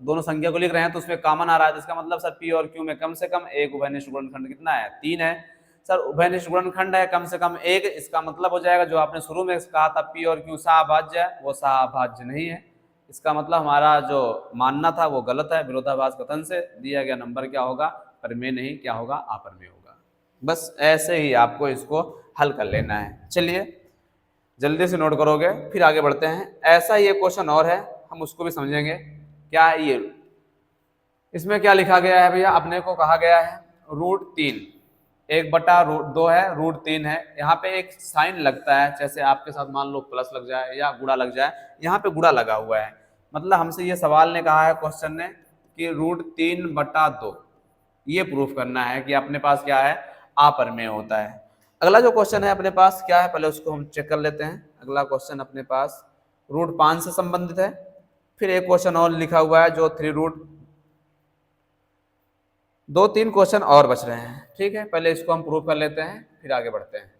दोनों संख्या को लिख रहे हैं तो उसमें कॉमन आ रहा है, तो इसका मतलब सर पी और क्यू में कम से कम एक उभयनिष्ठ गुणनखंड कितना है, 3 है। सर उभयनिष्ठ गुणनखंड है कम से कम एक, इसका मतलब हो जाएगा जो आपने शुरू में कहा था पी और क्यू सहअभाज्य है, वो सहअभाज्य नहीं है। इसका मतलब हमारा जो मानना था वो गलत है, विरोधाभास कथन से दिया गया नंबर क्या होगा, परिमेय नहीं, क्या होगा, अपरिमेय होगा। बस ऐसे ही आपको इसको हल कर लेना है। चलिए जल्दी से नोट करोगे, फिर आगे बढ़ते हैं। ऐसा ही एक क्वेश्चन और है, हम उसको भी समझेंगे। क्या ये इसमें क्या लिखा गया है भैया, अपने को कहा गया है √3, 1/√2 है, √3 है। यहाँ पे एक साइन लगता है, जैसे आपके साथ मान लो प्लस लग जाए या गुणा लग जाए, यहाँ पे गुणा लगा हुआ है। मतलब हमसे ये सवाल ने कहा है, क्वेश्चन ने, कि √3/2 ये प्रूफ करना है कि अपने पास क्या है, अपरिमेय होता है। अगला जो क्वेश्चन है अपने पास क्या है, पहले उसको हम चेक कर लेते हैं। अगला क्वेश्चन अपने पास √5 से संबंधित है। फिर एक क्वेश्चन और लिखा हुआ है जो 2-3 क्वेश्चन और बच रहे हैं। ठीक है, पहले इसको हम प्रूव कर लेते हैं, फिर आगे बढ़ते हैं।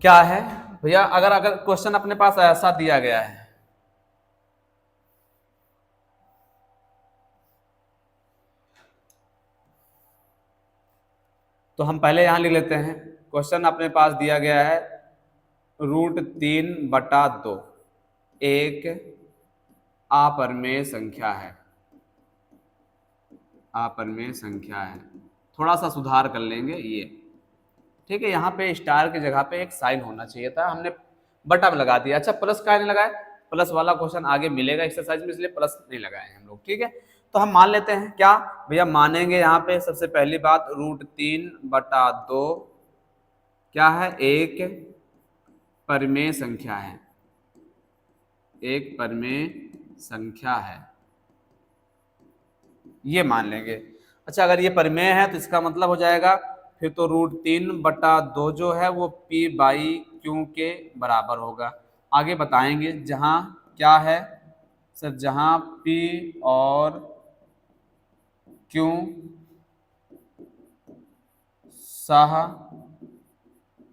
क्या है भैया, अगर क्वेश्चन अपने पास ऐसा दिया गया है, तो हम पहले यहां लिख लेते हैं। क्वेश्चन अपने पास दिया गया है √3/2 एक अपरिमेय संख्या है, अपरिमेय संख्या है। थोड़ा सा सुधार कर लेंगे ये, ठीक है। यहाँ पे स्टार की जगह पे एक साइन होना चाहिए था, हमने बटा में लगा दिया। अच्छा प्लस का नहीं लगाया, प्लस वाला क्वेश्चन आगे मिलेगा एक्सरसाइज में, इसलिए प्लस नहीं लगाए हम लोग। ठीक है, तो हम मान लेते हैं क्या भैया, मानेंगे यहाँ पे सबसे पहली बात √3/2 क्या है, एक परिमेय संख्या है, एक परिमेय संख्या है, ये मान लेंगे। अच्छा अगर ये परिमेय है तो इसका मतलब हो जाएगा फिर तो √3/2 जो है वो P/Q के बराबर होगा। आगे बताएंगे जहां क्या है सर, जहां P और Q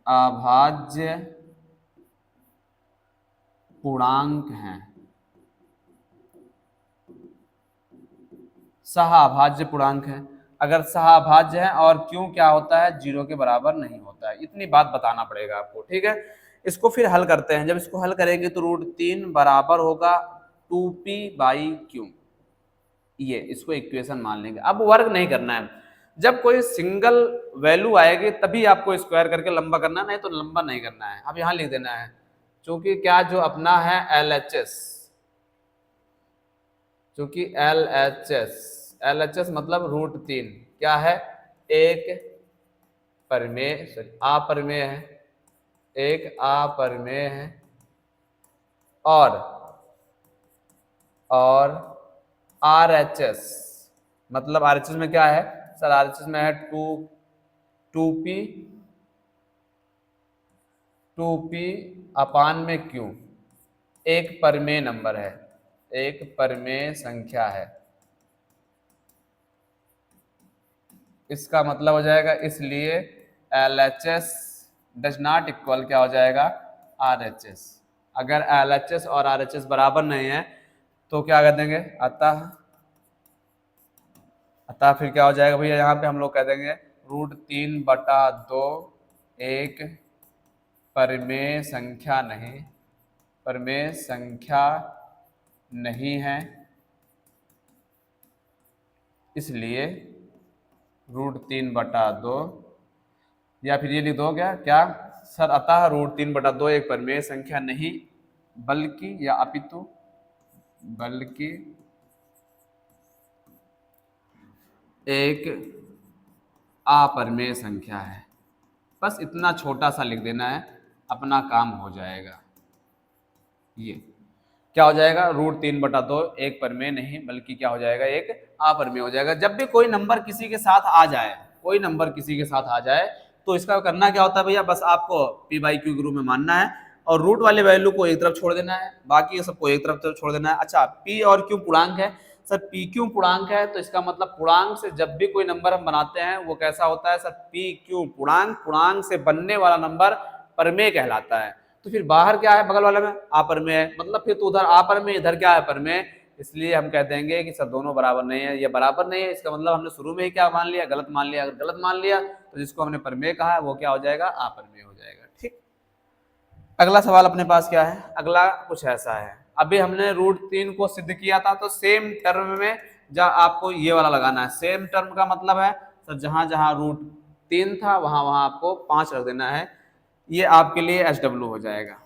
सहअभाज्य पूर्णांक हैं, सहअभाज्य पूर्णांक है। अगर सहअभाज्य है और क्यों क्या होता है, 0 के बराबर नहीं होता है, इतनी बात बताना पड़ेगा आपको। ठीक है, इसको फिर हल करते हैं। जब इसको हल करेंगे तो √3 बराबर होगा 2P/Q, ये इसको इक्वेशन मान लेंगे। अब वर्क नहीं करना है, जब कोई सिंगल वैल्यू आएगी तभी आपको स्क्वायर करके लंबा करना है, नहीं तो लंबा नहीं करना है। अब यहाँ लिख देना है, क्योंकि क्या जो अपना है LHS, क्योंकि LHS मतलब √3 क्या है, एक परिमेय अपरिमेय है, एक अपरिमेय है। और RHS मतलब RHS में क्या है सर, RHS में है 2P/Q, एक परिमेय नंबर है, एक परिमेय संख्या है। इसका मतलब हो जाएगा, इसलिए LHS डज नॉट इक्वल क्या हो जाएगा, RHS। अगर LHS और RHS बराबर नहीं है तो क्या कर देंगे, अतः फिर क्या हो जाएगा भैया, यहाँ पे हम लोग कह देंगे √3/2 एक परिमेय संख्या नहीं, परिमेय संख्या नहीं है, इसलिए √3/2, या फिर ये लिख दो क्या सर, अतः √3/2 एक परिमेय संख्या नहीं बल्कि या अपितु बल्कि एक अपरिमेय संख्या है। बस इतना छोटा सा लिख देना है, अपना काम हो जाएगा। ये क्या हो जाएगा, √3/2 एक परिमेय नहीं बल्कि क्या हो जाएगा, एक अपरिमेय हो जाएगा। जब भी कोई नंबर किसी के साथ आ जाए, कोई नंबर किसी के साथ आ जाए तो इसका करना क्या होता है भैया, बस आपको P/Q के रूप में मानना है और रूट वाले वैल्यू को एक तरफ छोड़ देना है, बाकी सबको एक तरफ छोड़ देना है। अच्छा P और Q पूर्णांक है सर पी क्यू पूर्णांक है, तो इसका मतलब पूर्णांक से जब भी कोई नंबर हम बनाते हैं वो कैसा होता है सर, पी क्यू पूर्णांक, पूर्णांक से बनने वाला नंबर परमेय कहलाता है। तो फिर बाहर क्या है, बगल वाले में अपरमेय है, मतलब फिर तो उधर अपरमेय इधर क्या है परमेय, इसलिए हम कह देंगे कि सर दोनों बराबर नहीं है, ये बराबर नहीं है, इसका मतलब हमने शुरू में ही क्या मान लिया, गलत मान लिया। अगर गलत मान लिया तो जिसको हमने परमेय कहा है वो क्या हो जाएगा, अपरमेय हो जाएगा। ठीक, अगला सवाल अपने पास क्या है, अगला कुछ ऐसा है, अभी हमने √3 को सिद्ध किया था, तो सेम टर्म में जहाँ आपको ये वाला लगाना है। सेम टर्म का मतलब है सर जहां जहां √3 था वहां वहां आपको 5 रख देना है, ये आपके लिए SW हो जाएगा।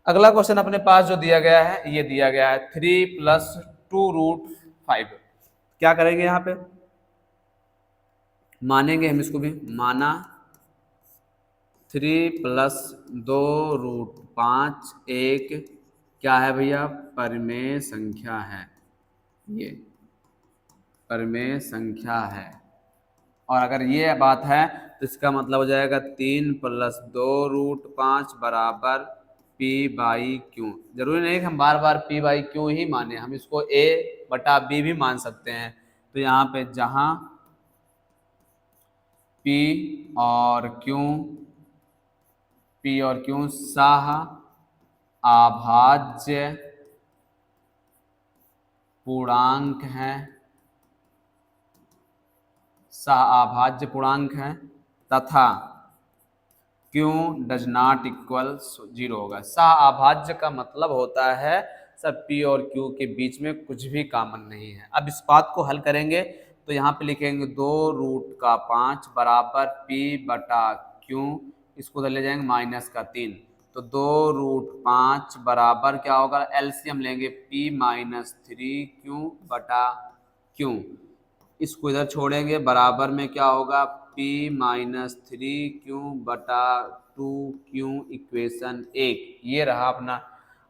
अगला क्वेश्चन अपने पास जो दिया गया है, ये दिया गया है 3 + 2√5। क्या करेंगे यहाँ पे, मानेंगे हम इसको भी, माना 3 + 2√5 एक क्या है भैया, परमेय संख्या है, ये परमेय संख्या है। और अगर ये बात है तो इसका मतलब हो जाएगा 3 + 2√5 बराबर P/Q। जरूरी नहीं कि हम बार बार P/Q ही माने, हम इसको A/B भी मान सकते हैं। तो यहाँ पे जहां P और Q सह अभाज्य पूर्णांक हैं, सह-अभाज्य पूर्णांक है, तथा Q डज नॉट इक्वल 0 होगा। सह-अभाज्य का मतलब होता है सब P और Q के बीच में कुछ भी कॉमन नहीं है। अब इस बात को हल करेंगे तो यहाँ पे लिखेंगे 2√5 बराबर P/Q, इसको उधर ले जाएंगे -3, तो 2√5 बराबर क्या होगा, एलसीएम लेंगे P-3Q/Q, इसको इधर छोड़ेंगे, बराबर में क्या होगा P-3Q/2Q इक्वेशन 1, ये रहा अपना।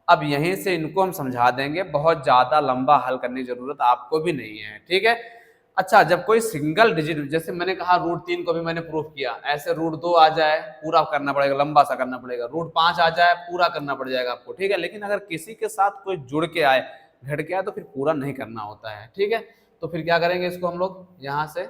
अब यहीं से इनको हम समझा देंगे, बहुत ज्यादा लंबा हल करने की जरूरत आपको भी नहीं है। ठीक है, अच्छा जब कोई सिंगल डिजिट, जैसे मैंने कहा √3 को भी मैंने प्रूफ किया, ऐसे √2 आ जाए पूरा करना पड़ेगा, लंबा सा करना पड़ेगा, √5 आ जाए पूरा करना पड़ जाएगा आपको। ठीक है, लेकिन अगर किसी के साथ कोई जुड़ के आए, घट के आए, तो फिर पूरा नहीं करना होता है। ठीक है, तो फिर क्या करेंगे, इसको हम लोग यहां से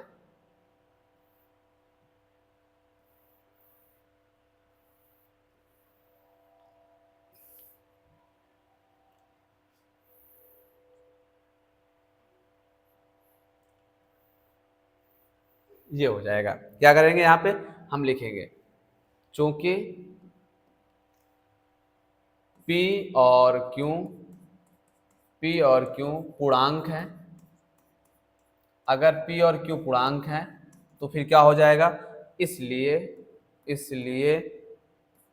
ये हो जाएगा। क्या करेंगे, यहाँ पे हम लिखेंगे चूंकि P और Q पूर्णांक है, अगर P और Q पूर्णांक है तो फिर क्या हो जाएगा, इसलिए इसलिए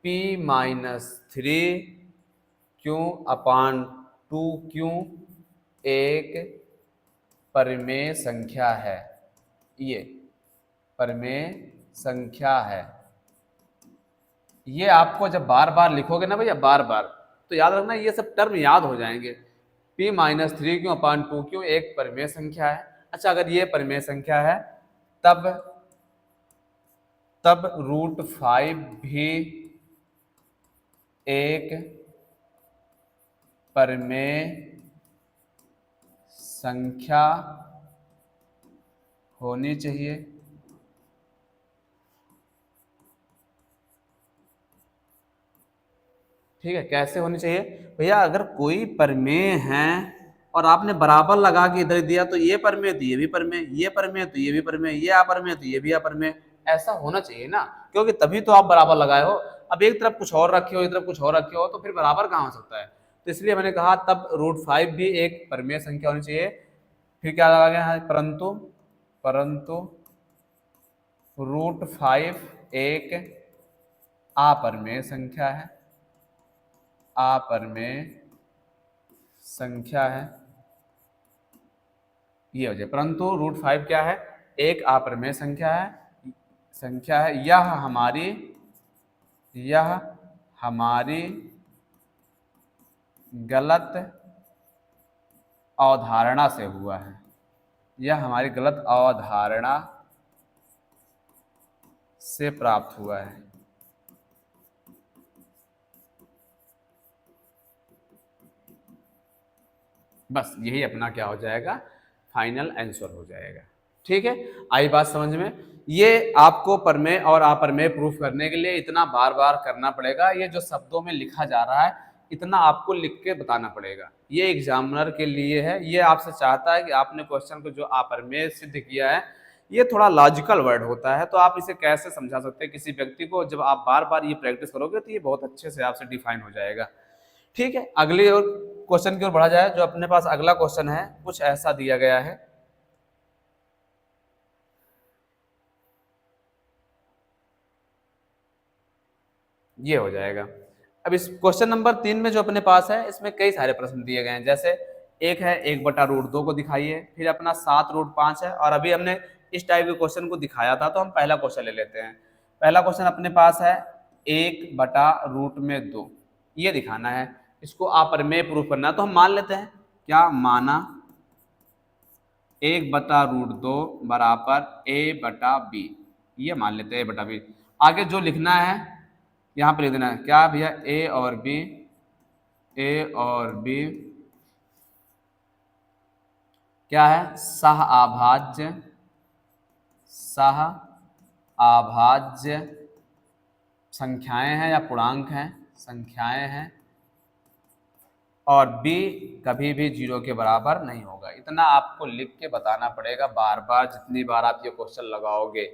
P-3Q/2Q एक परमेय संख्या है, ये परमेय संख्या है। ये आपको जब बार बार लिखोगे ना भैया, बार बार, तो याद रखना ये सब टर्म याद हो जाएंगे। P-3Q/2Q एक परमेय संख्या है। अच्छा अगर ये परमेय संख्या है तब √5 भी एक परमेय संख्या होनी चाहिए। ठीक है, कैसे होनी चाहिए भैया, अगर कोई परमेय है और आपने बराबर लगा के इधर दिया, तो ये परमेय तो ये भी परमेय, ये परमेय तो ये भी परमेय, ये अपरमेय तो ये भी अपरमेय, ऐसा होना चाहिए ना, क्योंकि तभी तो आप बराबर लगाए हो। अब एक तरफ कुछ और रखे हो, एक तरफ कुछ और रखे हो, तो फिर बराबर कहाँ हो सकता है। तो इसलिए मैंने कहा तब √5 भी एक परमेय संख्या होनी चाहिए। फिर क्या लगा गया है, परंतु √5 एक अपरमेय संख्या है, अपरमेय संख्या है, ये हो जाए। परंतु √5 क्या है, एक अपरमेय संख्या है, यह हमारी गलत अवधारणा से हुआ है, यह हमारी गलत अवधारणा से प्राप्त हुआ है। बस यही अपना क्या हो जाएगा, फाइनल आंसर हो जाएगा। ठीक है, आई बात समझ में। ये आपको प्रमेय और अप्रमेय प्रूफ करने के लिए इतना बार बार करना पड़ेगा, ये जो शब्दों में लिखा जा रहा है इतना आपको लिख के बताना पड़ेगा। ये एग्जामिनर के लिए है, ये आपसे चाहता है कि आपने क्वेश्चन को जो अप्रमेय सिद्ध किया है, ये थोड़ा लॉजिकल वर्ड होता है, तो आप इसे कैसे समझा सकते हैं किसी व्यक्ति को। जब आप बार बार ये प्रैक्टिस करोगे तो ये बहुत अच्छे से आपसे डिफाइन हो जाएगा। ठीक है, अगली और क्वेश्चन की ओर बढ़ा जाए। जो अपने पास अगला क्वेश्चन है कुछ ऐसा दिया गया है, ये हो जाएगा। अब इस क्वेश्चन नंबर 3 में जो अपने पास है इसमें कई सारे प्रश्न दिए गए हैं। जैसे एक है 1/√2 को दिखाइए, फिर अपना 7√5 है, और अभी हमने इस टाइप के क्वेश्चन को दिखाया था, तो हम पहला क्वेश्चन ले लेते हैं। पहला क्वेश्चन अपने पास है 1/√2, ये दिखाना है, इसको अप्रमेय प्रूफ करना है। तो हम मान लेते हैं, क्या माना, 1/√2 बराबर a/b, ये मान लेते हैं a/b। आगे जो लिखना है यहाँ पे लिख देना है, क्या भैया, a और b क्या है, सह अभाज्य संख्याएं हैं या पूर्णांक हैं, संख्याएं हैं, और b कभी भी 0 के बराबर नहीं होगा। इतना आपको लिख के बताना पड़ेगा बार बार, जितनी बार आप ये क्वेश्चन लगाओगे।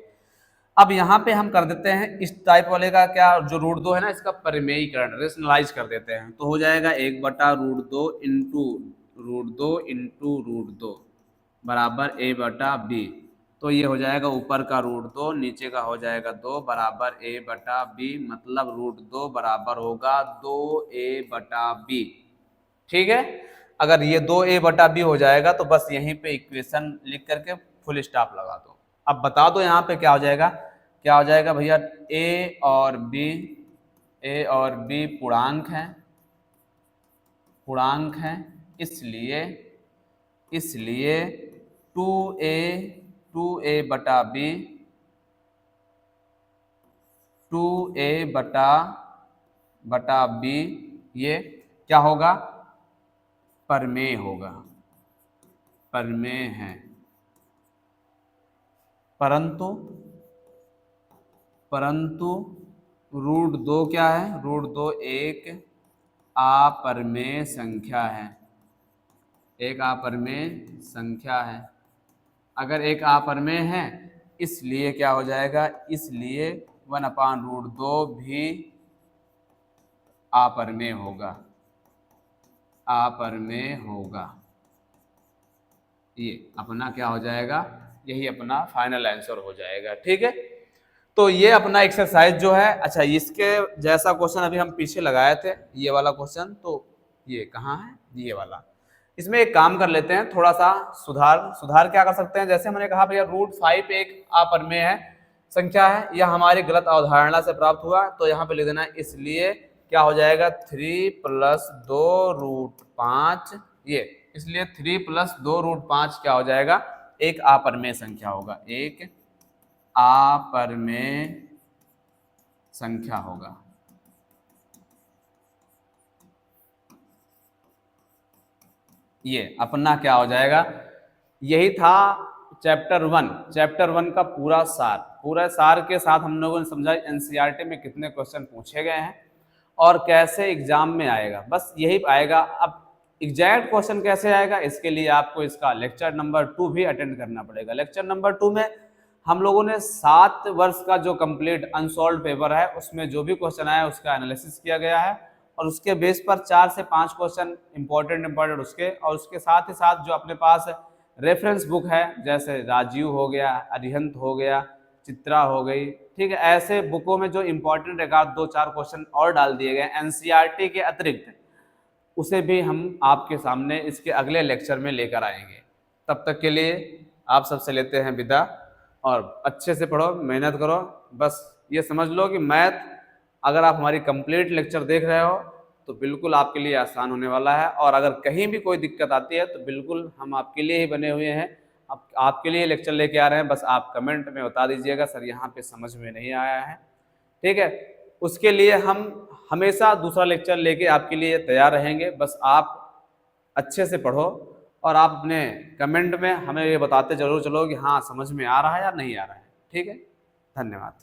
अब यहाँ पे हम कर देते हैं इस टाइप वाले का, क्या, जो √2 है ना, इसका परिमेयीकरण, रेशनलाइज कर देते हैं, तो हो जाएगा 1/√2 इंटू √2 बराबर a/b। तो ये हो जाएगा ऊपर का √2, नीचे का हो जाएगा 2 बराबर a/b, मतलब √2 बराबर होगा 2a/b। ठीक है, अगर ये 2a/b हो जाएगा तो बस यहीं पे इक्वेशन लिख करके फुल स्टॉप लगा दो। अब बता दो यहाँ पे क्या हो जाएगा, क्या हो जाएगा भैया, ए और बी पूर्णांक हैं, इसलिए इसलिए 2a/b 2a/b ये क्या होगा, प्रमेय होगा, प्रमेय है। परंतु √2 क्या है, √2 एक अप्रमेय संख्या है, एक अप्रमेय संख्या है। अगर एक अप्रमेय है इसलिए क्या हो जाएगा, इसलिए 1/√2 भी अप्रमेय होगा, अप्रमेय होगा। ये अपना क्या हो जाएगा, यही अपना फाइनल आंसर हो जाएगा। ठीक है, तो ये अपना एक्सरसाइज जो है, अच्छा इसके जैसा क्वेश्चन अभी हम पीछे लगाए थे, ये वाला क्वेश्चन, तो ये कहाँ है, ये वाला। इसमें एक काम कर लेते हैं, थोड़ा सा सुधार क्या कर सकते हैं। जैसे हमने कहा भैया √5 एक अप्रमेय है संख्या है, यह हमारी गलत अवधारणा से प्राप्त हुआ, तो यहाँ पे लिख देना है, इसलिए क्या हो जाएगा 3 + 2√5, ये इसलिए 3 + 2√5 क्या हो जाएगा, एक अप्रमेय संख्या होगा, एक अप्रमेय संख्या होगा। ये अपना क्या हो जाएगा, यही था चैप्टर 1 का पूरा सार। पूरा सार के साथ हम लोगों ने समझा एनसीईआरटी में कितने क्वेश्चन पूछे गए हैं और कैसे एग्जाम में आएगा, बस यही आएगा। अब एग्जैक्ट क्वेश्चन कैसे आएगा, इसके लिए आपको इसका लेक्चर नंबर 2 भी अटेंड करना पड़ेगा। लेक्चर नंबर 2 में हम लोगों ने 7 वर्ष का जो कंप्लीट अनसॉल्व पेपर है उसमें जो भी क्वेश्चन आया उसका एनालिसिस किया गया है, और उसके बेस पर 4 से 5 क्वेश्चन इंपॉर्टेंट उसके, और उसके साथ ही साथ जो अपने पास रेफरेंस बुक है, जैसे राजीव हो गया, अरिहंत हो गया, चित्रा हो गई, ठीक है, ऐसे बुकों में जो इंपॉर्टेंट एक आध 2-4 क्वेश्चन और डाल दिए गए एनसीईआरटी के अतिरिक्त, उसे भी हम आपके सामने इसके अगले लेक्चर में लेकर आएंगे। तब तक के लिए आप सबसे लेते हैं विदा, और अच्छे से पढ़ो, मेहनत करो। बस ये समझ लो कि मैथ अगर आप हमारी कंप्लीट लेक्चर देख रहे हो तो बिल्कुल आपके लिए आसान होने वाला है, और अगर कहीं भी कोई दिक्कत आती है तो बिल्कुल हम आपके लिए ही बने हुए हैं, आपके लिए लेक्चर लेके आ रहे हैं। बस आप कमेंट में बता दीजिएगा सर यहाँ पे समझ में नहीं आया है, ठीक है, उसके लिए हम हमेशा दूसरा लेक्चर लेके आपके लिए तैयार रहेंगे। बस आप अच्छे से पढ़ो और आप अपने कमेंट में हमें ये बताते जरूर चलो कि हाँ समझ में आ रहा है या नहीं आ रहा है। ठीक है, धन्यवाद।